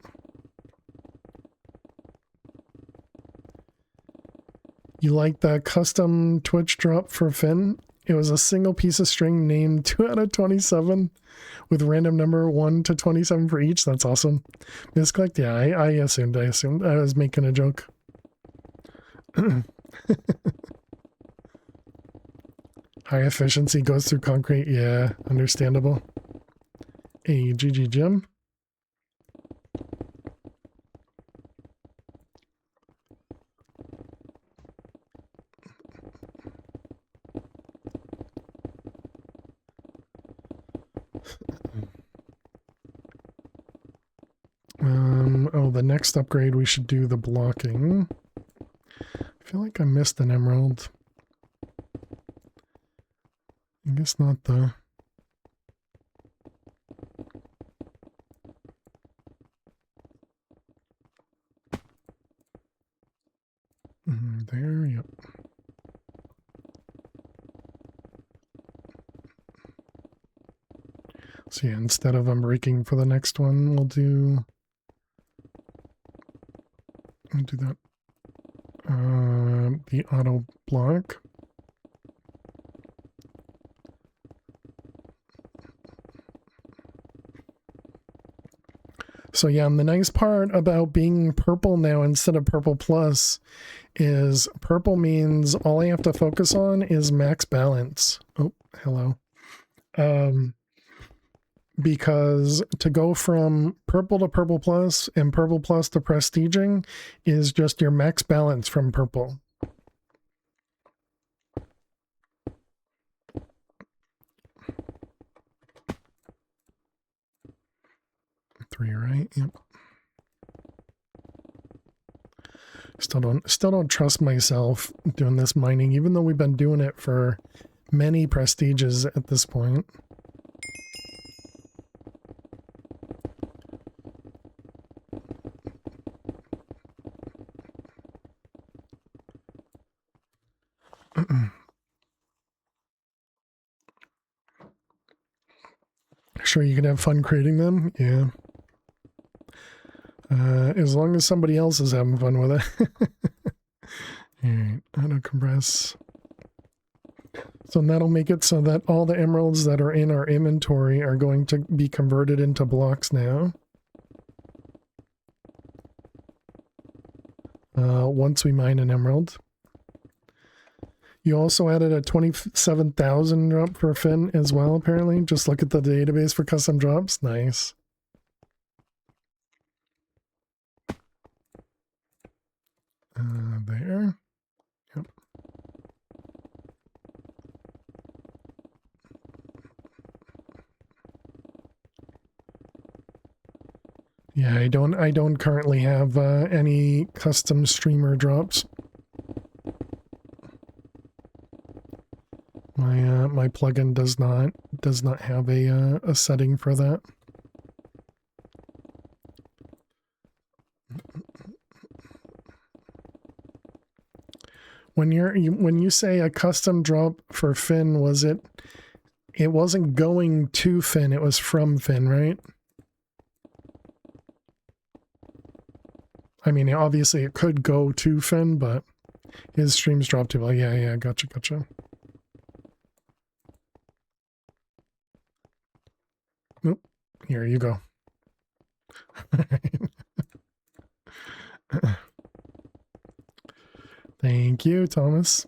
[SPEAKER 3] You like the custom Twitch drop for Finn? It was a single piece of string named 2 out of 27 with random number 1 to 27 for each. That's awesome. Misclicked? Yeah, I assumed. I was making a joke. High efficiency goes through concrete. Yeah, understandable. Hey, GG Jim. Oh, the next upgrade we should do the blocking. I feel like I missed an emerald. I guess not the... There, yep. So yeah, instead of unbreaking for the next one, we'll do that. The auto block. So yeah, and the nice part about being purple now instead of purple plus is purple means all I have to focus on is max balance. Oh, hello. Because to go from purple to purple plus and purple plus to prestiging is just your max balance from purple. Three, right? Yep. Still don't trust myself doing this mining, even though we've been doing it for many prestiges at this point. Sure, you can have fun creating them. Yeah. As long as somebody else is having fun with it. Alright, auto compress. So that'll make it so that all the emeralds that are in our inventory are going to be converted into blocks now. Once we mine an emerald. You also added a 27,000 drop for Finn as well, apparently. Just look at the database for custom drops. Nice. There. Yep. Yeah, I don't currently have any custom streamer drops. My plugin does not have a setting for that. When you say a custom drop for Finn, it wasn't going to Finn, it was from Finn, right? I mean, obviously it could go to Finn, but his streams dropped too. Well, yeah, gotcha. Nope. Here you go. Thank you, Thomas.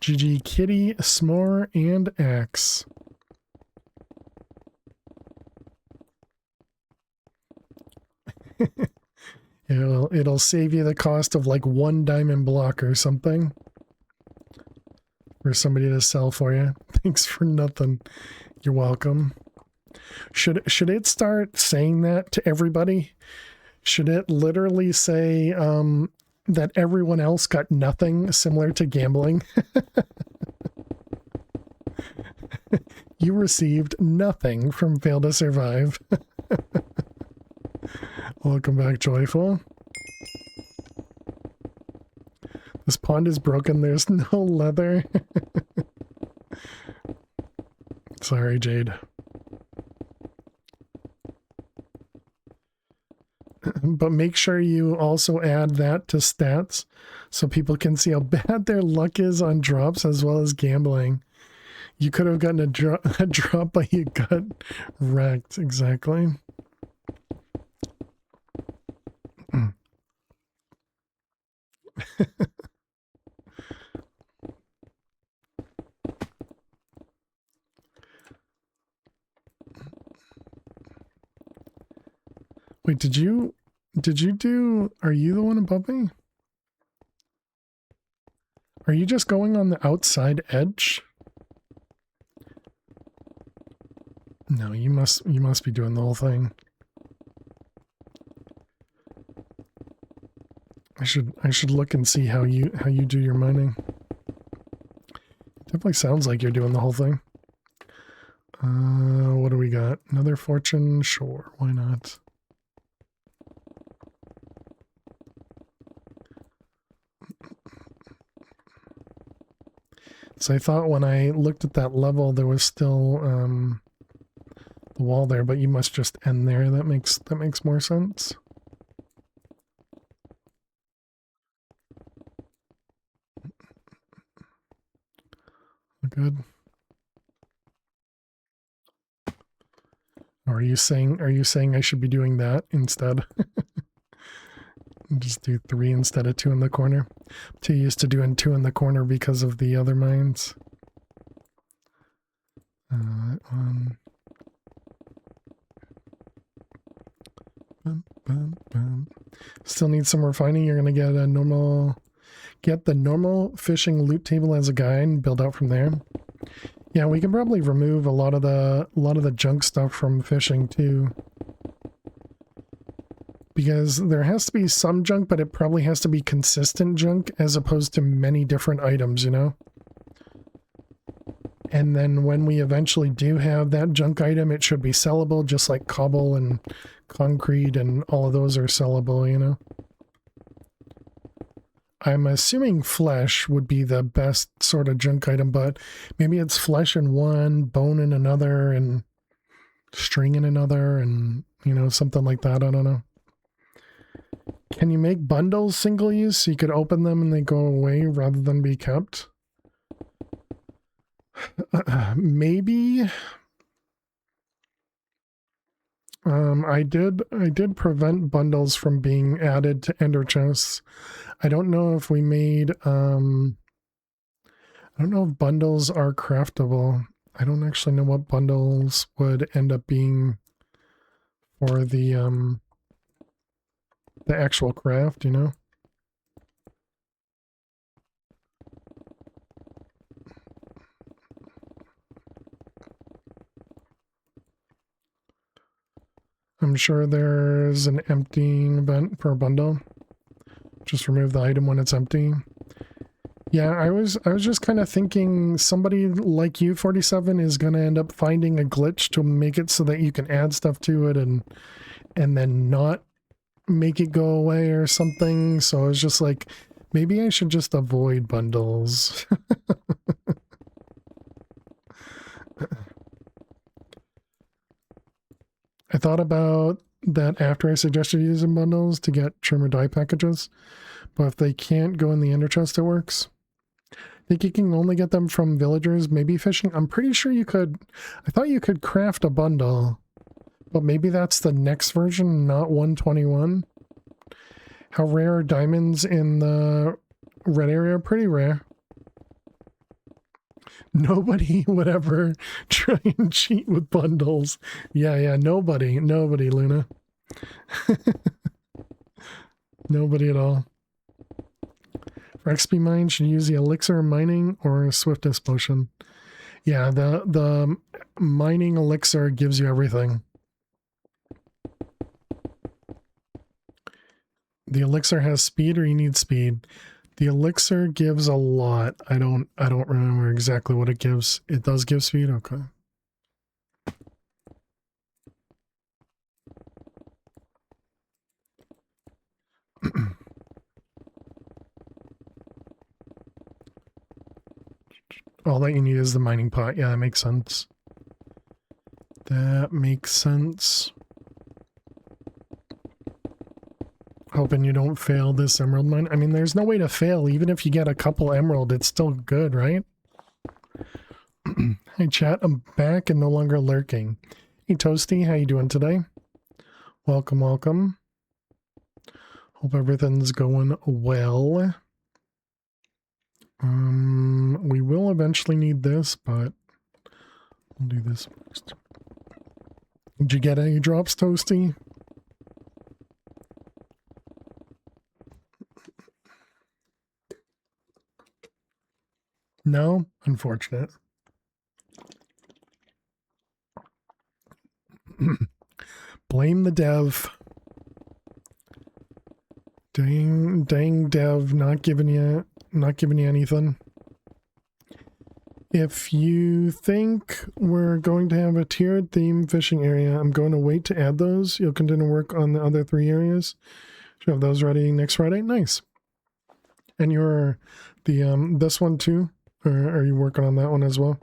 [SPEAKER 3] GG Kitty, S'more, and X. It'll save you the cost of like 1 diamond block or something for somebody to sell for you. Thanks for nothing. You're welcome. Should it start saying that to everybody? Should it literally say that everyone else got nothing, similar to gambling? You received nothing from Fail to Survive. Welcome back, Joyful. This pond is broken. There's no leather. Sorry, Jade. But make sure you also add that to stats so people can see how bad their luck is on drops as well as gambling. You could have gotten a drop, but you got wrecked. Exactly. Wait, did you do, are you the one above me? Are you just going on the outside edge? No, you must be doing the whole thing. I should look and see how you do your mining. Definitely sounds like you're doing the whole thing. What do we got? Another fortune? Sure, why not? So I thought when I looked at that level there was still the wall there, but you must just end there. That makes more sense. Good. Or are you saying I should be doing that instead? Just do 3 instead of 2 in the corner. I'm too used to doing 2 in the corner because of the other mines. That one. Bum, bum, bum. Still need some refining. You're gonna get the normal fishing loot table as a guide and build out from there. Yeah, we can probably remove a lot of the junk stuff from fishing too. Because there has to be some junk, but it probably has to be consistent junk as opposed to many different items, you know? And then when we eventually do have that junk item, it should be sellable, just like cobble and concrete and all of those are sellable, you know? I'm assuming flesh would be the best sort of junk item, but maybe it's flesh in one, bone in another, and string in another, and, you know, something like that. I don't know. Can you make bundles single use so you could open them and they go away rather than be kept? Maybe. I did prevent bundles from being added to ender chests. I don't know if we made I don't know if bundles are craftable. I don't actually know what bundles would end up being for the actual craft, you know? I'm sure there's an emptying event for a bundle. Just remove the item when it's empty. Yeah, I was just kind of thinking somebody like you, 47, is going to end up finding a glitch to make it so that you can add stuff to it and then not make it go away or something. So I was just like, maybe I should just avoid bundles. I thought about that after I suggested using bundles to get trim or dye packages, but if they can't go in the ender chest, it works. I think you can only get them from villagers, maybe fishing. I'm pretty sure you could. I thought you could craft a bundle, but maybe that's the next version, not 121. How rare are diamonds in the red area? Pretty rare. Nobody would ever try and cheat with bundles. Yeah, nobody, Luna. Nobody at all. For XP mine, should you use the elixir mining or swiftness potion? Yeah, the mining elixir gives you everything. The elixir has speed, or you need speed. The elixir gives a lot. I don't remember exactly what it gives. It does give speed? Okay. All that you need is the mining pot. Yeah, that makes sense. That makes sense. Hoping you don't fail this emerald mine. I mean, there's no way to fail. Even if you get a couple emerald, it's still good, right? Hey chat, I'm back and no longer lurking. Hey Toasty, how you doing today? Welcome, welcome. Hope everything's going well. We will eventually need this, but we'll do this first. Did you get any drops, Toasty? No? Unfortunate. Blame the dev. Dang dev, not giving you anything. If you think we're going to have a tiered theme fishing area, I'm going to wait to add those. You'll continue to work on the other 3 areas. Should have those ready next Friday. Nice. And you're this one too, or are you working on that one as well?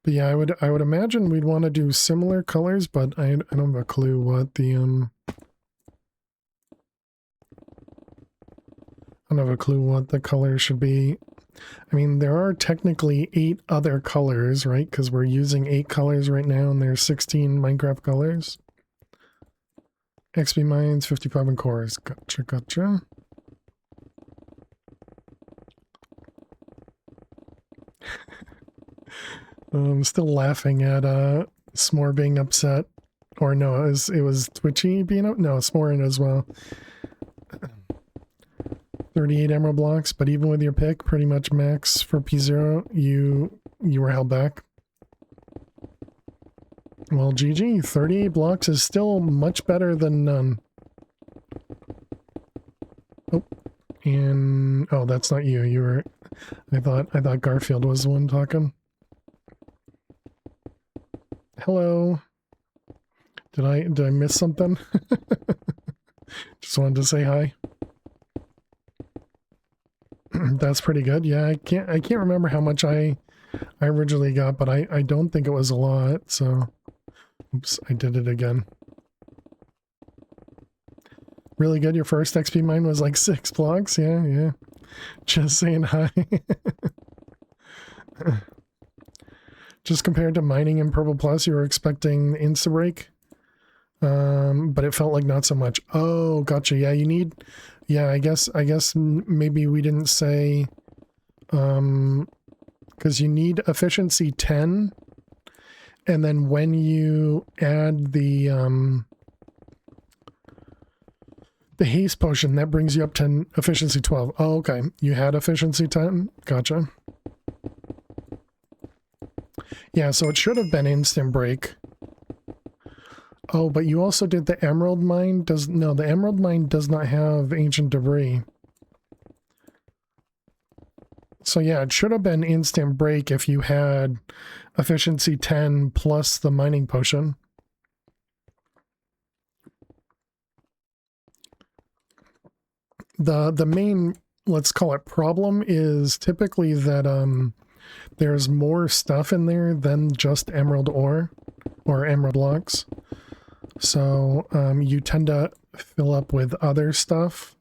[SPEAKER 3] But yeah, I would imagine we'd want to do similar colors, but I don't have a clue what the I don't have a clue what the colors should be. I mean, there are technically 8 other colors, right? Because we're using 8 colors right now, and there's 16 Minecraft colors. XP mines, 55 in cores. Gotcha, gotcha. I'm still laughing at S'more being upset. Or no, it was Twitchy being up. No, S'more in as well. 38 emerald blocks, but even with your pick, pretty much max for P0, you were held back. Well, GG, 38 blocks is still much better than none. Oh, and oh, that's not you. You were. I thought Garfield was the one talking. Hello. Did I miss something? Just wanted to say hi. That's pretty good. Yeah, I can't remember how much I originally got, but I don't think it was a lot, so oops, I did it again. Really good. Your first XP mine was like 6 blocks. Yeah. Just saying hi. Just compared to mining in Purple Plus, you were expecting Insta Break. But it felt like not so much. Oh, gotcha. Yeah, you need. Yeah, I guess maybe we didn't say. Because you need efficiency 10, and then when you add the haste potion, that brings you up to efficiency 12. Oh, okay. You had efficiency 10. Gotcha. Yeah, so it should have been instant break. Oh, but you also did the emerald mine. No, the emerald mine does not have ancient debris. So yeah, it should have been instant break if you had efficiency 10 plus the mining potion. The main, let's call it problem, is typically that there's more stuff in there than just emerald ore or emerald blocks. So you tend to fill up with other stuff.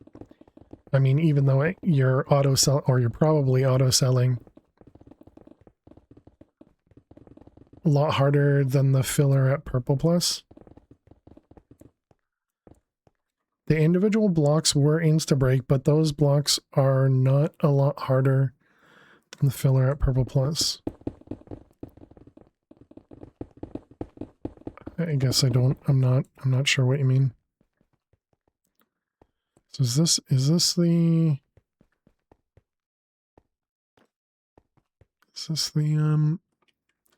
[SPEAKER 3] I mean, even though you're auto sell, or you're probably auto selling, a lot harder than the filler at Purple Plus. The individual blocks were insta break, but those blocks are not a lot harder than the filler at Purple Plus. I guess I'm not sure what you mean. So is this the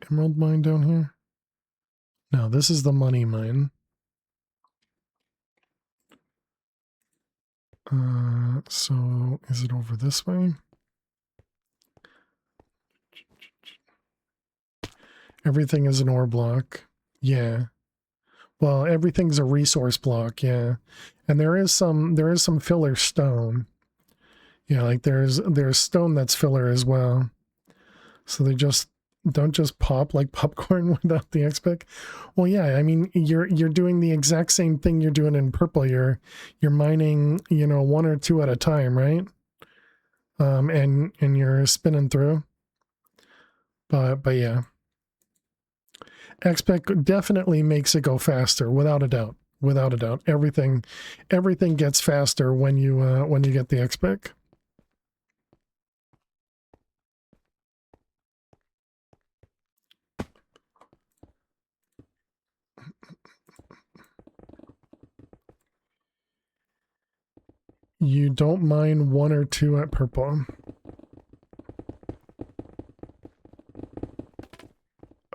[SPEAKER 3] emerald mine down here? No, this is the money mine. So is it over this way? Everything is an ore block. Yeah. Well, everything's a resource block, yeah. And there is some filler stone. Yeah, like there's stone that's filler as well. So they don't just pop like popcorn without the XPIC. Well, yeah, I mean you're doing the exact same thing you're doing in purple. You're mining, you know, 1 or 2 at a time, right? And you're spinning through. But yeah. XPIC definitely makes it go faster, without a doubt. Without a doubt. Everything gets faster when you get the XPIC. You don't mine 1 or 2 at purple.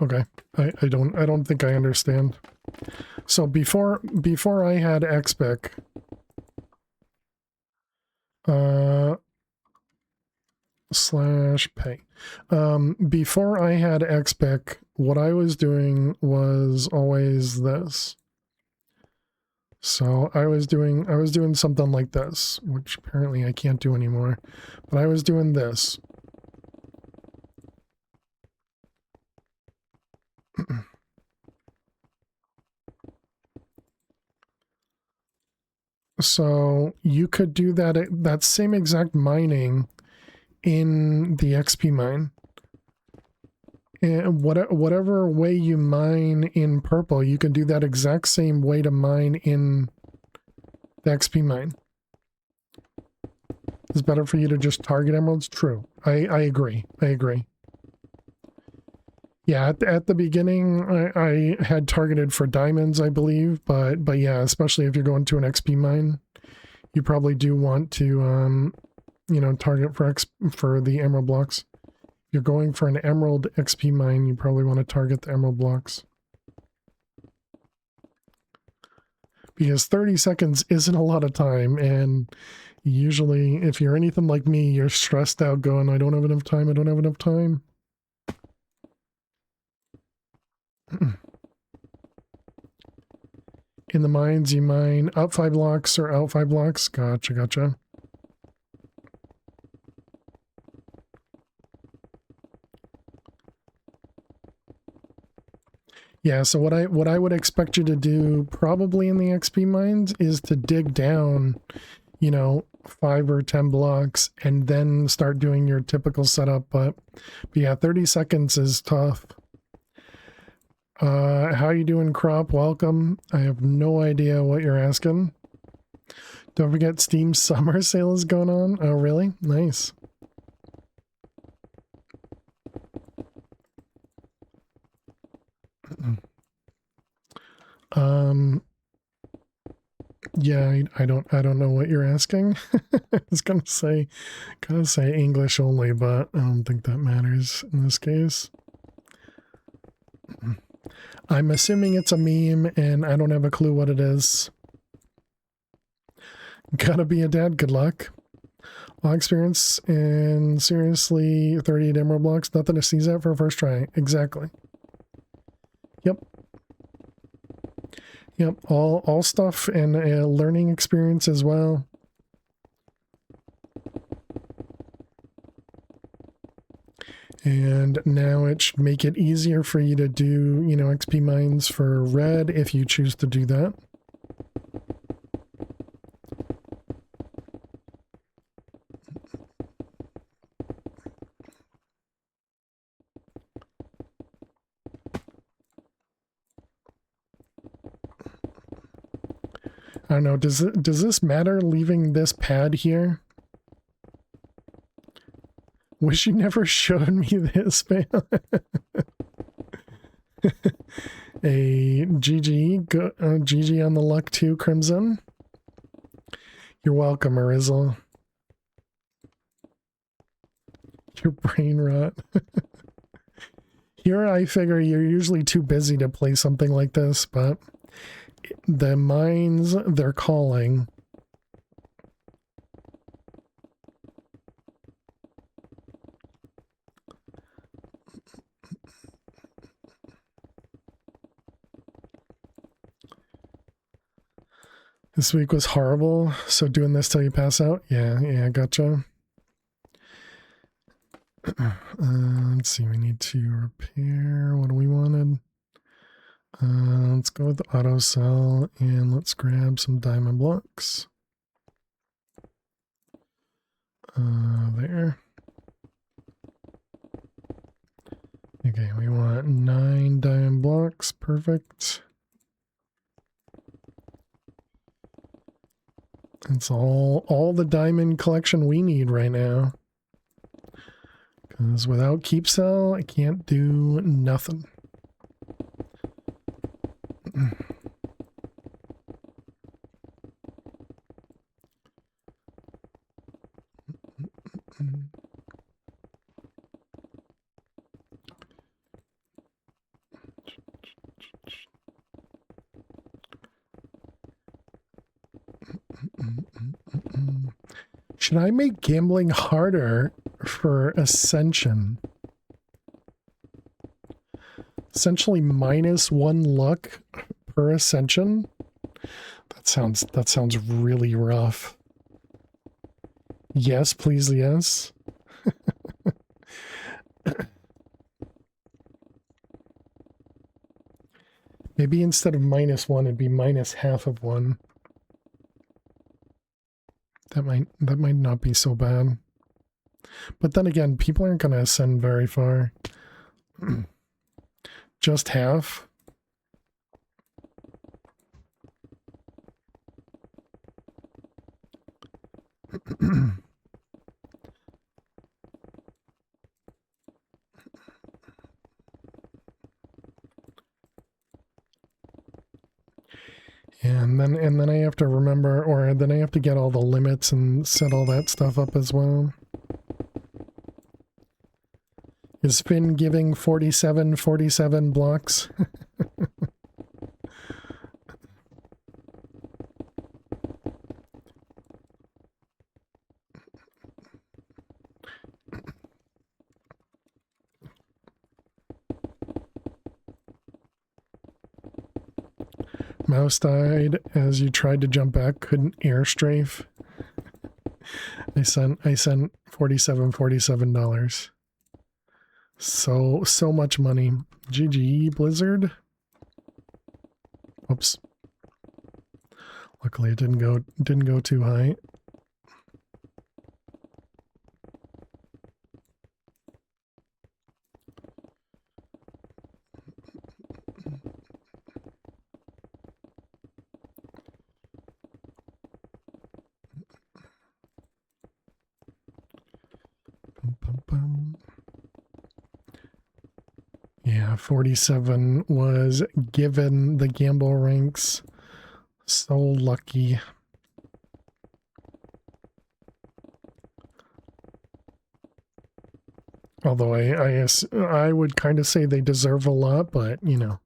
[SPEAKER 3] Okay. I don't think I understand. So before I had XPIC, /pay. Before I had XPIC, what I was doing was always this. So I was doing something like this, which apparently I can't do anymore. But I was doing this. So you could do that same exact mining in the XP mine. And whatever way you mine in purple, you can do that exact same way to mine in the XP mine. It's better for you to just target emeralds? True. I agree. I agree. Yeah, at the beginning, I had targeted for diamonds, I believe, but yeah, especially if you're going to an XP mine, you probably do want to, you know, target for the emerald blocks. If you're going for an emerald XP mine, you probably want to target the emerald blocks. Because 30 seconds isn't a lot of time, and usually, if you're anything like me, you're stressed out going, I don't have enough time, I don't have enough time. In the mines, you mine up 5 blocks or out 5 blocks. Gotcha. Yeah, so what I would expect you to do probably in the XP mines is to dig down, you know, 5 or 10 blocks and then start doing your typical setup. But yeah, 30 seconds is tough. How you doing, Crop? Welcome. I have no idea what you're asking. Don't forget Steam Summer Sale is going on. Oh, really? Nice. Yeah, I don't know what you're asking. I was gonna say English only, but I don't think that matters in this case. I'm assuming it's a meme, and I don't have a clue what it is. Gotta be a dad, good luck. All experience, and seriously, 38 emerald blocks, nothing to sneeze at for a first try. Exactly. Yep, all stuff and a learning experience as well. And now it should make it easier for you to do, you know, XP mines for red if you choose to do that. I don't know, does this matter leaving this pad here? Wish you never showed me this, man. A GG on the luck too, Crimson. You're welcome, Arizel. Your brain rot. Here I figure you're usually too busy to play something like this, but the mines, they're calling. This week was horrible, so doing this till you pass out? Yeah, gotcha. Let's see, we need to repair. What do we wanted? Let's go with the auto cell and let's grab some diamond blocks. There. Okay, we want 9 diamond blocks. Perfect. It's all the diamond collection we need right now. Because without keep cell, I can't do nothing. Should I make gambling harder for Ascension? Essentially -1 luck per Ascension? That sounds really rough. Yes, please, yes. Maybe instead of -1, it'd be -half of 1. That might not be so bad. But then again, people aren't going to ascend very far. Just half. And then I have to remember, or then I have to get all the limits and set all that stuff up as well. Is Finn giving 47 blocks? Mouse died as you tried to jump back, couldn't air strafe. I sent $47. So much money. GG Blizzard. Oops. Luckily it didn't go too high. Yeah, 47 was given the gamble ranks. So lucky. Although I would kind of say they deserve a lot, but you know.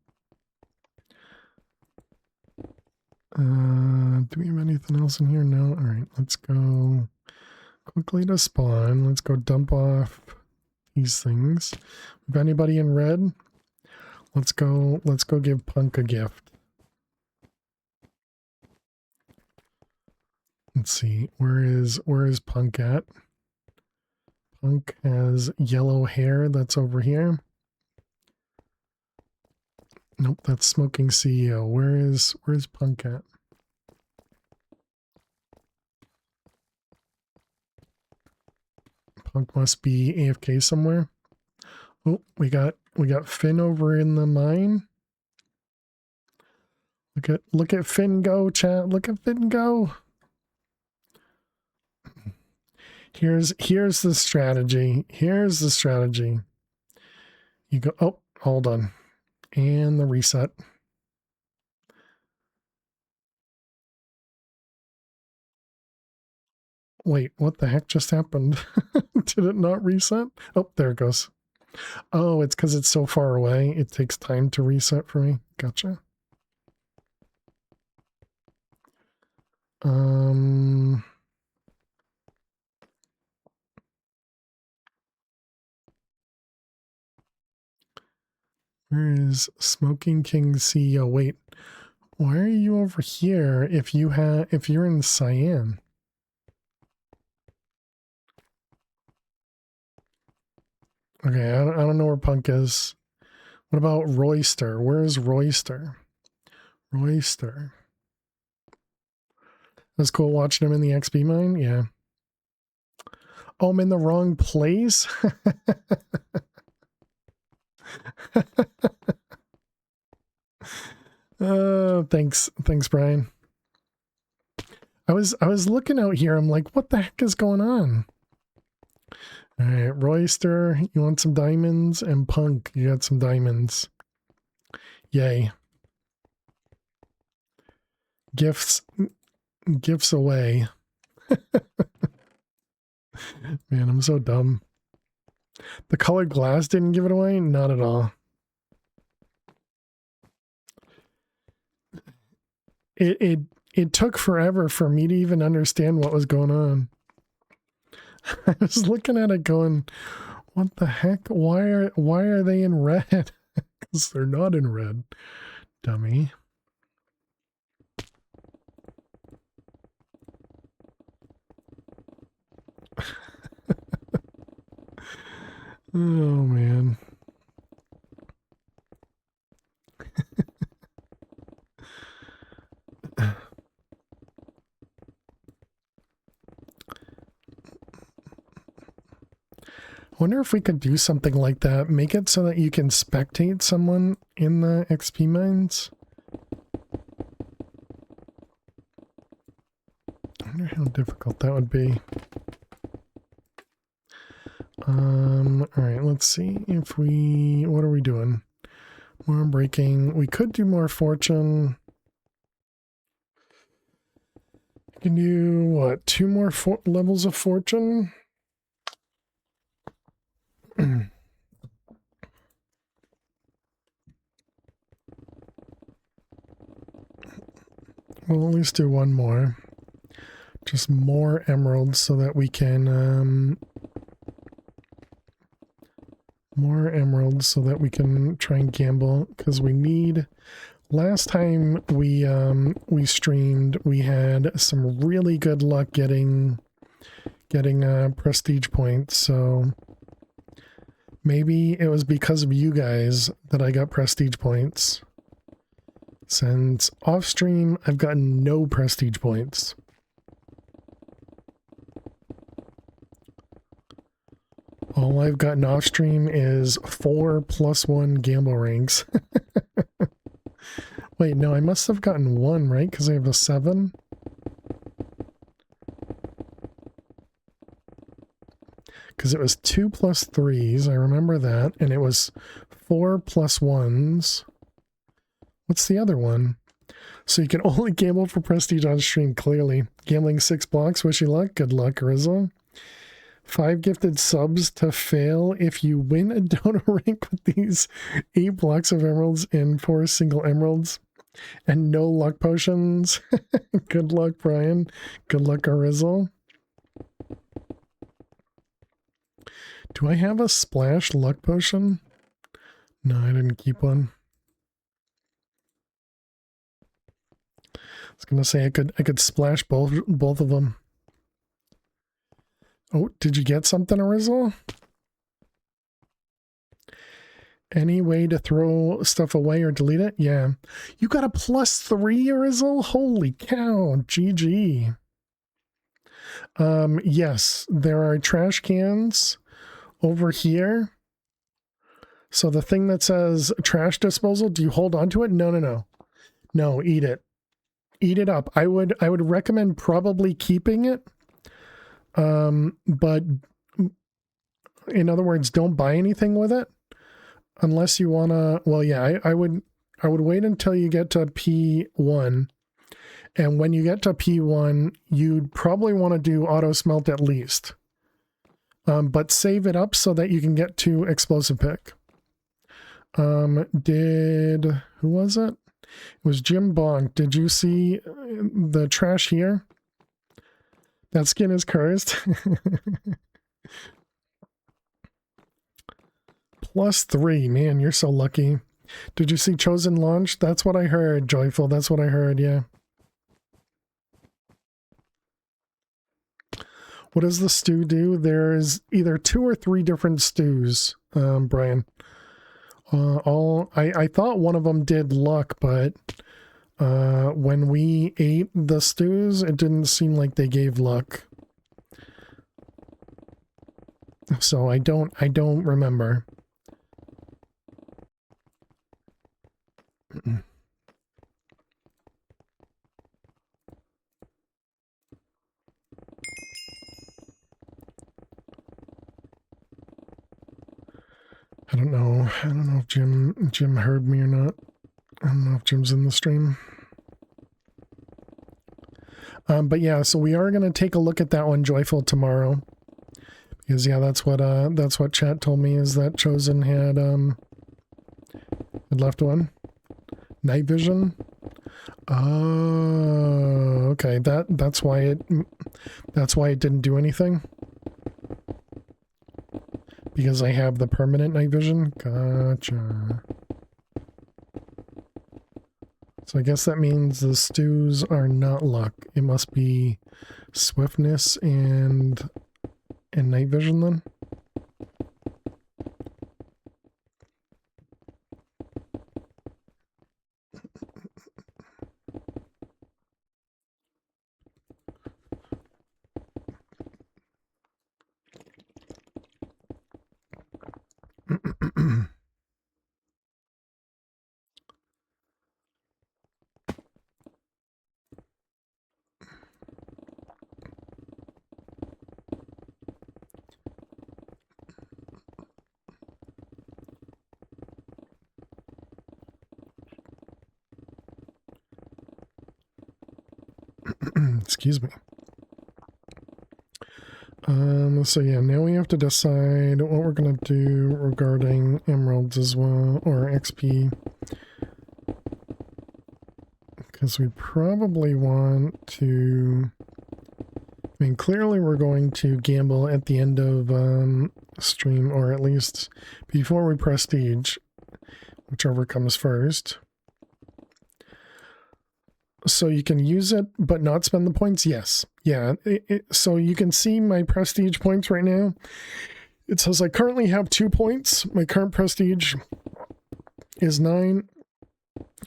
[SPEAKER 3] Do we have anything else in here? No. All right, let's go quickly to spawn. Let's go dump off these things. If anybody in red, let's go give Punk a gift. Let's see, where is Punk at? Punk has yellow hair, that's over here. Nope, that's Smoking CEO. Where's Punk at? Punk must be AFK somewhere. Oh, we got Finn over in the mine. Look at Finn go, chat. Look at Finn go. Here's the strategy. Here's the strategy. You go, oh, hold on. And the reset. Wait, what the heck just happened? Did it not reset? Oh, there it goes. Oh, it's because it's so far away. It takes time to reset for me. Gotcha. Where is Smoking King CEO? Wait, why are you over here if you're in Cyan? Okay, I don't know where Punk is. What about Royster? Where is Royster? Royster. That's cool watching him in the XP mine. Yeah. Oh, I'm in the wrong place. Thanks, Brian. I was looking out here. I'm like, what the heck is going on? All right, Royster, you want some diamonds? And Punk, you got some diamonds. Yay. Gifts away. Man, I'm so dumb. The colored glass didn't give it away? Not at all. It took forever for me to even understand what was going on. I was looking at it going, what the heck? Why are they in red? Because they're not in red, dummy. Oh man. I wonder if we could do something like that. Make it so that you can spectate someone in the XP mines. I wonder how difficult that would be. Alright, let's see if what are we doing? More breaking. We could do more fortune. We can do, what, 2 more levels of fortune? We'll at least do 1 more. Just more emeralds so that we can, more emeralds so that we can try and gamble, because we need... Last time we streamed, we had some really good luck getting prestige points, so maybe it was because of you guys that I got prestige points. Since off stream, I've gotten no prestige points. All I've gotten off stream is 4 + 1 gamble ranks. Wait, no, I must have gotten 1, right? Because I have a 7. Because it was 2 + 3s, I remember that, and it was 4 + 1s. What's the other one? So you can only gamble for prestige on stream, clearly. Gambling 6 blocks, wish you luck. Good luck, Rizzo. 5 gifted subs to fail if you win a donor rank with these 8 blocks of emeralds and 4 single emeralds. And no luck potions. Good luck, Brian. Good luck, Arizzle. Do I have a splash luck potion? No, I didn't keep one. I was gonna say I could splash both of them. Oh, did you get something, Arizzle? Any way to throw stuff away or delete it? Yeah. You got a +3, Arizzle? Holy cow. GG. Yes, there are trash cans over here. So the thing that says trash disposal, do you hold on to it? No, no, no. No, eat it. Eat it up. I would recommend probably keeping it. But in other words, don't buy anything with it. unless you want to, well, yeah, I would wait until you get to P1. And when you get to P1, you'd probably want to do auto smelt at least. But save it up so that you can get to explosive pick. Who was it? It was Jim Bonk. Did you see the trash here? That skin is cursed. +3, man, you're so lucky. Did you see Chosen launch? That's what I heard, Joyful. That's what I heard, yeah. What does the stew do? There's either 2 or 3 different stews, Brian. I thought one of them did luck, but when we ate the stews, it didn't seem like they gave luck. So I don't remember. I don't know. I don't know if Jim heard me or not. I don't know if Jim's in the stream. But yeah, so we are going to take a look at that one, Joyful, tomorrow. Because yeah, that's what chat told me, is that Chosen had left one. Night vision. Oh, okay. That's why it didn't do anything. Because I have the permanent night vision? Gotcha. So I guess that means the stews are not luck. It must be swiftness and night vision then? Excuse me. So yeah, now we have to decide what we're gonna do regarding emeralds as well, or XP. Because we probably want to... I mean, clearly we're going to gamble at the end of stream, or at least before we prestige, whichever comes first. So you can use it, but not spend the points? Yes. Yeah. So you can see my prestige points right now. It says I currently have 2 points. My current prestige is 9.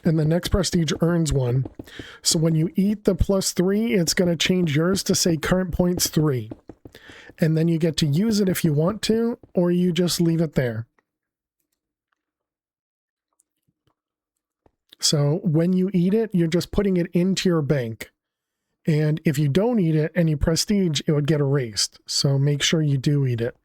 [SPEAKER 3] And the next prestige earns 1. So when you eat the +3, it's going to change yours to say current points 3. And then you get to use it if you want to, or you just leave it there. So when you eat it, you're just putting it into your bank. And if you don't eat it and you prestige, it would get erased. So make sure you do eat it.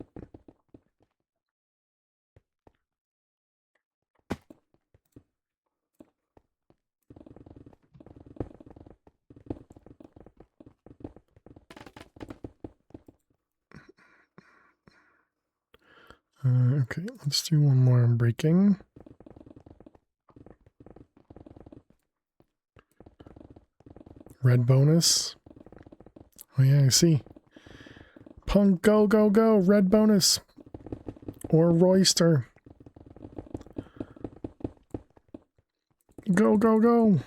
[SPEAKER 3] Okay, let's do one more on breaking. Red bonus. Oh yeah, I see. Punk, go, go, go. Red bonus. Or Royster. Go, go, go.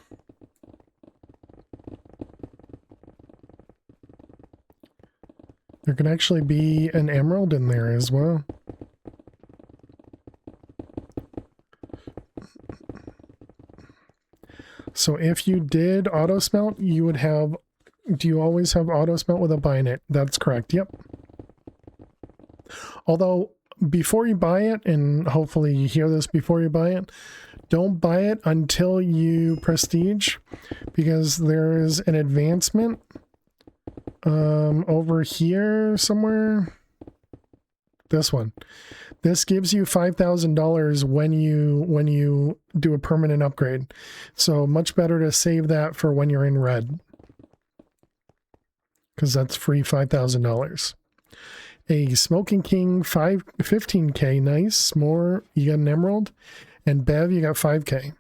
[SPEAKER 3] There can actually be an emerald in there as well. So if you did auto smelt, you would have... Do you always have auto smelt with a buy in it? That's correct, yep. Although, before you buy it, and hopefully you hear this before you buy it, don't buy it until you prestige, because there is an advancement over here somewhere. this one. This gives you $5,000 when you do a permanent upgrade. So much better to save that for when you're in red, because that's free $5,000. A Smoking King 15k, nice. More, you got an emerald, and Bev, you got 5k.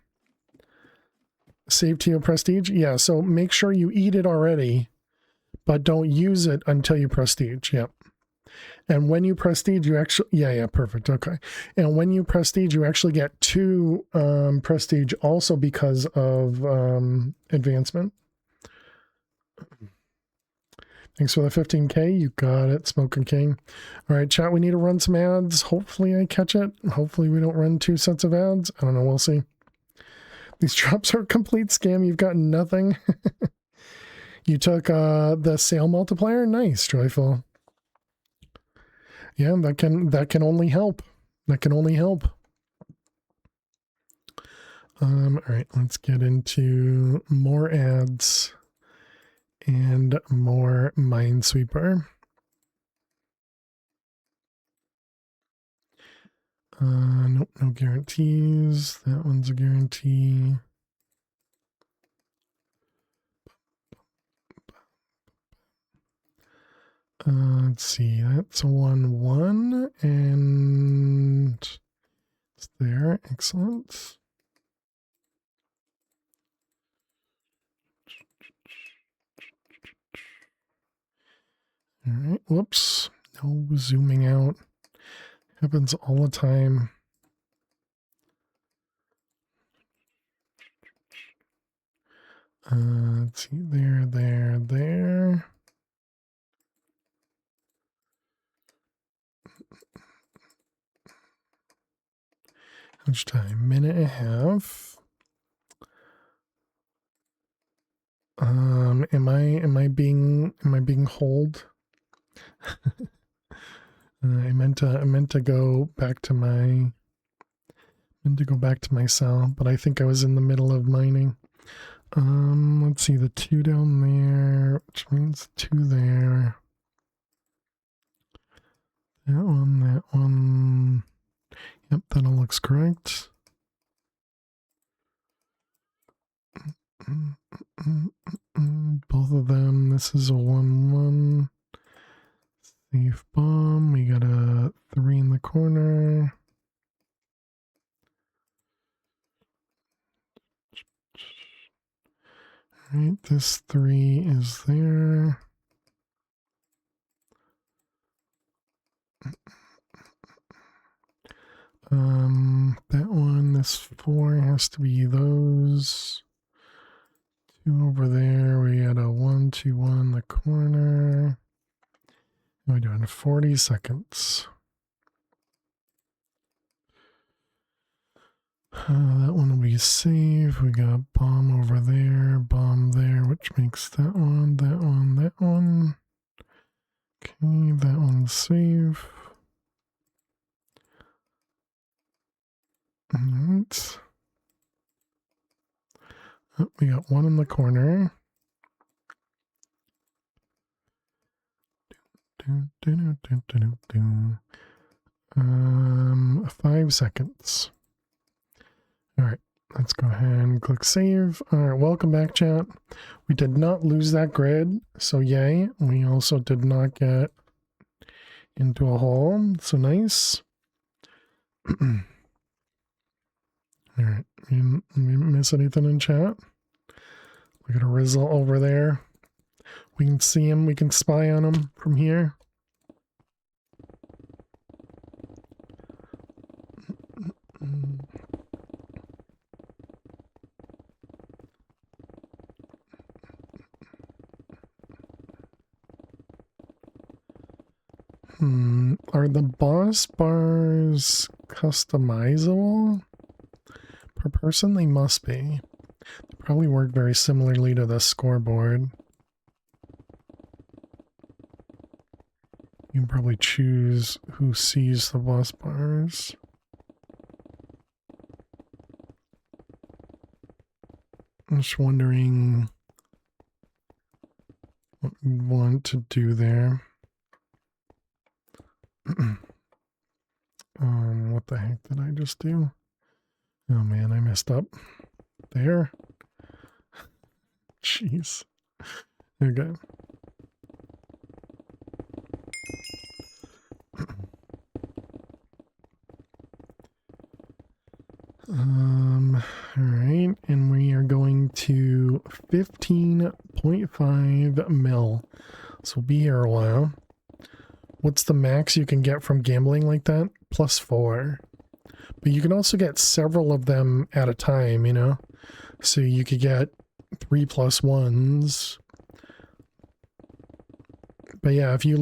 [SPEAKER 3] Save to your prestige, yeah. So make sure you eat it already, but don't use it until you prestige. Yep. And when you prestige, you actually, yeah, perfect. Okay. And when you prestige, you actually get 2 prestige also because of advancement. Thanks for the 15k. You got it, Smoking King. All right, chat, we need to run some ads. Hopefully I catch it. Hopefully we don't run 2 sets of ads. I don't know. We'll see. These drops are a complete scam. You've got nothing. You took the sale multiplier. Nice, Joyful. Yeah, that can only help. That can only help. All right, let's get into more ads and more Minesweeper. Nope, no guarantees. That one's a guarantee. Let's see, that's a 1-1, and it's there. Excellent. All right, whoops. No zooming out. Happens all the time. Let's see, there. How much time? Minute and a half. Am I being holed? I meant to go back to my cell, but I think I was in the middle of mining. Let's see, the 2 down there, which means 2 there. That one. Yep, that all looks correct. Both of them. This is a 1-1. Safe bomb. We got a 3 in the corner. Alright, this 3 is there. That one, this 4 has to be those. 2 over there. We had a 1, 2, 1 in the corner. We're doing 40 seconds. That one will be safe. We got bomb over there, bomb there, which makes that one, that one, that one. Okay, that one's safe. Alright. Oh, we got 1 in the corner. 5 seconds. All right, let's go ahead and click save. All right, welcome back, chat. We did not lose that grid, so yay. We also did not get into a hole, so nice. All right, we miss anything in chat? Look at a Rizzle over there. We can see him, we can spy on him from here. Are the boss bars customizable per person? They must be. They probably work very similarly to the scoreboard. You can probably choose who sees the boss bars. I'm just wondering what we want to do there. the heck did I just do? Oh man, I messed up. There. Jeez. Okay. All right, and we are going to 15.5 mil. So we'll be here a while. What's the max you can get from gambling like that? +4. But you can also get several of them at a time, you know? So you could get 3 +1s. But yeah, if you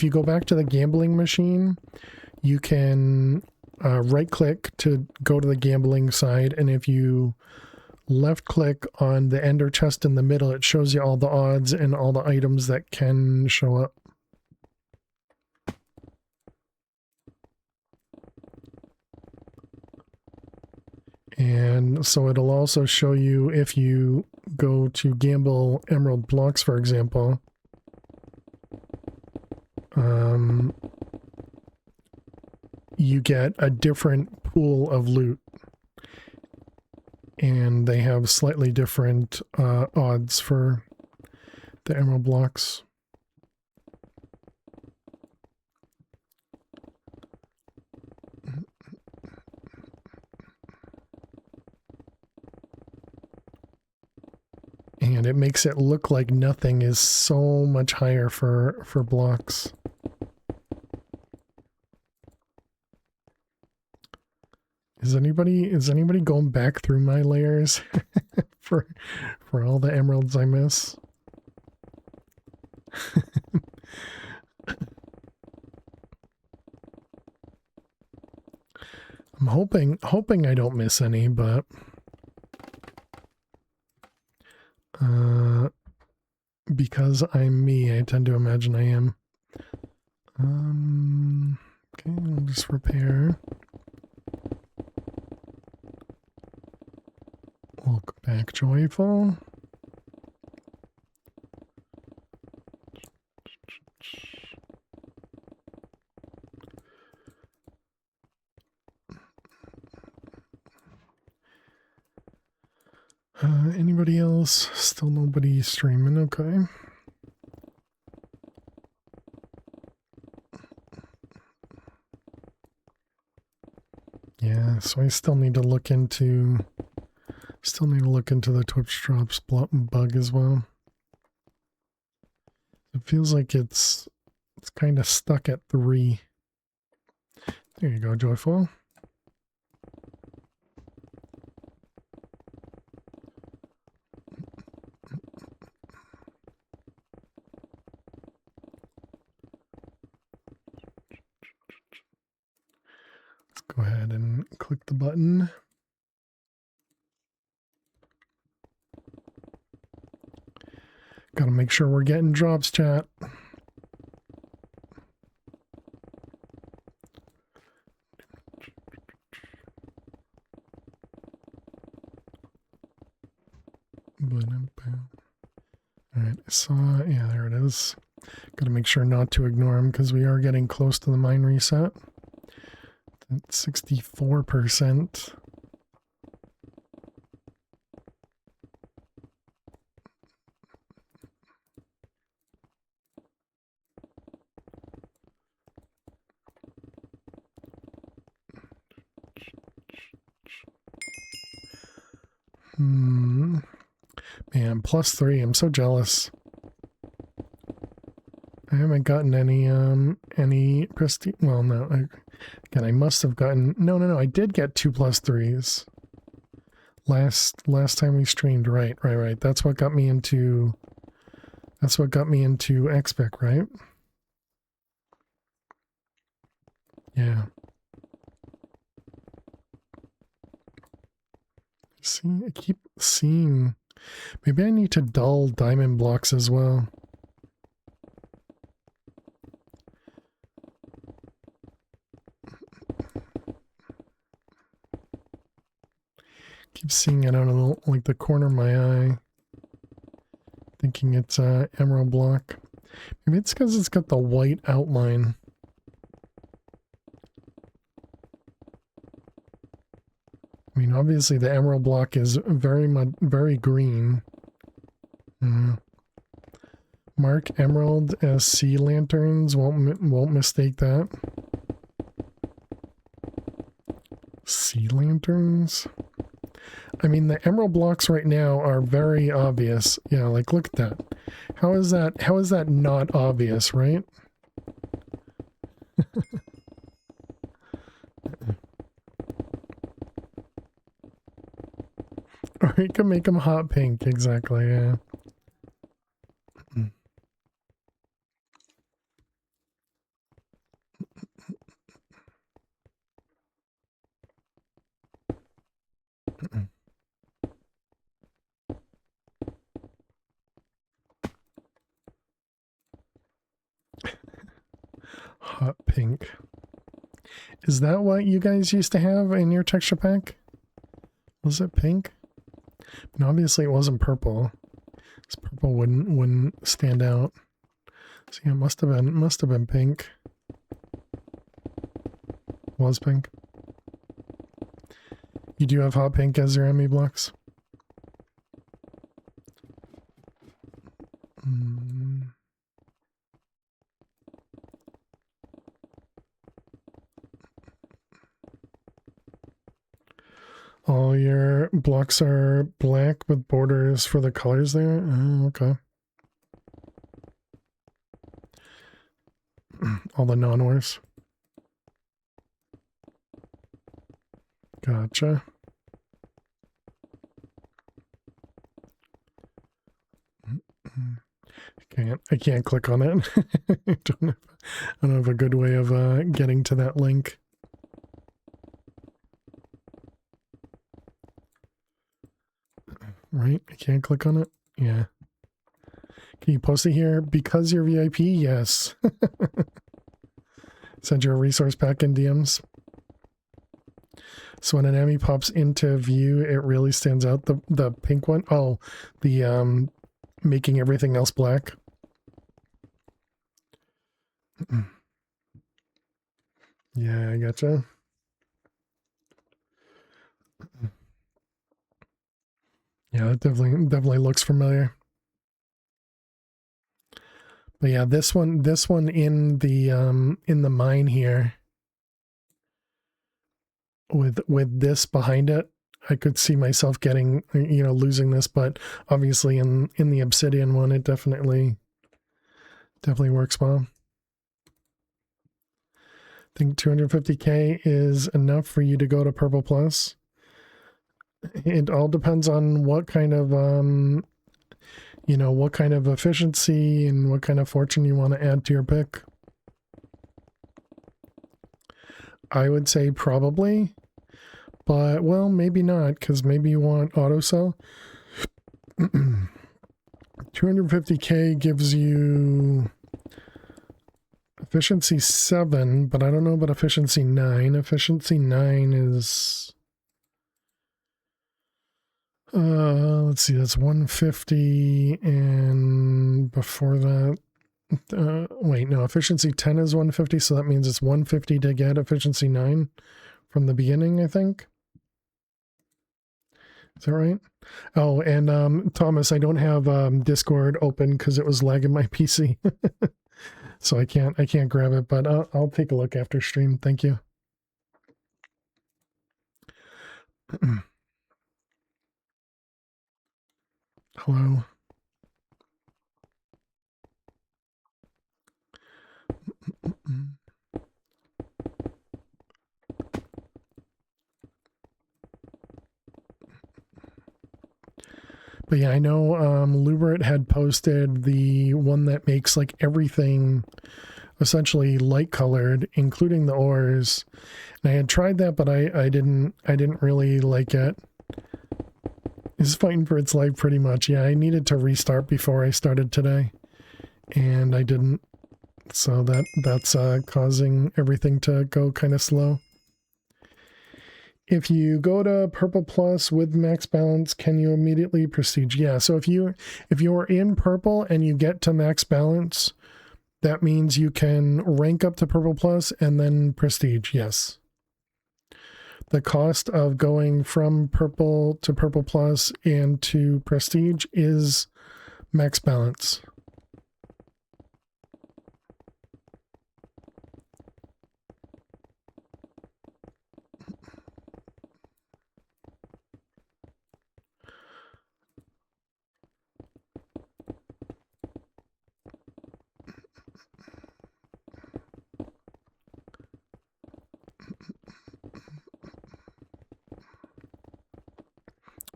[SPEAKER 3] go back to the gambling machine, you can right click to go to the gambling side, and if you left click on the ender chest in the middle, it shows you all the odds and all the items that can show up. And so it'll also show you, if you go to gamble emerald blocks, for example, you get a different pool of loot, and they have slightly different odds for the emerald blocks. And it makes it look like nothing is so much higher for blocks. Is anybody going back through my layers for all the emeralds I miss? I'm hoping I don't miss any, but because I'm me, I tend to imagine I am. Okay, I'll just repair. Welcome back, Joyful. Anybody else? Still nobody streaming, okay. Yeah, so I still need to look into the Twitch drops bug as well. It feels like it's kind of stuck at 3. There you go, Joyful. Let's go ahead and click the button. Gotta make sure we're getting drops, chat. Alright, I saw, yeah, there it is. Gotta make sure not to ignore them because we are getting close to the mine reset. That's 64%. Man, +3. I'm so jealous. I haven't gotten any prestige. Well, no. Again, I must have gotten. No. I did get 2 +3s. Last time we streamed. Right. That's what got me into. That's what got me into XPIC, right? Yeah. See, I keep seeing. Maybe I need to dull diamond blocks as well. Keep seeing it out of like the corner of my eye. Thinking it's a emerald block. Maybe it's because it's got the white outline. I mean, obviously the emerald block is very green. Mark emerald as sea lanterns. Won't mistake that. Sea lanterns. I mean, the emerald blocks right now are very obvious. Yeah, like look at that. How is that not obvious, right? Or you can make them hot pink, exactly, yeah. Hot pink. Is that what you guys used to have in your texture pack? Was it pink? And obviously it wasn't purple. This purple wouldn't stand out. So yeah, it must have been pink. Was pink. You do have hot pink as your ME blocks? All your blocks are black with borders for the colors there? Oh, okay. All the non-ors. Gotcha. I can't click on it. I don't have a good way of getting to that link. Right? I can't click on it? Yeah. Can you post it here? Because you're VIP? Yes. Send you a resource pack in DMs. So when an enemy pops into view, it really stands out. The pink one? Oh, the making everything else black. Yeah, I gotcha. Yeah, it definitely looks familiar. But yeah, this one in the mine here with this behind it, I could see myself getting, losing this, but obviously in the obsidian one it definitely works well. I think 250k is enough for you to go to Purple Plus. It all depends on what kind of what kind of efficiency and what kind of fortune you want to add to your pick. I would say probably, but well, maybe not, because maybe you want auto sell. 250k gives you efficiency 7, but I don't know about efficiency 9. Efficiency 9 is let's see, that's 150, and before that, wait, no, efficiency 10 is 150, so that means it's 150 to get efficiency 9 from the beginning, I think. Is that right? Oh, and Thomas, I don't have Discord open because it was lagging my PC. So I can't grab it, but I'll take a look after stream. Thank you. Hello. But yeah, I know Lubert had posted the one that makes like everything essentially light colored, including the ores. And I had tried that, but I didn't really like it. It's fighting for its life pretty much. Yeah, I needed to restart before I started today, and I didn't. So that's causing everything to go kind of slow. If you go to Purple Plus with max balance, can you immediately prestige? Yeah, so if you're in Purple and you get to max balance, that means you can rank up to Purple Plus and then prestige, yes. the cost of going from purple to purple plus and to prestige is max balance.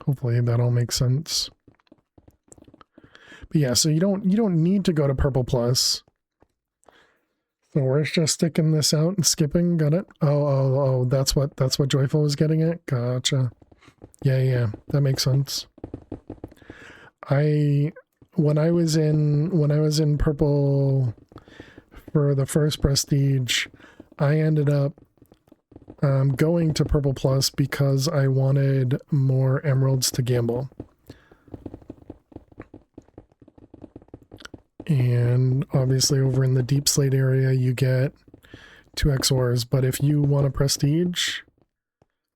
[SPEAKER 3] Hopefully that all makes sense. But yeah, so you don't need to go to purple plus. So we're just sticking this out and skipping. Got it? Oh, that's what Joyful was getting at. Gotcha. Yeah, that makes sense. When I was in purple for the first prestige, I ended up going to purple plus because I wanted more emeralds to gamble. And obviously over in the deep slate area you get 2x ores, but if you want a prestige,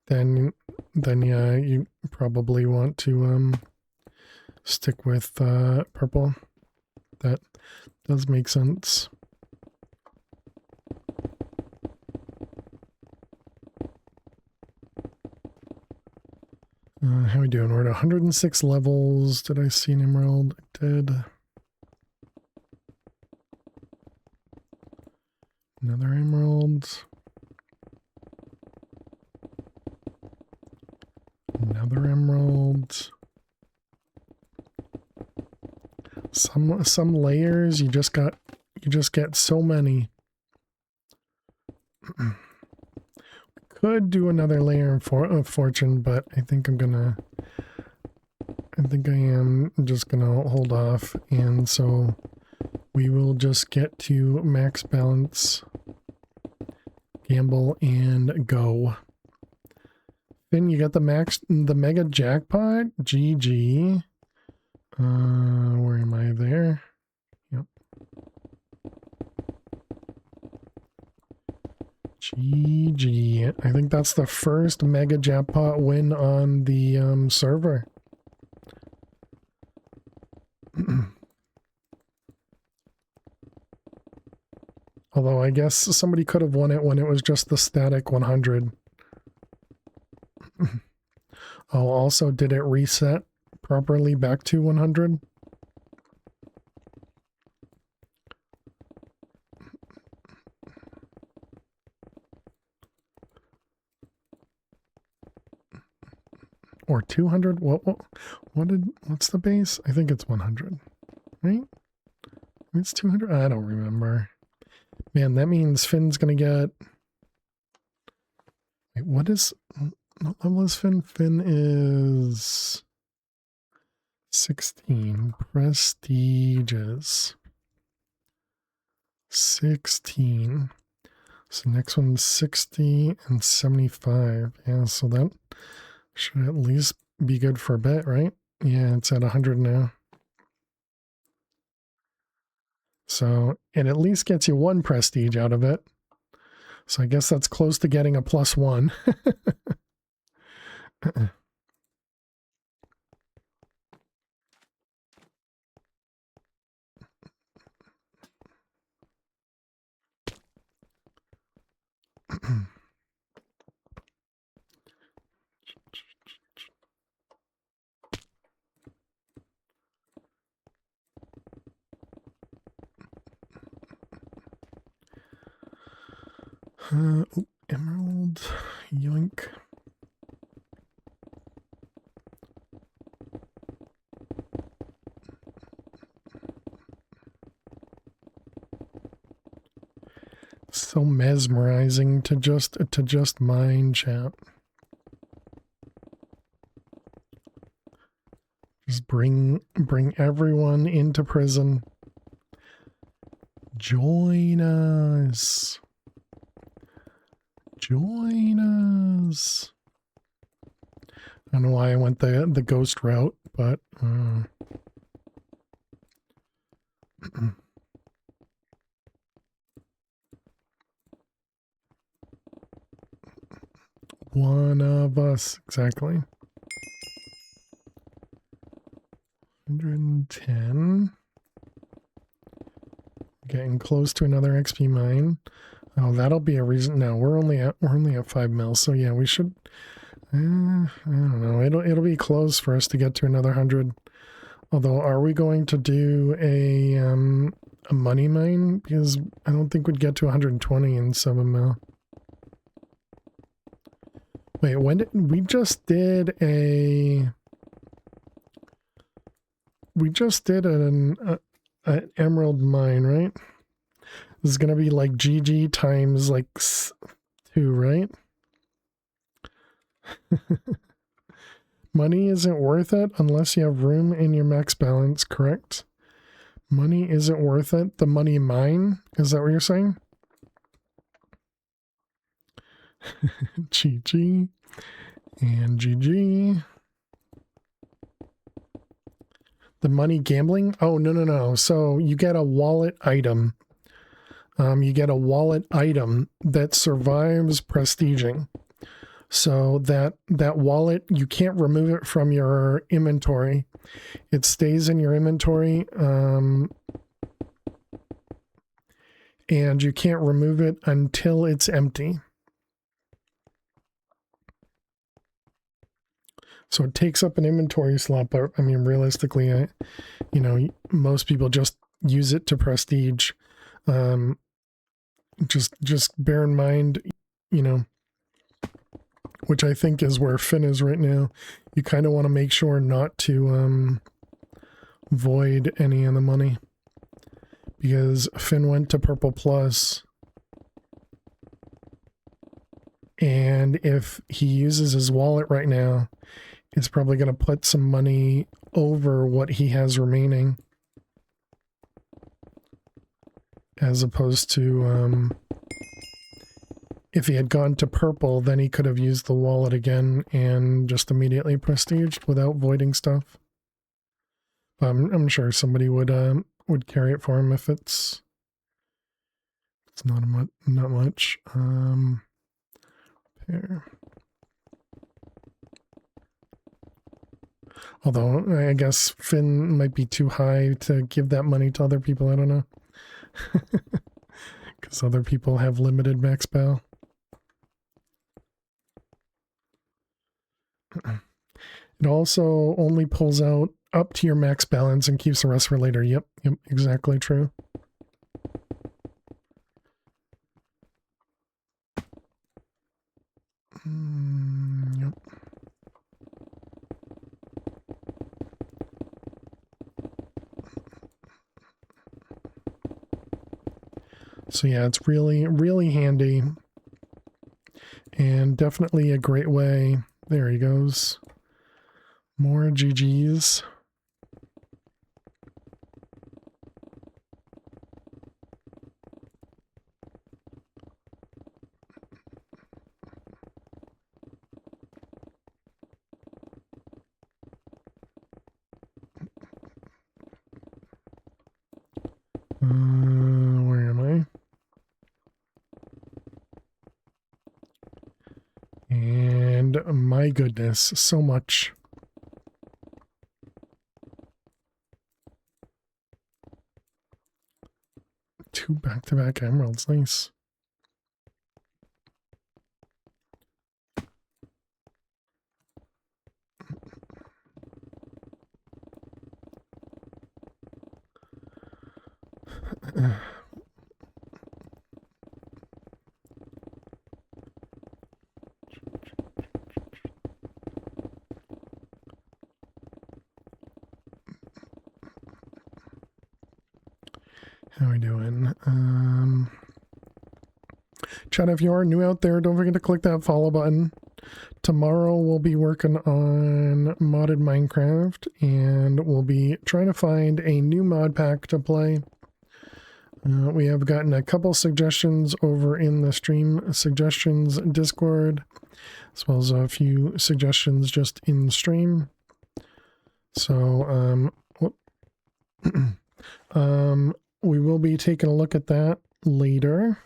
[SPEAKER 3] then yeah, you probably want to stick with purple. That does make sense. How we doing? We're at 106 levels. Did I see an emerald? I did. Another emerald. Another emerald. Some layers you just get so many. Could do another layer of fortune, but I think I am just gonna hold off, and so we will just get to max balance, gamble, and go. Finn, you got the mega jackpot? GG. Where am I there? Yep. GG. I think that's the first mega jackpot win on the server. Although I guess somebody could have won it when it was just the static 100. Oh, also, did it reset properly back to 100? Or 200? What's the base? I think it's 100, right? It's 200? I don't remember. Man, that means Finn's gonna get... Wait, what level is Finn? Finn is 16. Prestiges. 16. So next one's 60 and 75. Yeah, so that should at least be good for a bit, right? Yeah, it's at 100 now. So it at least gets you one prestige out of it. So I guess that's close to getting a +1. Ooh, emerald. Yoink. So mesmerizing to just mine, chat. Just bring everyone into prison. Join us. Join us. I don't know why I went the ghost route, but One of us, exactly. 110. Getting close to another XP mine. Oh, that'll be a reason. No, we're only at 5 mil, so yeah, we should. I don't know. It'll be close for us to get to another 100. Although, are we going to do a money mine? Because I don't think we'd get to 120 in 7 mil. Wait, when did we just did an emerald mine, right? This is gonna be like GG times like 2, right? Money isn't worth it unless you have room in your max balance, correct? Money isn't worth it. The money mine, is that what you're saying? GG and GG. The money gambling? Oh, no. So you get a wallet item. You get a wallet item that survives prestiging. So that wallet, you can't remove it from your inventory. It stays in your inventory. And you can't remove it until it's empty. So it takes up an inventory slot, but I mean, realistically, most people just use it to prestige. Just bear in mind, which I think is where Finn is right now. You kind of want to make sure not to void any of the money, because Finn went to Purple Plus, and if he uses his wallet right now, it's probably going to put some money over what he has remaining, as opposed to if he had gone to purple, then he could have used the wallet again and just immediately prestiged without voiding stuff. I'm sure somebody would carry it for him if it's not much. Pair. Although I guess Finn might be too high to give that money to other people. I don't know. Because other people have limited max bal. It also only pulls out up to your max balance and keeps the rest for later. Yep, exactly true. Yep. So yeah, it's really, really handy. And definitely a great way. There he goes. More GGs. Where am I? And my goodness, so much. 2 back-to-back emeralds, nice. How are we doing? Chat, if you are new out there, don't forget to click that follow button. Tomorrow we'll be working on modded Minecraft, and we'll be trying to find a new mod pack to play. We have gotten a couple suggestions over in the stream suggestions Discord, as well as a few suggestions just in the stream. So, we will be taking a look at that later.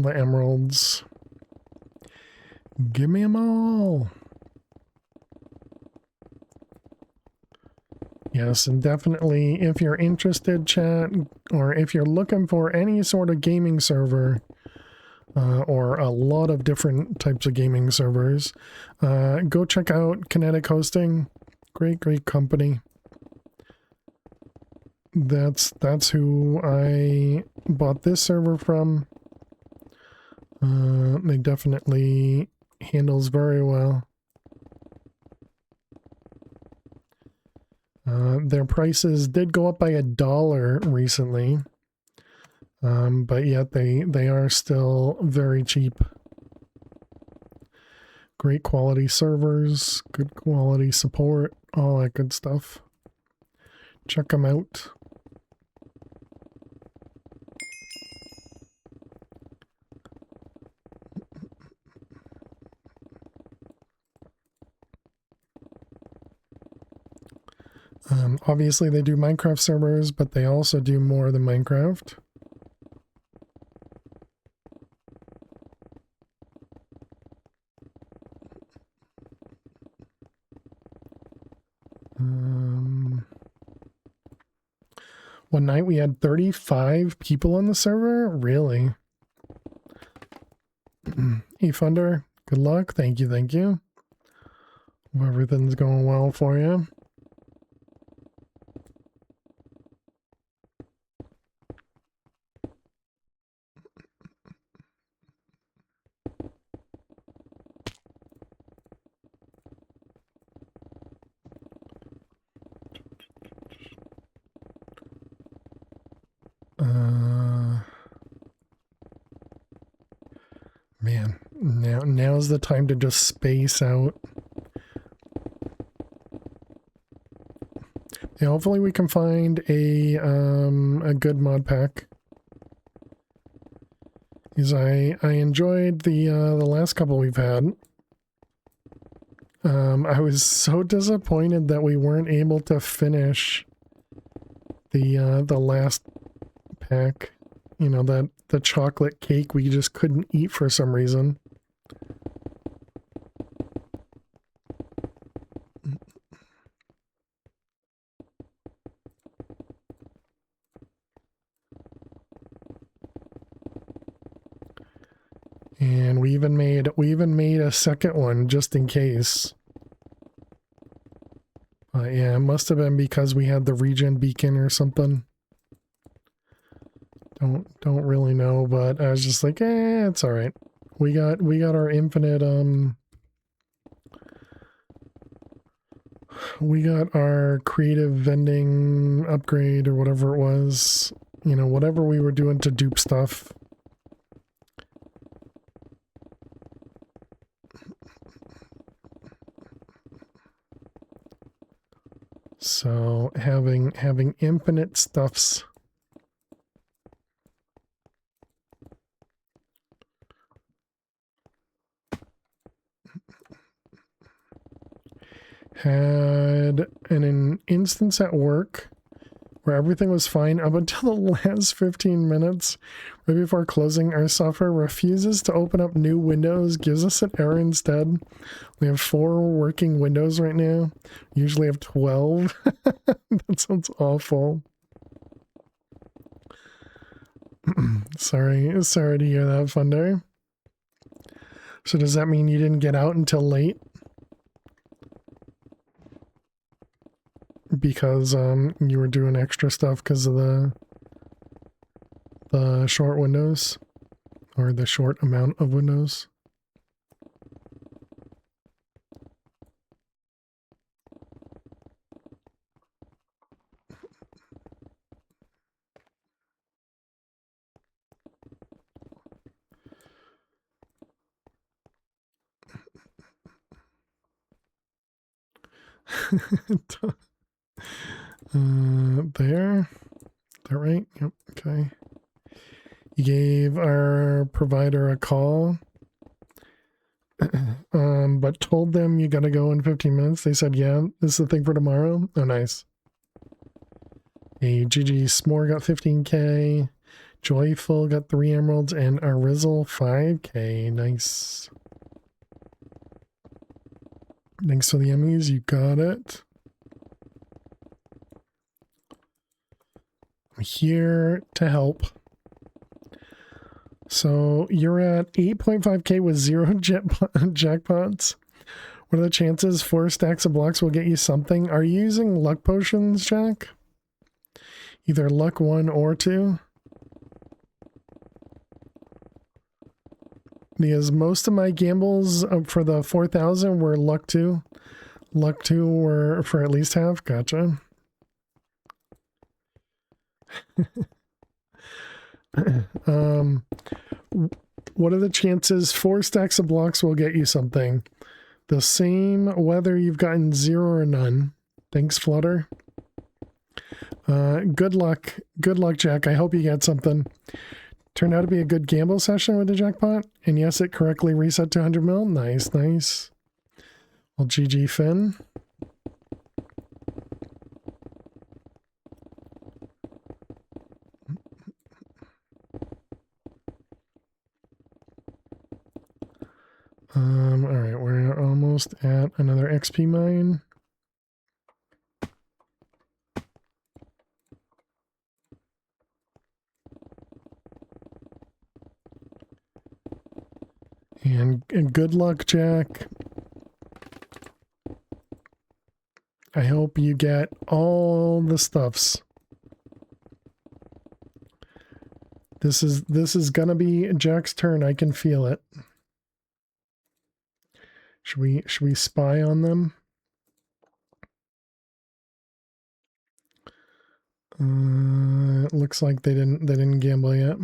[SPEAKER 3] the emeralds. Give me them all. Yes, and definitely if you're interested, chat, or if you're looking for any sort of gaming server, or a lot of different types of gaming servers, go check out Kinetic Hosting. Great company. That's who I bought this server from. They definitely handles very well. Their prices did go up by $1 recently, but yet they are still very cheap. Great quality servers, good quality support, all that good stuff. Check them out. Obviously they do Minecraft servers, but they also do more than Minecraft. One night we had 35 people on the server? Really? eFunder, good luck. Thank you. Hope everything's going well for you. Man, now's the time to just space out. Yeah, hopefully we can find a good mod pack. Because I enjoyed the last couple we've had. I was so disappointed that we weren't able to finish the last pack. You know, the chocolate cake we just couldn't eat for some reason. And we even made a second one just in case. Yeah, it must have been because we had the regen beacon or something. Don't really know, but I was just like, it's all right. We got our infinite we got our creative vending upgrade or whatever it was. You know, whatever we were doing to dupe stuff. So having infinite stuffs. Had an instance at work where everything was fine up until the last 15 minutes. Right before closing, our software refuses to open up new windows, gives us an error instead. We have 4 working windows right now. Usually have 12. That sounds awful. Sorry to hear that, Funder. So does that mean you didn't get out until late? Because you were doing extra stuff because of the short windows, or the short amount of windows. There. Is that right? Yep. Okay. You gave our provider a call, but told them you gotta go in 15 minutes. They said, yeah, this is the thing for tomorrow. Oh, nice. Hey, GG S'more got 15K. Joyful got 3 emeralds and Arizzle 5k. Nice. Thanks for the Emmys. You got it. I'm here to help. So you're at 8.5k with 0 jackpots. What are the chances 4 stacks of blocks will get you something? Are you using luck potions, Jack? Either luck 1 or 2? Because most of my gambles for the 4,000 were luck 2. Luck 2 were for at least half. Gotcha. What are the chances 4 stacks of blocks will get you something? The same whether you've gotten 0 or none. Thanks, Flutter. Good luck. Good luck, Jack. I hope you get something. Turned out to be a good gamble session with the jackpot. And yes, it correctly reset to 100 mil. Nice, nice. Well, GG, Finn. All right, we're almost at another XP mine. And good luck, Jack. I hope you get all the stuffs. This is gonna be Jack's turn. I can feel it. Should we spy on them? It looks like they didn't gamble yet.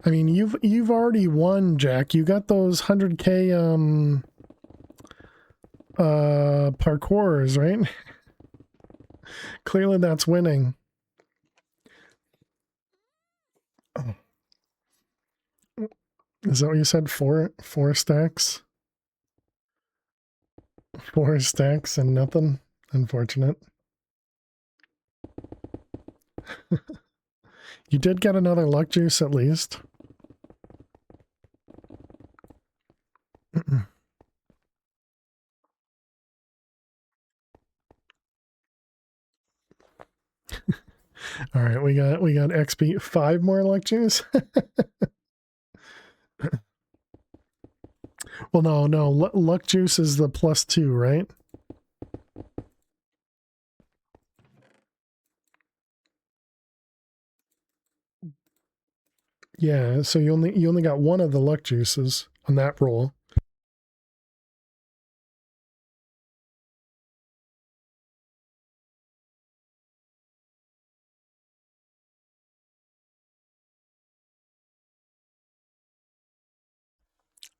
[SPEAKER 3] I mean, you've already won, Jack. You got those 100k parkours, right? Clearly that's winning. Oh. Is that what you said? Four stacks? 4 stacks and nothing? Unfortunate. You did get another luck juice at least. All right, we got XP, 5 more luck juice. Well, no, luck juice is the +2, right? Yeah, so you only got 1 of the luck juices on that roll.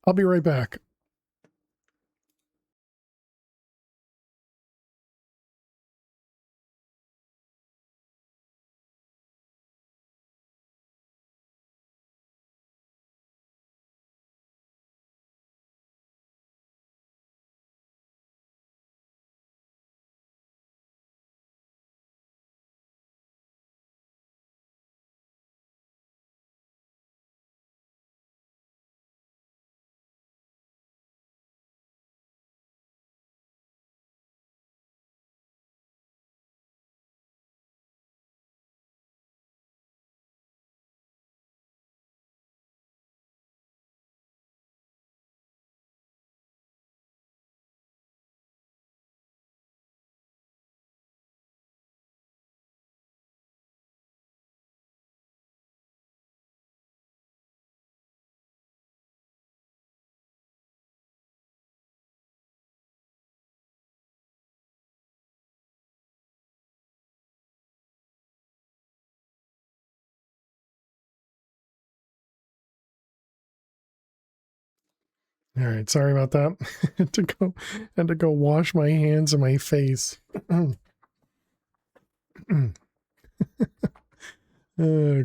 [SPEAKER 3] I'll be right back. All right, sorry about that. Had to go wash my hands and my face.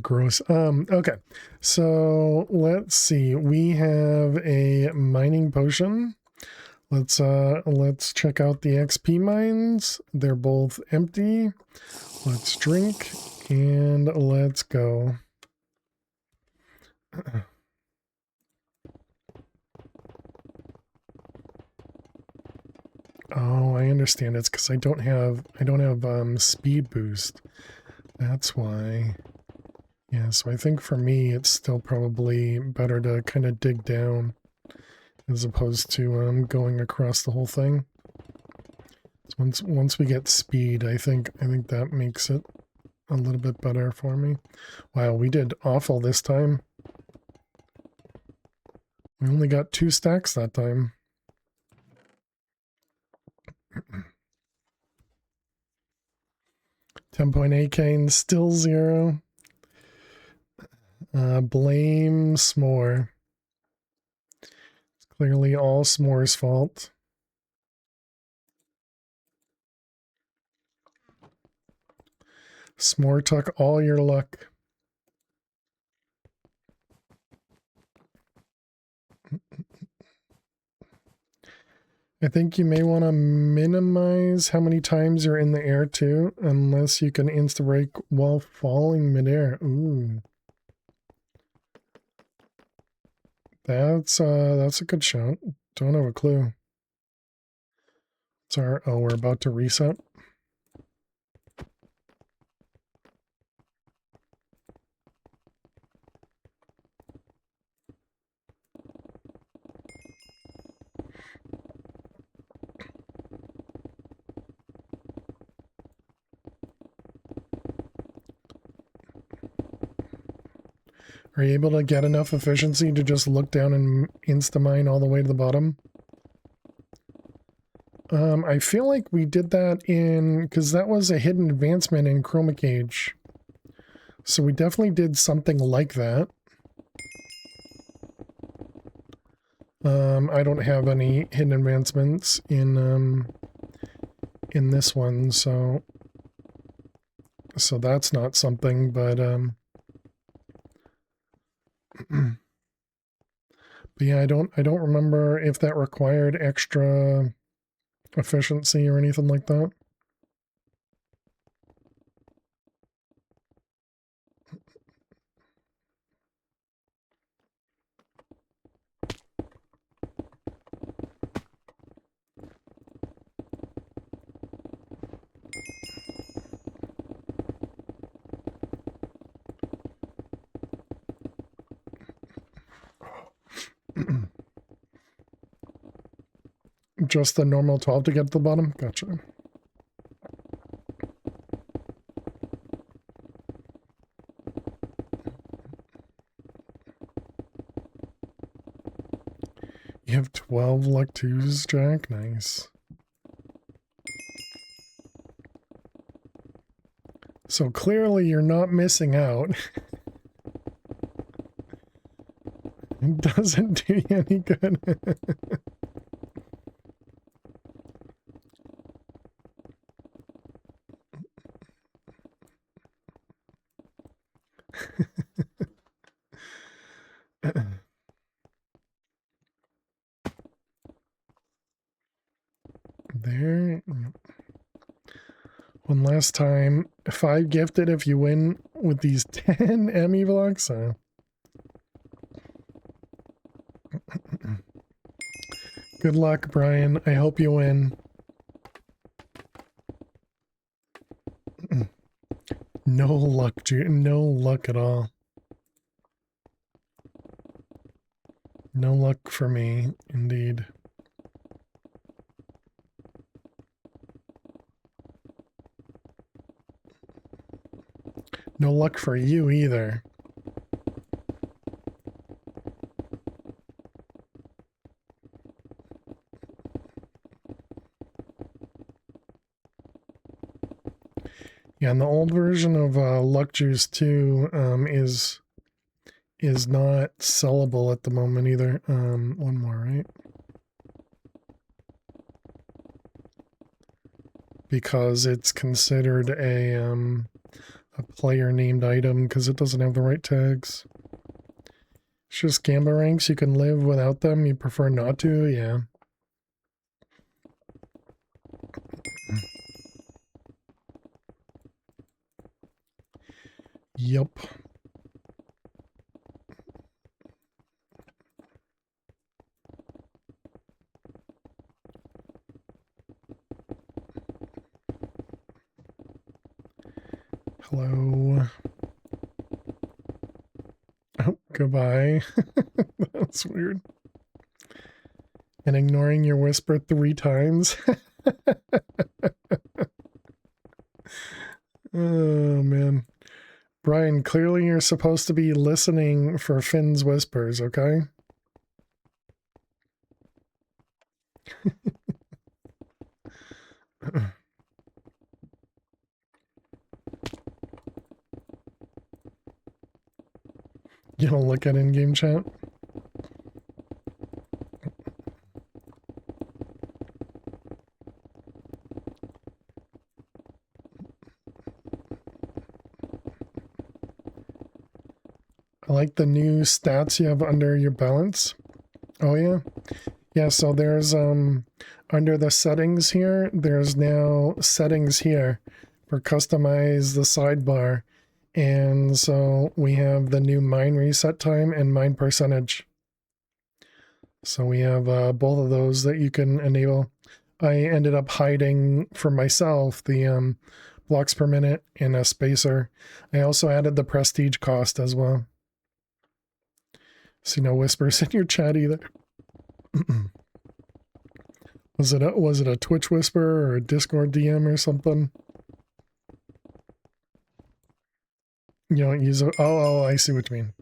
[SPEAKER 3] Gross. Okay. So let's see. We have a mining potion. Let's check out the XP mines. They're both empty. Let's drink and let's go. Oh, I understand. It's because I don't have speed boost. That's why. Yeah, so I think for me it's still probably better to kind of dig down as opposed to going across the whole thing. So once we get speed, I think that makes it a little bit better for me. Wow, we did awful this time. We only got 2 stacks that time. 10.8 cane, still 0. Blame S'more. It's clearly all S'more's fault. S'more took all your luck. I think you may want to minimize how many times you're in the air too, unless you can insta-brake while falling midair. Ooh. That's a good shot. Don't have a clue. Sorry. Oh, we're about to reset. Are you able to get enough efficiency to just look down and insta-mine all the way to the bottom? I feel like we did that because that was a hidden advancement in Chroma Cage. So we definitely did something like that. I don't have any hidden advancements in this one, so that's not something, but but yeah, I don't remember if that required extra efficiency or anything like that. Just the normal 12 to get to the bottom? Gotcha. You have 12 luck 2s, Jack? Nice. So clearly you're not missing out. It doesn't do you any good. There. One last time. 5 gifted if you win with these 10 Emmy blocks. Good luck, Brian. I hope you win. No luck, no luck at all. No luck for me, indeed. No luck for you either. Yeah, and the old version of Luck Juice 2 is is not sellable at the moment either. One more, right? Because it's considered a player named item because it doesn't have the right tags. It's just Gamba ranks. You can live without them. You prefer not to? Yeah. Yup. Hello. Oh, goodbye. That's weird. And ignoring your whisper 3 times. Oh, man. Brian, clearly you're supposed to be listening for Finn's whispers, okay? You don't look at in-game chat? I like the new stats you have under your balance. Oh yeah? Yeah, so there's under the settings here, there's now settings here for customize the sidebar. And so we have the new mine reset time and mine percentage. So we have both of those that you can enable. I ended up hiding for myself the blocks per minute and a spacer. I also added the prestige cost as well. See no whispers in your chat either. Was it a Twitch whisper or a Discord DM or something? You don't use a oh I see what you mean.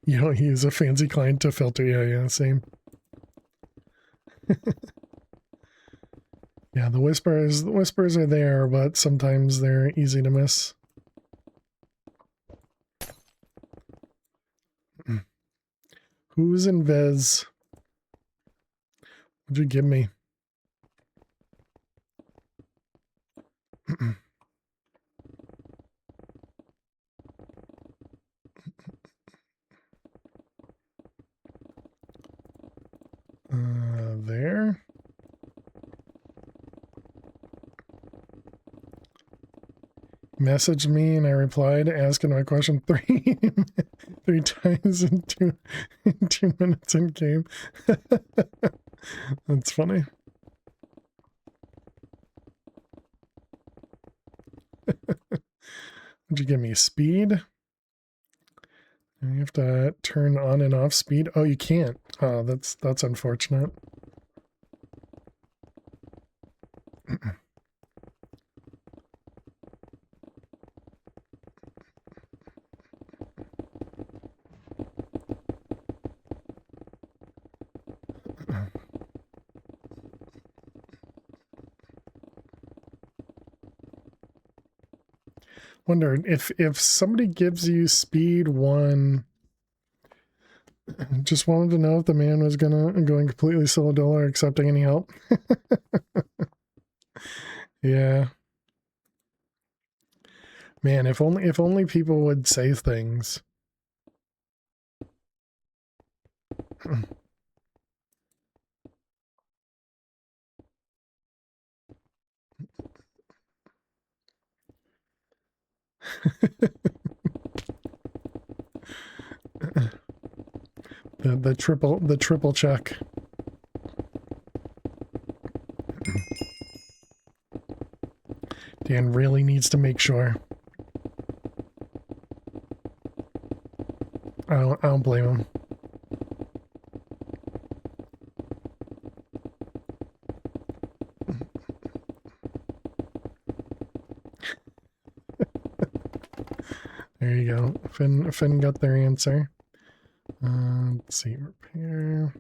[SPEAKER 3] You don't use a fancy client to filter. Yeah, same. Yeah, the whispers are there, but sometimes they're easy to miss. Who's in Vez? What'd you give me? There. Messaged me and I replied asking my question three times in 2 minutes in game. That's funny. Did you give me speed? You have to turn on and off speed. Oh, you can't. Oh, that's unfortunate. Wonder if somebody gives you speed 1, just wanted to know if the man was going completely solo dolo or accepting any help. Yeah. Man, if only people would say things. the triple check. Dan really needs to make sure. I don't blame him. There you go. Finn got their answer. Let's see, repair.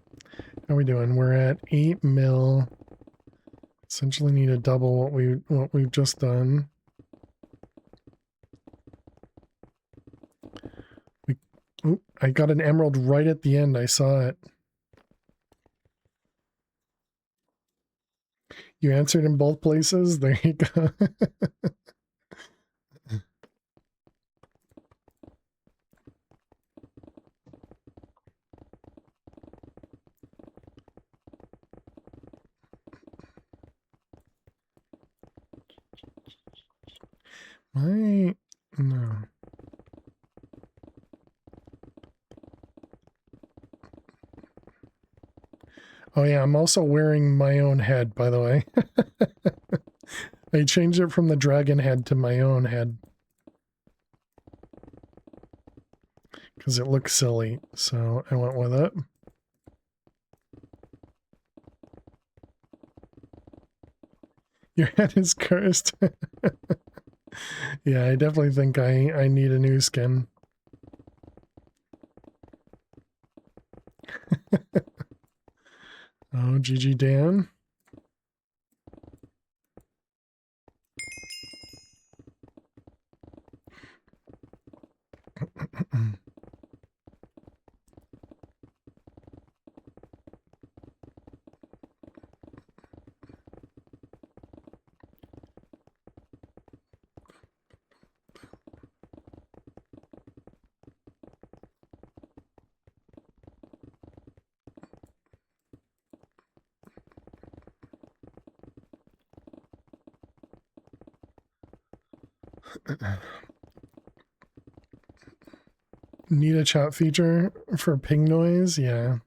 [SPEAKER 3] How are we doing? We're at 8 mil. Essentially need to double what we've just done. Oh, I got an emerald right at the end. I saw it. You answered in both places. There you go. No. Oh yeah, I'm also wearing my own head, by the way. I changed it from the dragon head to my own head. Because it looks silly, so I went with it. Your head is cursed. Yeah, I definitely think I need a new skin. Oh, GG Dan. Need a chat feature for ping noise? Yeah.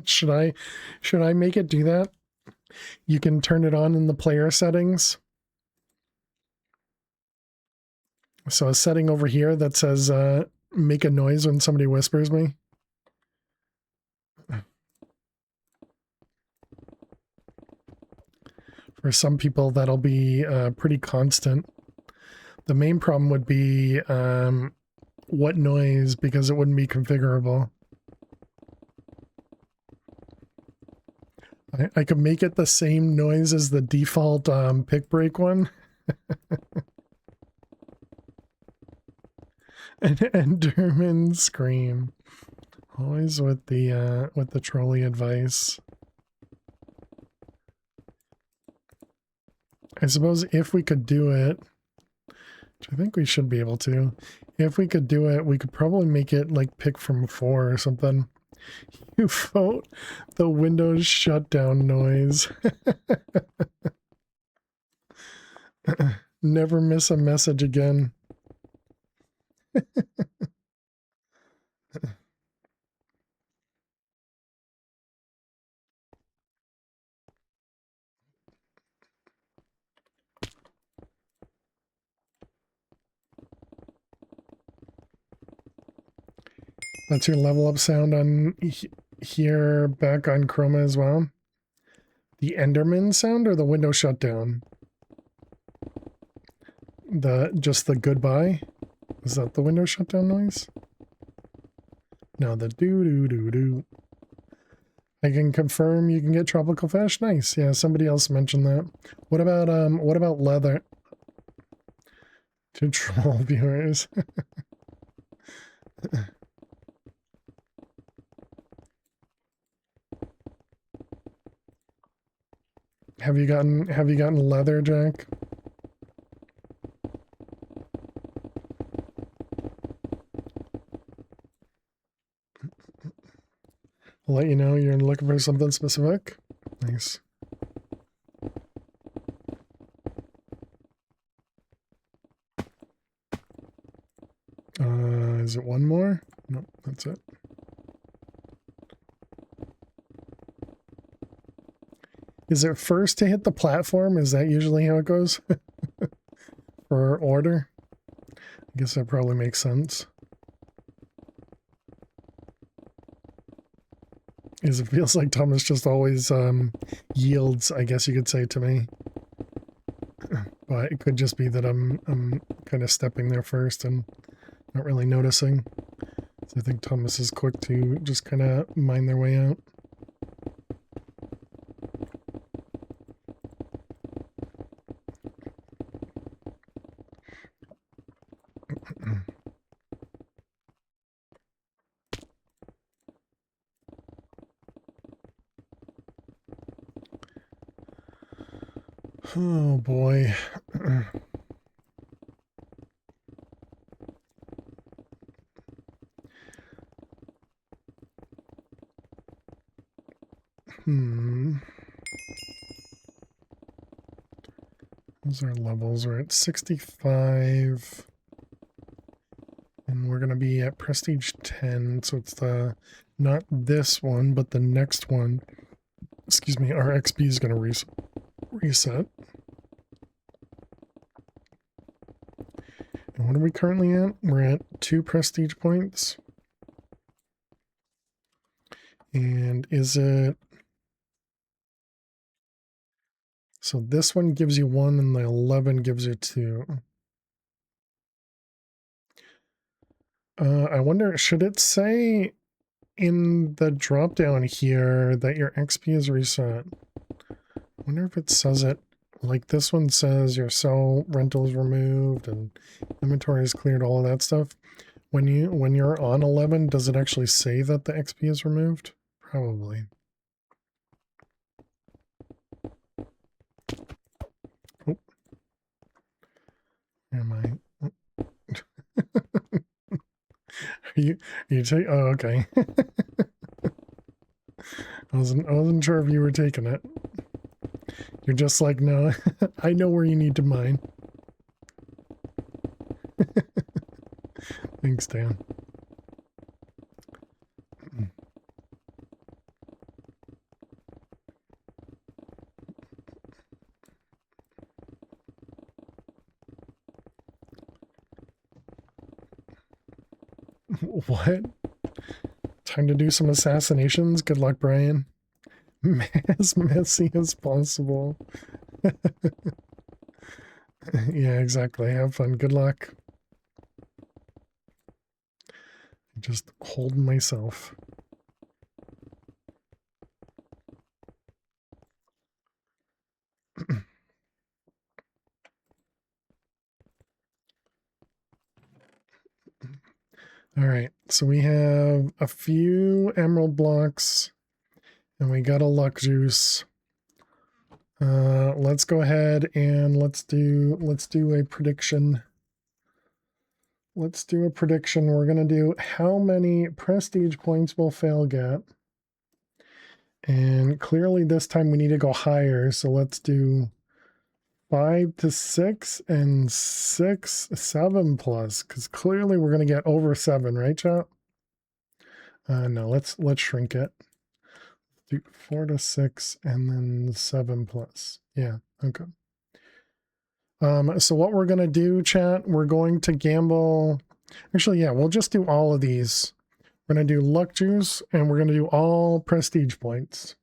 [SPEAKER 3] Should I make it do that? You can turn it on in the player settings. So a setting over here that says make a noise when somebody whispers me. For some people that'll be pretty constant. The main problem would be what noise, because it wouldn't be configurable. I could make it the same noise as the default pick break one. An Enderman scream. Always with the trolley advice. I suppose if we could do it, which I think we should be able to, if we could do it, we could probably make it like pick from 4 or something. You vote the Windows shutdown noise. Never miss a message again. That's your level up sound on here back on Chroma as well. The Enderman sound or the window shutdown? Just the goodbye? Is that the window shutdown noise? No, the doo-doo-doo-doo. I can confirm you can get tropical fish. Nice. Yeah, somebody else mentioned that. What about leather? To troll viewers. Have you gotten leather, Jack? I'll let you know you're looking for something specific. Nice. Is it one more? Nope, that's it. Is it first to hit the platform? Is that usually how it goes? For order? I guess that probably makes sense. Because it feels like Thomas just always yields, I guess you could say, to me. But it could just be that I'm kind of stepping there first and not really noticing. So I think Thomas is quick to just kind of mine their way out. Oh boy. Those are levels. We're at 65. And we're going to be at prestige 10. So it's the, not this one, but the next one. Excuse me. Our XP is going to reset. And what are we currently at? We're at 2 prestige points. And is it... So this one gives you 1 and the 11 gives you 2. I wonder, should it say in the drop down here that your XP is reset? I wonder if it says it. Like this one says your cell rental is removed and inventory is cleared, all of that stuff. When you're on 11, does it actually say that the XP is removed? Probably. Oh. Am I? Are you take? Oh, okay. I wasn't sure if you were taking it. You're just like, no, I know where you need to mine. Thanks, Dan. What? Time to do some assassinations? Good luck, Brian. As messy as possible. Yeah, exactly. Have fun. Good luck. Just holding myself. All right, so we have a few emerald blocks and we got a luck juice. Let's go ahead and let's do a prediction. Let's do a prediction. We're going to do how many prestige points will Fail get. And clearly this time we need to go higher, so let's do 5 to 6 and 6, 7 plus, because clearly we're going to get over 7, right, chat? No, let's shrink it. Do 4 to 6 and then 7 plus. Yeah, okay. So what we're going to do, chat, we're going to gamble. Actually, yeah, we'll just do all of these. We're going to do luck juice and we're going to do all prestige points.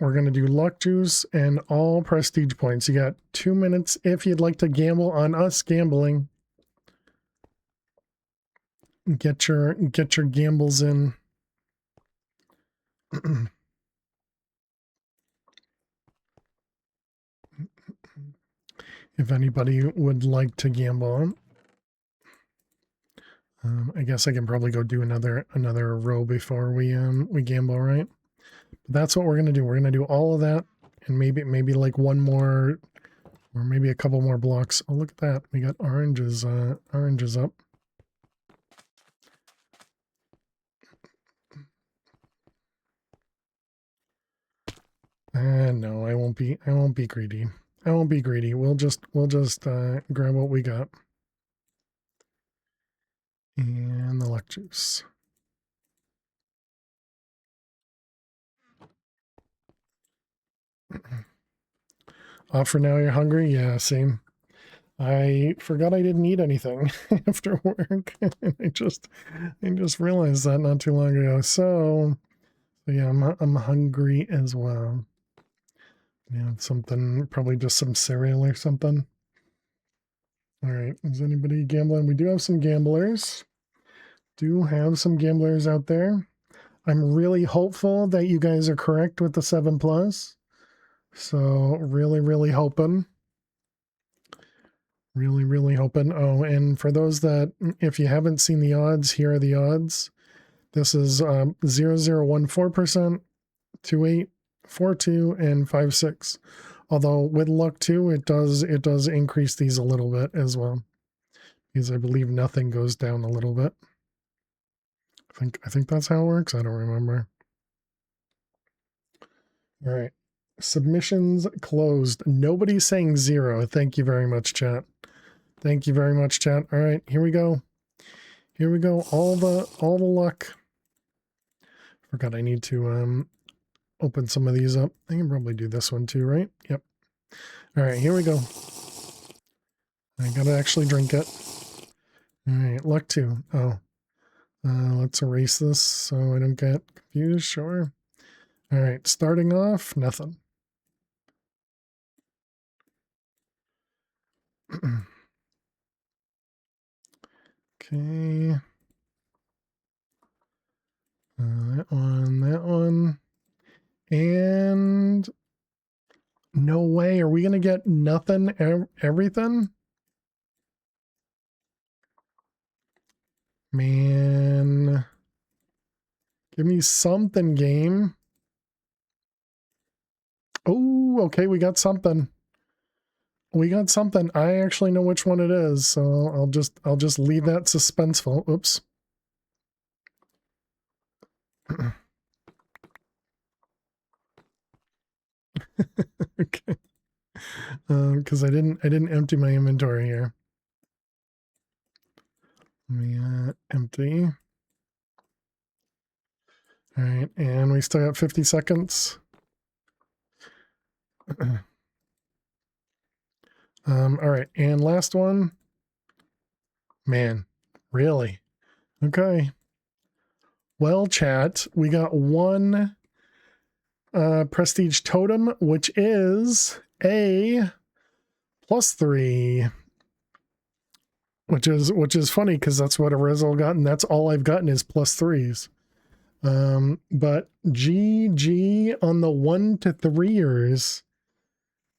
[SPEAKER 3] We're going to do luck juice and all prestige points. You got 2 minutes if you'd like to gamble on us gambling. Get your gambles in. If anybody would like to gamble. I guess I can probably go do another row before we gamble, right? But that's what we're gonna do. We're gonna do all of that, and maybe like one more, or maybe a couple more blocks. Oh, look at that! We got oranges up. No, I won't be greedy. I won't be greedy. We'll just grab what we got. And the luck juice. Off for now, you're hungry? Yeah, same. I forgot I didn't eat anything after work. I just realized that not too long ago. So yeah, I'm hungry as well. Yeah, something, probably just some cereal or something. All right, is anybody gambling? We do have some gamblers. Out there. I'm really hopeful that you guys are correct with the 7 plus. So really hoping. Really hoping. Oh, and for those that, if you haven't seen the odds, here are the odds. This is 0.014%, 2.8, 4-2 and 5-6. Although with luck 2, it does increase these a little bit as well, because I believe nothing goes down a little bit. I think that's how it works. I don't remember. All right. Submissions closed. Nobody's saying 0. Thank you very much, chat. Thank you very much, chat. All right, here we go. Here we go. All the luck. Forgot I need to open some of these up. I can probably do this one too, right? Yep. All right, here we go. I gotta actually drink it. All right, luck 2. Oh, let's erase this so I don't get confused. Sure. All right, starting off, nothing. Okay. That one. And no way. Are we going to get nothing, everything? Man. Give me something, game. Oh, okay. We got something. We got something. I actually know which one it is, so I'll just leave that suspenseful. Oops. Okay. Because I didn't empty my inventory here. Let me empty. All right, and we still got 50 seconds. All right, and last one. Man, really? Okay. Well, chat, we got one prestige totem, which is a +3. Which is funny because that's what Arizel got, and that's all I've gotten is +3s. But GG on the 1 to 3ers.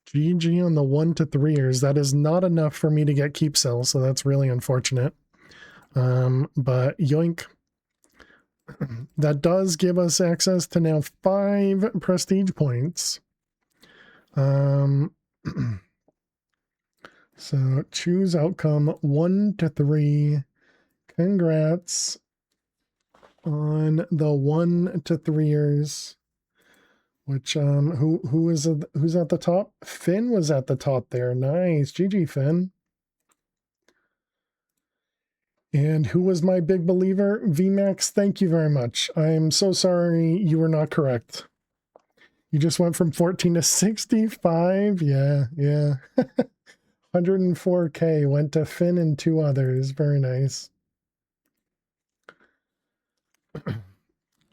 [SPEAKER 3] GG on the 1 to 3ers. That is not enough for me to get keep cells, so that's really unfortunate. But yoink. That does give us access to now 5 prestige points. So choose outcome 1 to 3. Congrats on the 1 to 3ers. Which who's at the top? Finn was at the top there. Nice. GG, Finn. And who was my big believer? VMAX, thank you very much. I'm so sorry you were not correct. You just went from 14 to 65. Yeah. 104K went to Finn and 2 others. Very nice.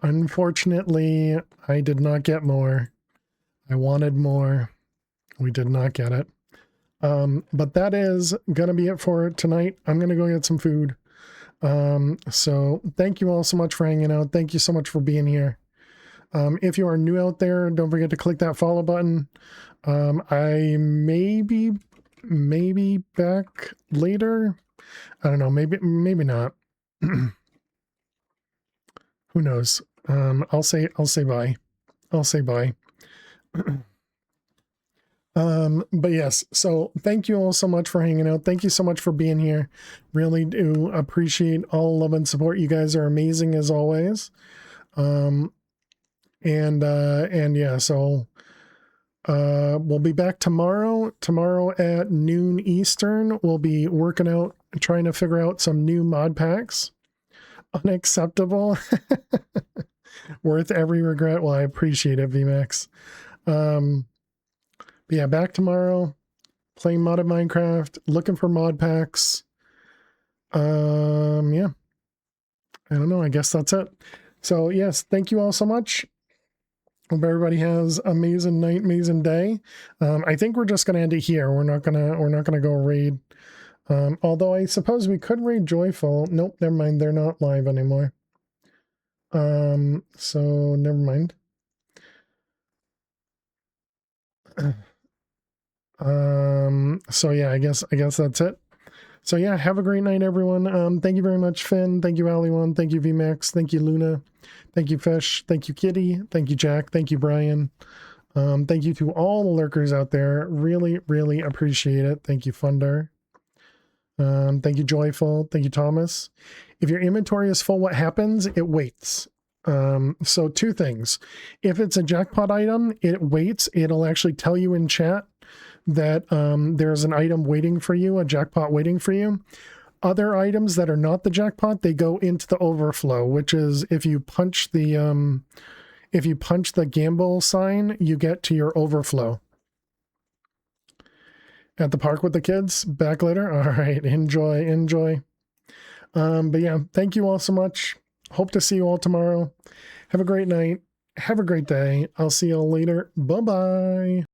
[SPEAKER 3] Unfortunately, I did not get more. I wanted more. We did not get it. But that is going to be it for tonight. I'm going to go get some food. So thank you all so much for hanging out. Thank you so much for being here. If you are new out there, don't forget to click that follow button. I may be back later. I don't know. Maybe not. Who knows? I'll say bye. I'll say bye. But yes, so thank you all so much for hanging out. Thank you so much for being here. Really do appreciate all love and support. You guys are amazing as always. And yeah, so we'll be back tomorrow at noon Eastern. We'll be working out, trying to figure out some new mod packs. Unacceptable. Worth every regret. Well, I appreciate it, VMAX. But yeah, back tomorrow, playing modded Minecraft, looking for mod packs. Yeah. I don't know. I guess that's it. So yes, thank you all so much. Hope everybody has amazing night, amazing day. I think we're just gonna end it here. We're not gonna go raid. Although I suppose we could raid Joyful. Nope, never mind. They're not live anymore. So never mind. So yeah, I guess that's it. So yeah, have a great night, everyone. Thank you very much, Finn. Thank you, Ali1. Thank you, VMAX. Thank you, Luna. Thank you, Fish. Thank you, Kitty. Thank you, Jack. Thank you, Brian. Thank you to all the lurkers out there. Really, really appreciate it. Thank you, Funder. Thank you, Joyful. Thank you, Thomas. If your inventory is full, what happens? It waits. So two things. If it's a jackpot item, it waits. It'll actually tell you in chat that there's an item waiting for you, a jackpot waiting for you. Other items that are not the jackpot, they go into the overflow, which is if you punch the gamble sign, you get to your overflow. At the park with the kids, back later. All right, enjoy. But yeah, thank you all so much. Hope to see you all tomorrow. Have a great night. Have a great day. I'll see you all later. Bye-bye.